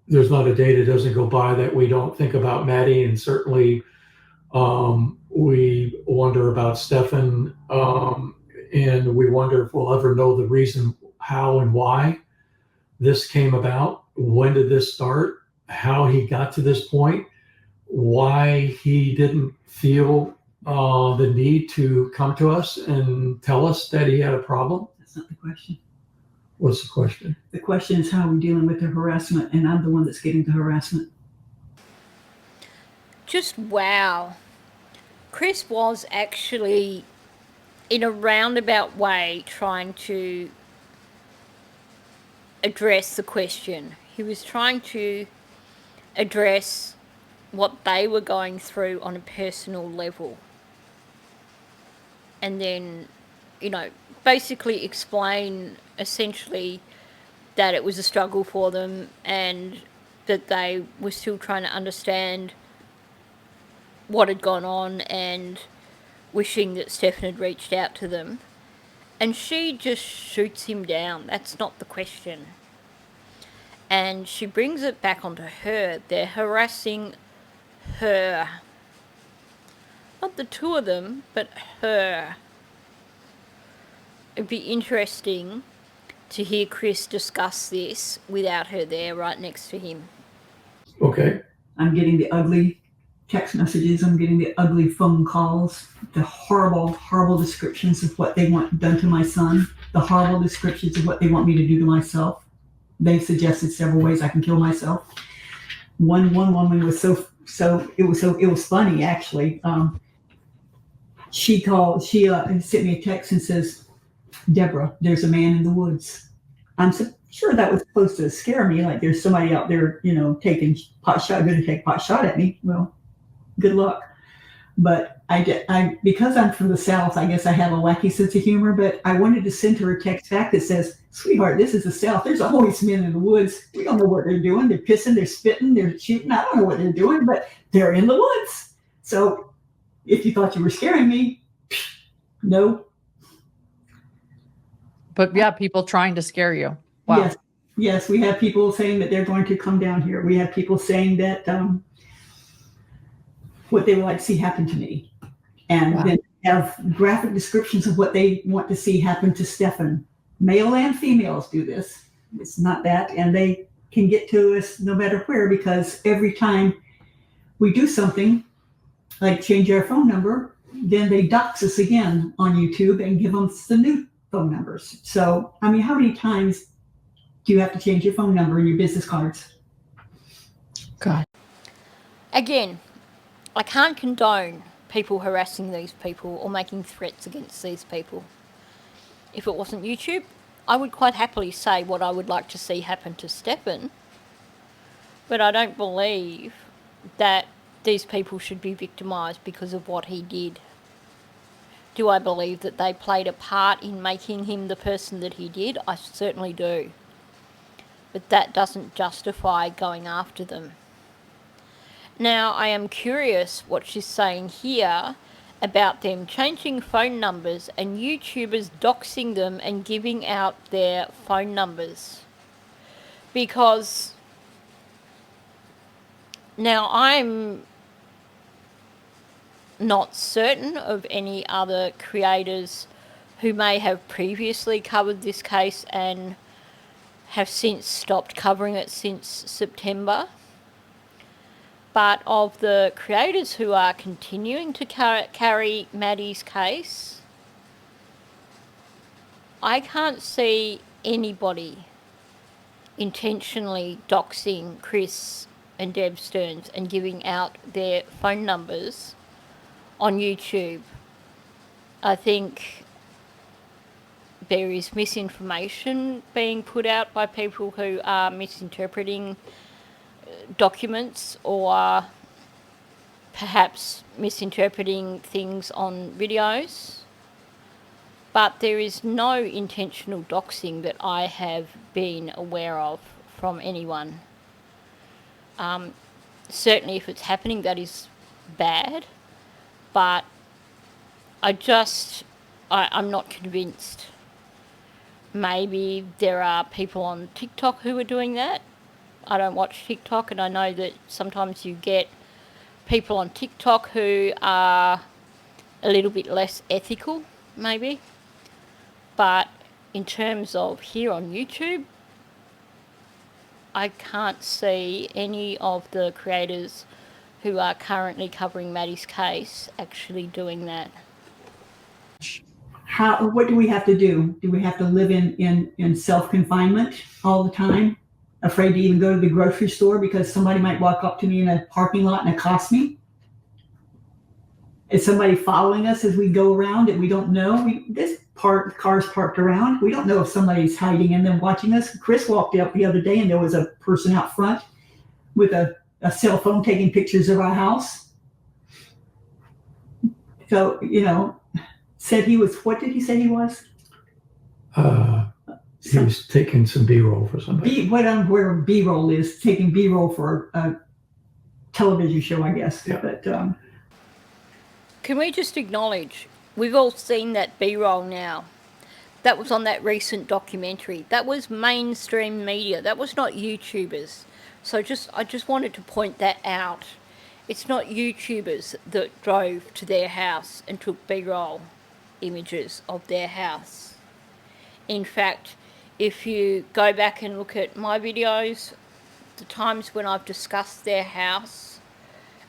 there's not a day that doesn't go by that we don't think about Maddie, and certainly we wonder about Stefan, and we wonder if we'll ever know the reason how and why this came about. When did this start? How he got to this point? Why he didn't feel the need to come to us and tell us that he had a problem? That's not the question. What's the question? The question is how we're dealing with the harassment, and I'm the one that's getting the harassment. Just wow. Chris was actually, in a roundabout way, trying to address the question. He was trying to address what they were going through on a personal level. And then, basically explain essentially that it was a struggle for them and that they were still trying to understand what had gone on and wishing that Stefan had reached out to them. And she just shoots him down. That's not the question. And she brings it back onto her. They're harassing her. Not the two of them, but her. It'd be interesting to hear Chris discuss this without her there right next to him. Okay. I'm getting the ugly text messages. I'm getting the ugly phone calls, the horrible, horrible descriptions of what they want done to my son, the horrible descriptions of what they want me to do to myself. They suggested several ways I can kill myself. One woman was it was funny actually. She sent me a text and says, "Deborah, there's a man in the woods." I'm sure that was supposed to scare me, like there's somebody out there, taking going to take pot shot at me. Well, good luck. But I because I'm from the South, I guess I have a wacky sense of humor, but I wanted to send her a text back that says, "Sweetheart, this is the South. There's always men in the woods. We don't know what they're doing. They're pissing, they're spitting, they're shooting. I don't know what they're doing, but they're in the woods. So if you thought you were scaring me, no." But yeah, people trying to scare you. Wow. Yes, we have people saying that they're going to come down here. We have people saying that what they would like to see happen to me. And then have graphic descriptions of what they want to see happen to Stefan. Male and females do this. It's not that. And they can get to us no matter where, because every time we do something, like change our phone number, then they dox us again on YouTube and give us the new phone numbers. So, I mean, how many times do you have to change your phone number in your business cards? God. Again, I can't condone people harassing these people or making threats against these people. If it wasn't YouTube, I would quite happily say what I would like to see happen to Stefan, but I don't believe that these people should be victimised because of what he did. Do I believe that they played a part in making him the person that he did? I certainly do. but that doesn't justify going after them. Now, I am curious what she's saying here about them changing phone numbers and YouTubers doxing them and giving out their phone numbers. Because now I'm not certain of any other creators who may have previously covered this case and have since stopped covering it since September. But of the creators who are continuing to carry Maddie's case, I can't see anybody intentionally doxing Chris and Deb Sterns and giving out their phone numbers on YouTube. I think there is misinformation being put out by people who are misinterpreting documents or perhaps misinterpreting things on videos. But there is no intentional doxing that I have been aware of from anyone. Certainly if it's happening, that is bad, but I'm not convinced. Maybe there are people on TikTok who are doing that. I don't watch TikTok, and I know that sometimes you get people on TikTok who are a little bit less ethical, maybe. But in terms of here on YouTube, I can't see any of the creators who are currently covering Maddie's case actually doing that. What do we have to do? Do we have to live in self-confinement all the time? Afraid to even go to the grocery store because somebody might walk up to me in a parking lot and accost me? Is somebody following us as we go around and we don't know? Cars parked around. We don't know if somebody's hiding and then watching us. Chris walked up the other day and there was a person out front with a cell phone taking pictures of our house. So, said he was, what did he say he was? He was taking some B-roll for somebody. Where B-roll is, taking B-roll for a television show, I guess. Yeah. But can we just acknowledge, we've all seen that B-roll now. That was on that recent documentary. That was mainstream media. That was not YouTubers. So I just wanted to point that out. It's not YouTubers that drove to their house and took B-roll images of their house. In fact, if you go back and look at my videos, the times when I've discussed their house,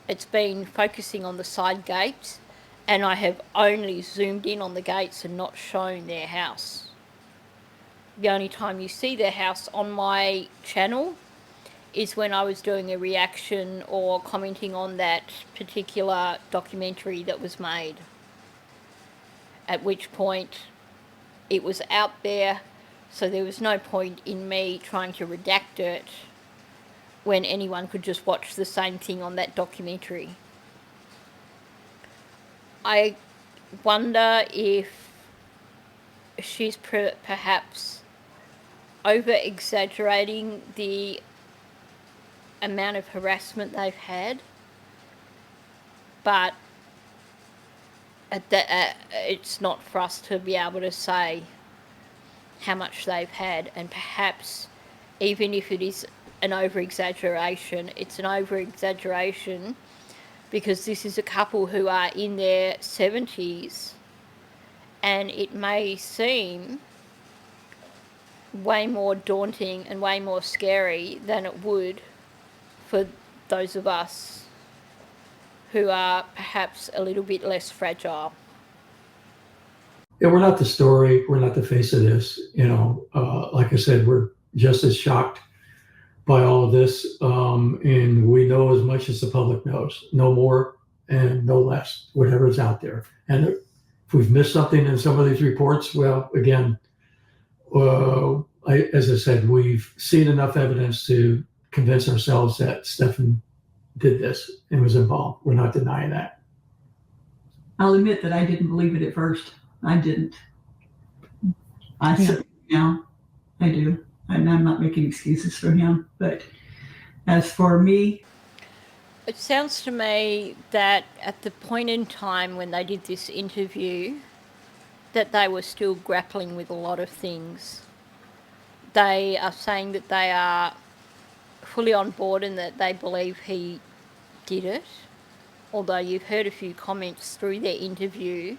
it's been focusing on the side gates, and I have only zoomed in on the gates and not shown their house. The only time you see their house on my channel is when I was doing a reaction or commenting on that particular documentary that was made. At which point it was out there, so there was no point in me trying to redact it when anyone could just watch the same thing on that documentary. I wonder if she's perhaps over-exaggerating the amount of harassment they've had, but it's not for us to be able to say how much they've had, and perhaps even if it is an over-exaggeration, it's an over-exaggeration because this is a couple who are in their 70s, and it may seem way more daunting and way more scary than it would for those of us who are perhaps a little bit less fragile. Yeah, we're not the story. We're not the face of this. Like I said, we're just as shocked by all of this. And we know as much as the public knows, no more and no less, whatever's out there. And if we've missed something in some of these reports, well, again, as I said, we've seen enough evidence to convince ourselves that Stefan did this and was involved. We're not denying that. I'll admit that I didn't believe it at first. I didn't. I certainly now I do. And I'm not making excuses for him. But as for me, It sounds to me that at the point in time when they did this interview, that they were still grappling with a lot of things. They are saying that they are fully on board and that they believe he did it, although you've heard a few comments through their interview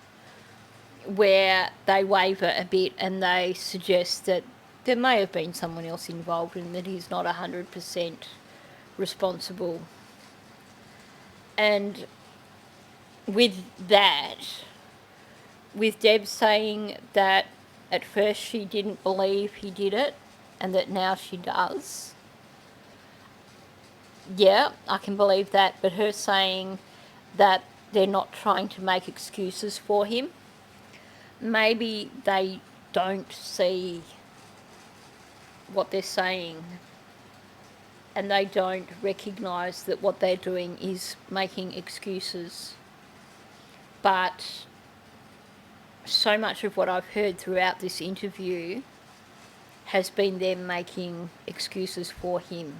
where they waver a bit and they suggest that there may have been someone else involved and that he's not 100% responsible. And with that, with Deb saying that at first she didn't believe he did it and that now she does, yeah, I can believe that, but her saying that they're not trying to make excuses for him, maybe they don't see what they're saying and they don't recognise that what they're doing is making excuses. But so much of what I've heard throughout this interview has been them making excuses for him.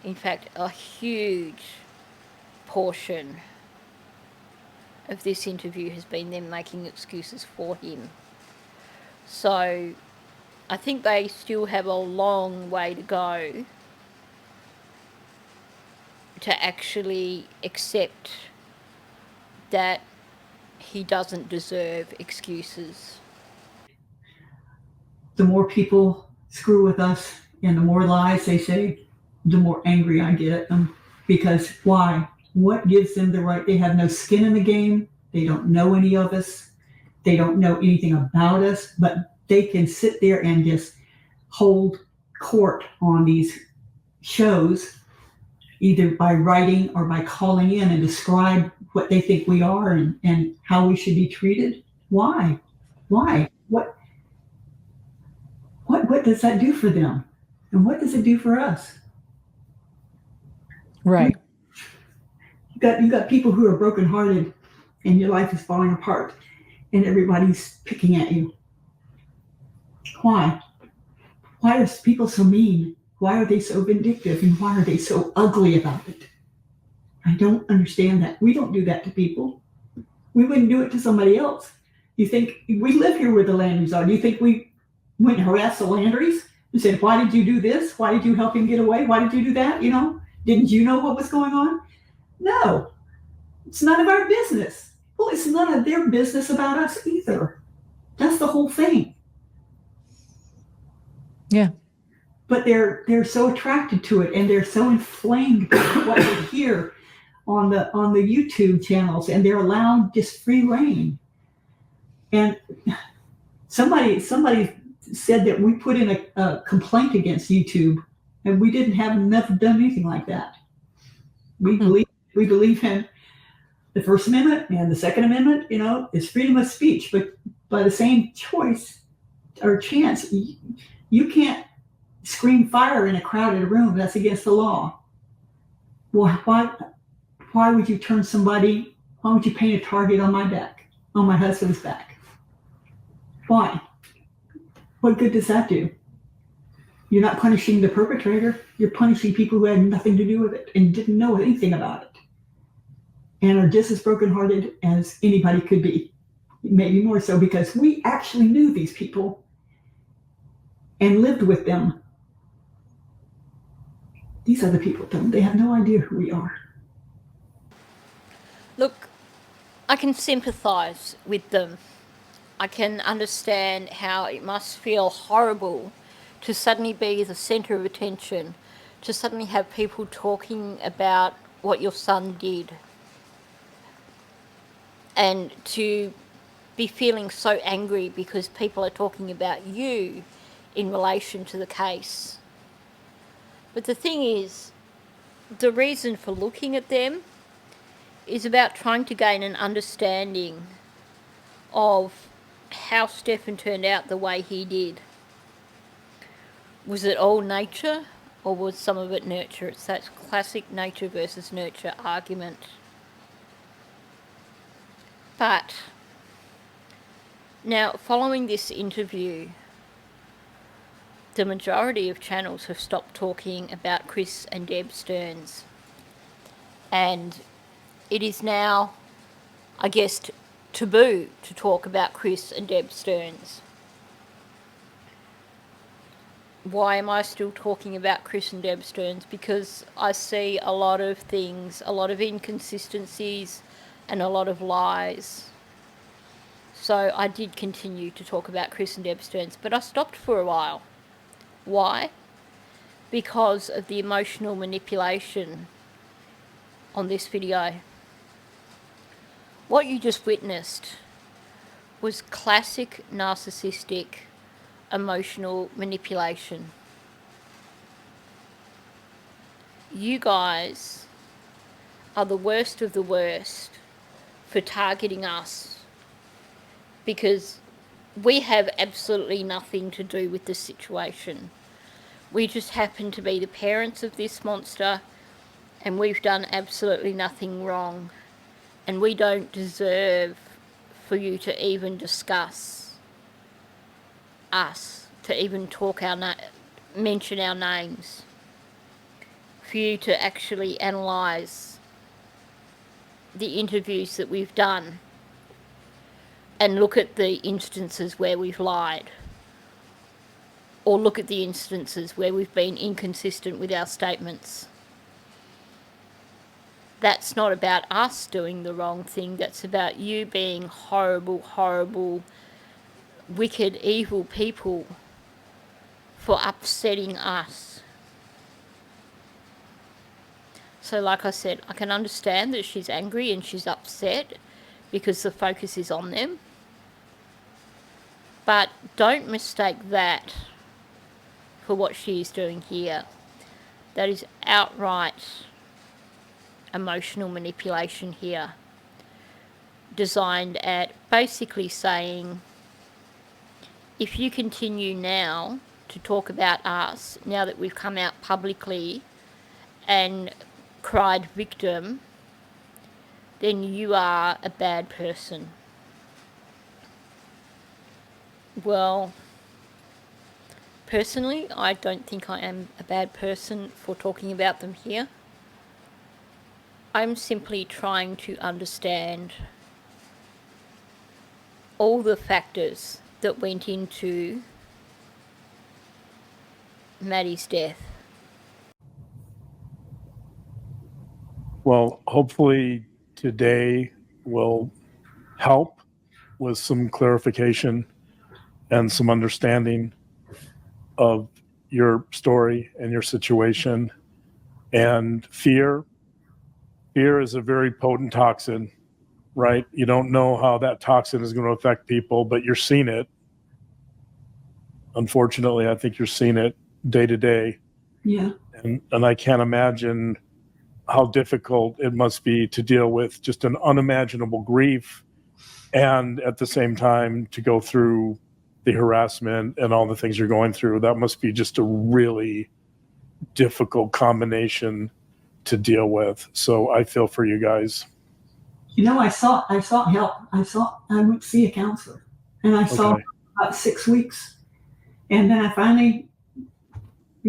In fact, a huge portion of this interview has been them making excuses for him. So I think they still have a long way to go to actually accept that he doesn't deserve excuses. the more people screw with us and the more lies they say, the more angry I get at them. Because why? What gives them the right? They have no skin in the game. They don't know any of us. They don't know anything about us, but they can sit there and just hold court on these shows, either by writing or by calling in and describe what they think we are and how we should be treated. Why? What does that do for them? And what does it do for us? Right. You got people who are brokenhearted and your life is falling apart and everybody's picking at you. Why? Why are people so mean? Why are they so vindictive? And why are they so ugly about it? I don't understand that. We don't do that to people. We wouldn't do it to somebody else. You think we live here where the Landrys are? Do you think we went and harassed the Landrys and said, why did you do this? Why did you help him get away? Why did you do that? Didn't you know what was going on? No, it's none of our business. Well, it's none of their business about us either. That's the whole thing. Yeah. But they're so attracted to it and they're so inflamed by what they hear on the YouTube channels, and they're allowed just free reign. And somebody said that we put in a complaint against YouTube, and we never done anything like that. We believe in the First Amendment and the Second Amendment, is freedom of speech, but by the same choice or chance, you can't scream fire in a crowded room. That's against the law. Well, why would you turn somebody? Why would you paint a target on my back, on my husband's back? Why? What good does that do? You're not punishing the perpetrator. You're punishing people who had nothing to do with it and didn't know anything about it and are just as brokenhearted as anybody could be. Maybe more so because we actually knew these people and lived with them. These other people don't. They have no idea who we are. Look, I can sympathise with them. I can understand how it must feel horrible to suddenly be the centre of attention, to suddenly have people talking about what your son did, and to be feeling so angry because people are talking about you in relation to the case. But the thing is, the reason for looking at them is about trying to gain an understanding of how Stefan turned out the way he did. Was it all nature or was some of it nurture? It's that classic nature versus nurture argument. But now, following this interview, the majority of channels have stopped talking about Chris and Deb Sterns. And it is now, I guess, taboo to talk about Chris and Deb Sterns. Why am I still talking about Chris and Deb Sterns? Because I see a lot of things, a lot of inconsistencies and a lot of lies. So I did continue to talk about Chris and Deb Sterns, but I stopped for a while. Why? Because of the emotional manipulation on this video. What you just witnessed was classic narcissistic emotional manipulation. You guys are the worst of the worst for targeting us, because we have absolutely nothing to do with the situation. We just happen to be the parents of this monster, and we've done absolutely nothing wrong, and we don't deserve for you to even discuss us, to even mention our names, for you to actually analyse the interviews that we've done and look at the instances where we've lied, or look at the instances where we've been inconsistent with our statements. That's not about us doing the wrong thing. That's about you being horrible, horrible, wicked, evil people for upsetting us. So like I said, I can understand that she's angry and she's upset because the focus is on them. But don't mistake that for what she is doing here. That is outright emotional manipulation here, designed at basically saying, if you continue now to talk about us, now that we've come out publicly and cried victim, then you are a bad person. Well, personally, I don't think I am a bad person for talking about them here. I'm simply trying to understand all the factors that went into Maddie's death. Well, hopefully today will help with some clarification and some understanding of your story and your situation. And fear is a very potent toxin, right? You don't know how that toxin is going to affect people, but you're seeing it. Unfortunately, I think you're seeing it day to day. Yeah. And I can't imagine how difficult it must be to deal with just an unimaginable grief, and at the same time to go through the harassment and all the things you're going through. That must be just a really difficult combination to deal with. So I feel for you guys. You know, I sought help. I went to see a counselor, and I saw about 6 weeks. And then I finally,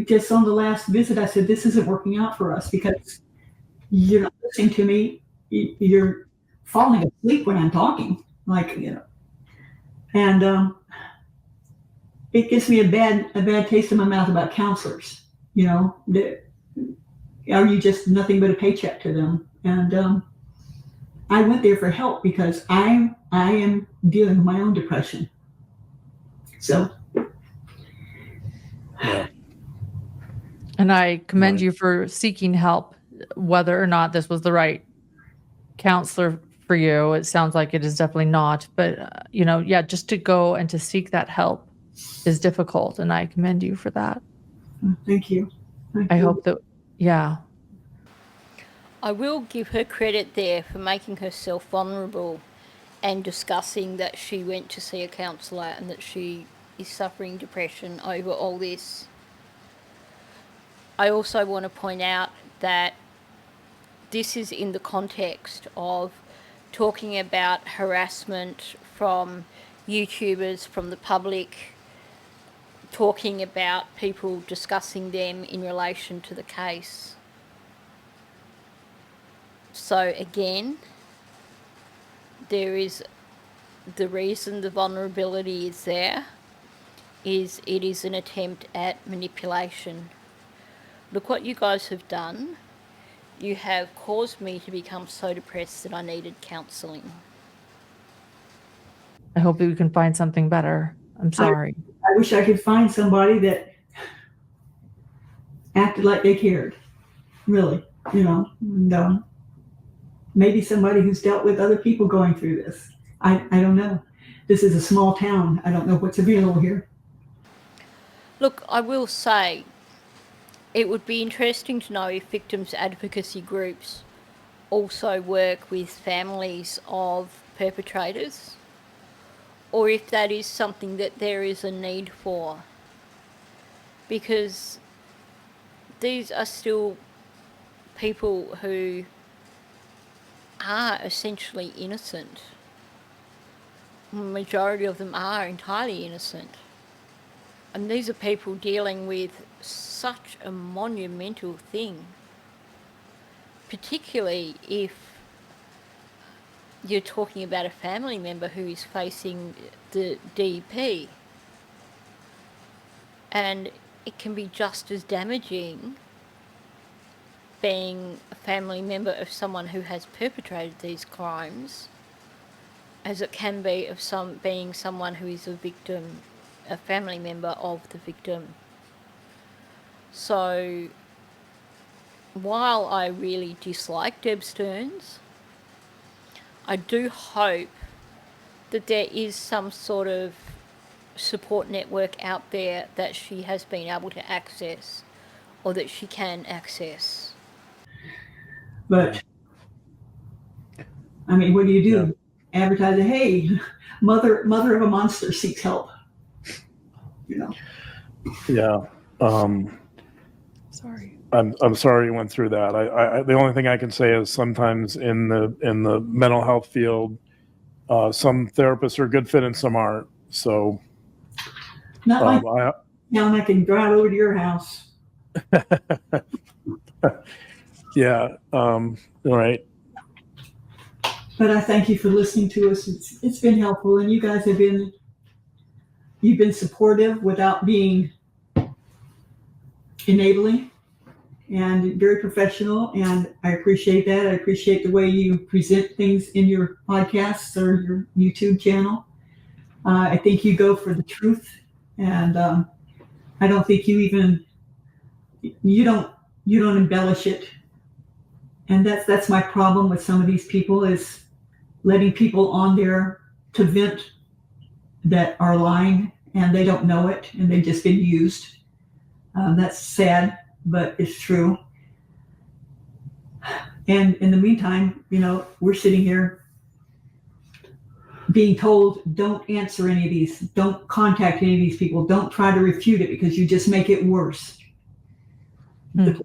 just on the last visit, I said, this isn't working out for us because you're not listening to me. You're falling asleep when I'm talking, and it gives me a bad taste in my mouth about counselors. Are you just nothing but a paycheck to them? And I went there for help because I am dealing with my own depression. So. Yeah. And I commend you for seeking help, whether or not this was the right counselor for you. It sounds like it is definitely not. But, just to go and to seek that help is difficult. And I commend you for that. Thank you. I hope that, yeah. I will give her credit there for making herself vulnerable and discussing that she went to see a counsellor and that she is suffering depression over all this. I also want to point out that this is in the context of talking about harassment from YouTubers, from the public, talking about people discussing them in relation to the case. So again, there is the reason the vulnerability is there is it is an attempt at manipulation. Look what you guys have done. You have caused me to become so depressed that I needed counselling. I hope that we can find something better. I'm sorry. I wish I could find somebody that acted like they cared, really, and maybe somebody who's dealt with other people going through this. I don't know. This is a small town. I don't know what's available here. Look, I will say it would be interesting to know if victims advocacy groups also work with families of perpetrators, or if that is something that there is a need for. Because these are still people who are essentially innocent. The majority of them are entirely innocent. And these are people dealing with such a monumental thing, particularly if you're talking about a family member who is facing the DP. And it can be just as damaging being a family member of someone who has perpetrated these crimes as it can be of being someone who is a victim, a family member of the victim. So while I really dislike Deb Sterns, I do hope that there is some sort of support network out there that she has been able to access, or that she can access. But I mean, what do you do? Advertise, hey, mother of a monster seeks help. Yeah. Sorry. I'm sorry you went through that. I the only thing I can say is sometimes in the mental health field, some therapists are a good fit and some aren't. So Not like now I can drive over to your house. yeah. All right. But I thank you for listening to us. It's been helpful, and you guys you've been supportive without being enabling, and very professional, and I appreciate that. I appreciate the way you present things in your podcasts or your YouTube channel. I think you go for the truth, and I don't think you don't embellish it. And that's my problem with some of these people, is letting people on there to vent that are lying, and they don't know it, and they've just been used. That's sad, but it's true. And in the meantime, we're sitting here being told, don't answer any of these, don't contact any of these people, don't try to refute it because you just make it worse. The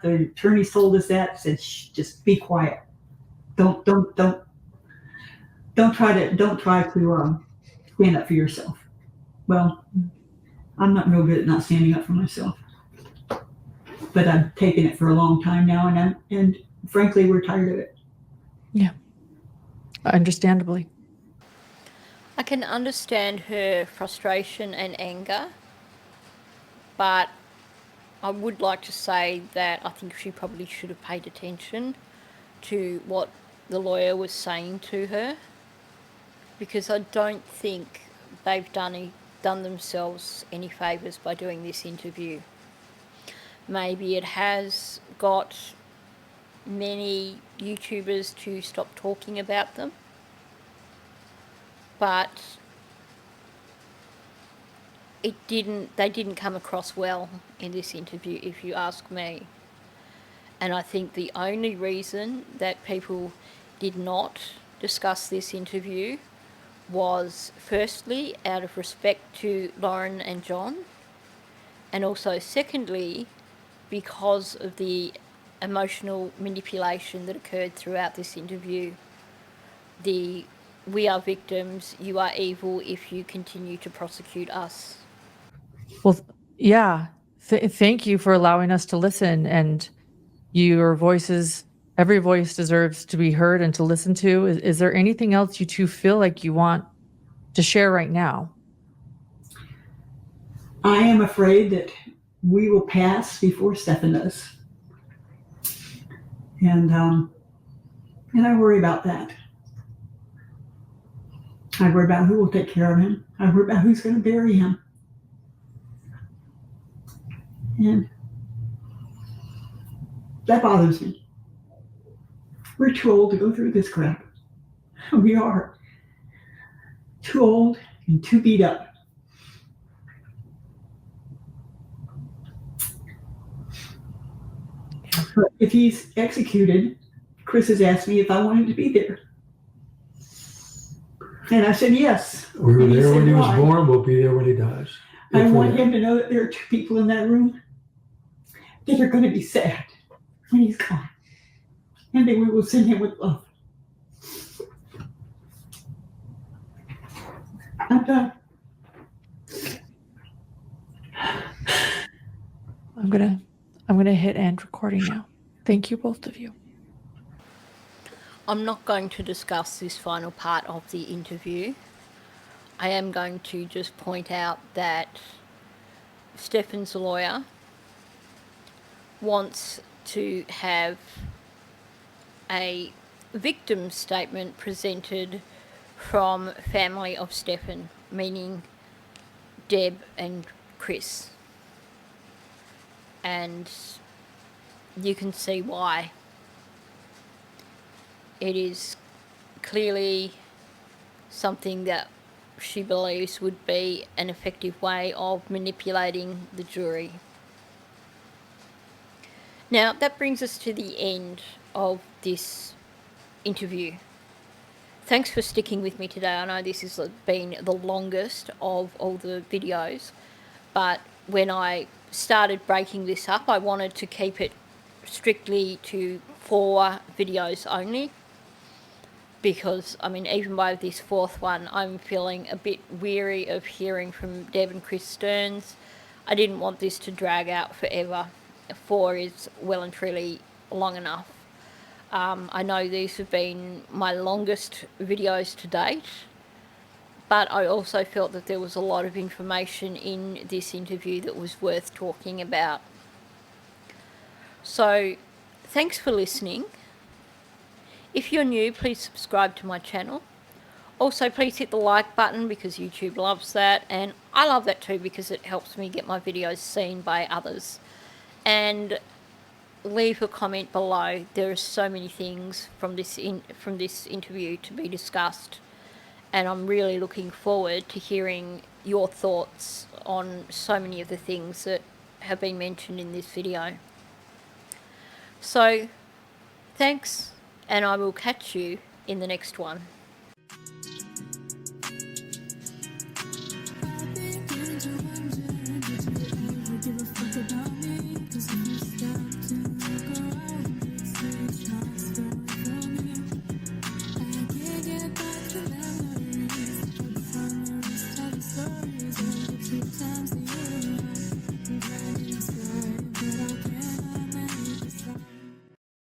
attorney told us that, said, shh, just be quiet. Don't try to stand up for yourself. Well, I'm not real good at not standing up for myself, but I've taken it for a long time now, and frankly, we're tired of it. Yeah, understandably. I can understand her frustration and anger, but I would like to say that I think she probably should have paid attention to what the lawyer was saying to her, because I don't think they've done themselves any favours by doing this interview. Maybe it has got many YouTubers to stop talking about them, but they didn't come across well in this interview, if you ask me. And I think the only reason that people did not discuss this interview was, firstly, out of respect to Lauren and John, and also secondly, because of the emotional manipulation that occurred throughout this interview. We are victims, you are evil if you continue to prosecute us. Well, yeah. Thank you for allowing us to listen, and your voices, every voice deserves to be heard and to listen to. Is there anything else you two feel like you want to share right now? I am afraid that we will pass before Stefan does. And I worry about that. I worry about who will take care of him. I worry about who's going to bury him. And that bothers me. We're too old to go through this crap. We are. Too old and too beat up. But if he's executed, Chris has asked me if I wanted to be there. And I said yes. We were And there when said, he was "Why?" born. We'll be there when he dies. I If we're want there. him to know that there are two people in that room that are going to be sad when he's gone. And that we will send him with love. I'm done. I'm gonna hit end recording now. Thank you, both of you. I'm not going to discuss this final part of the interview. I am going to just point out that Stefan's lawyer wants to have a victim statement presented from family of Stefan, meaning Deb and Chris. And you can see why. It is clearly something that she believes would be an effective way of manipulating the jury. Now, that brings us to the end of this interview. Thanks for sticking with me today. I know this has been the longest of all the videos, but when I started breaking this up, I wanted to keep it strictly to 4 videos only, because, I mean, even by this 4th one, I'm feeling a bit weary of hearing from Deb and Chris Sterns. I didn't want this to drag out forever. 4 is well and truly long enough. I know these have been my longest videos to date, but I also felt that there was a lot of information in this interview that was worth talking about. So, thanks for listening. If you're new, please subscribe to my channel. Also, please hit the like button because YouTube loves that, and I love that too because it helps me get my videos seen by others. And leave a comment below. There are so many things from this interview to be discussed, and I'm really looking forward to hearing your thoughts on so many of the things that have been mentioned in this video. So, thanks, and I will catch you in the next one.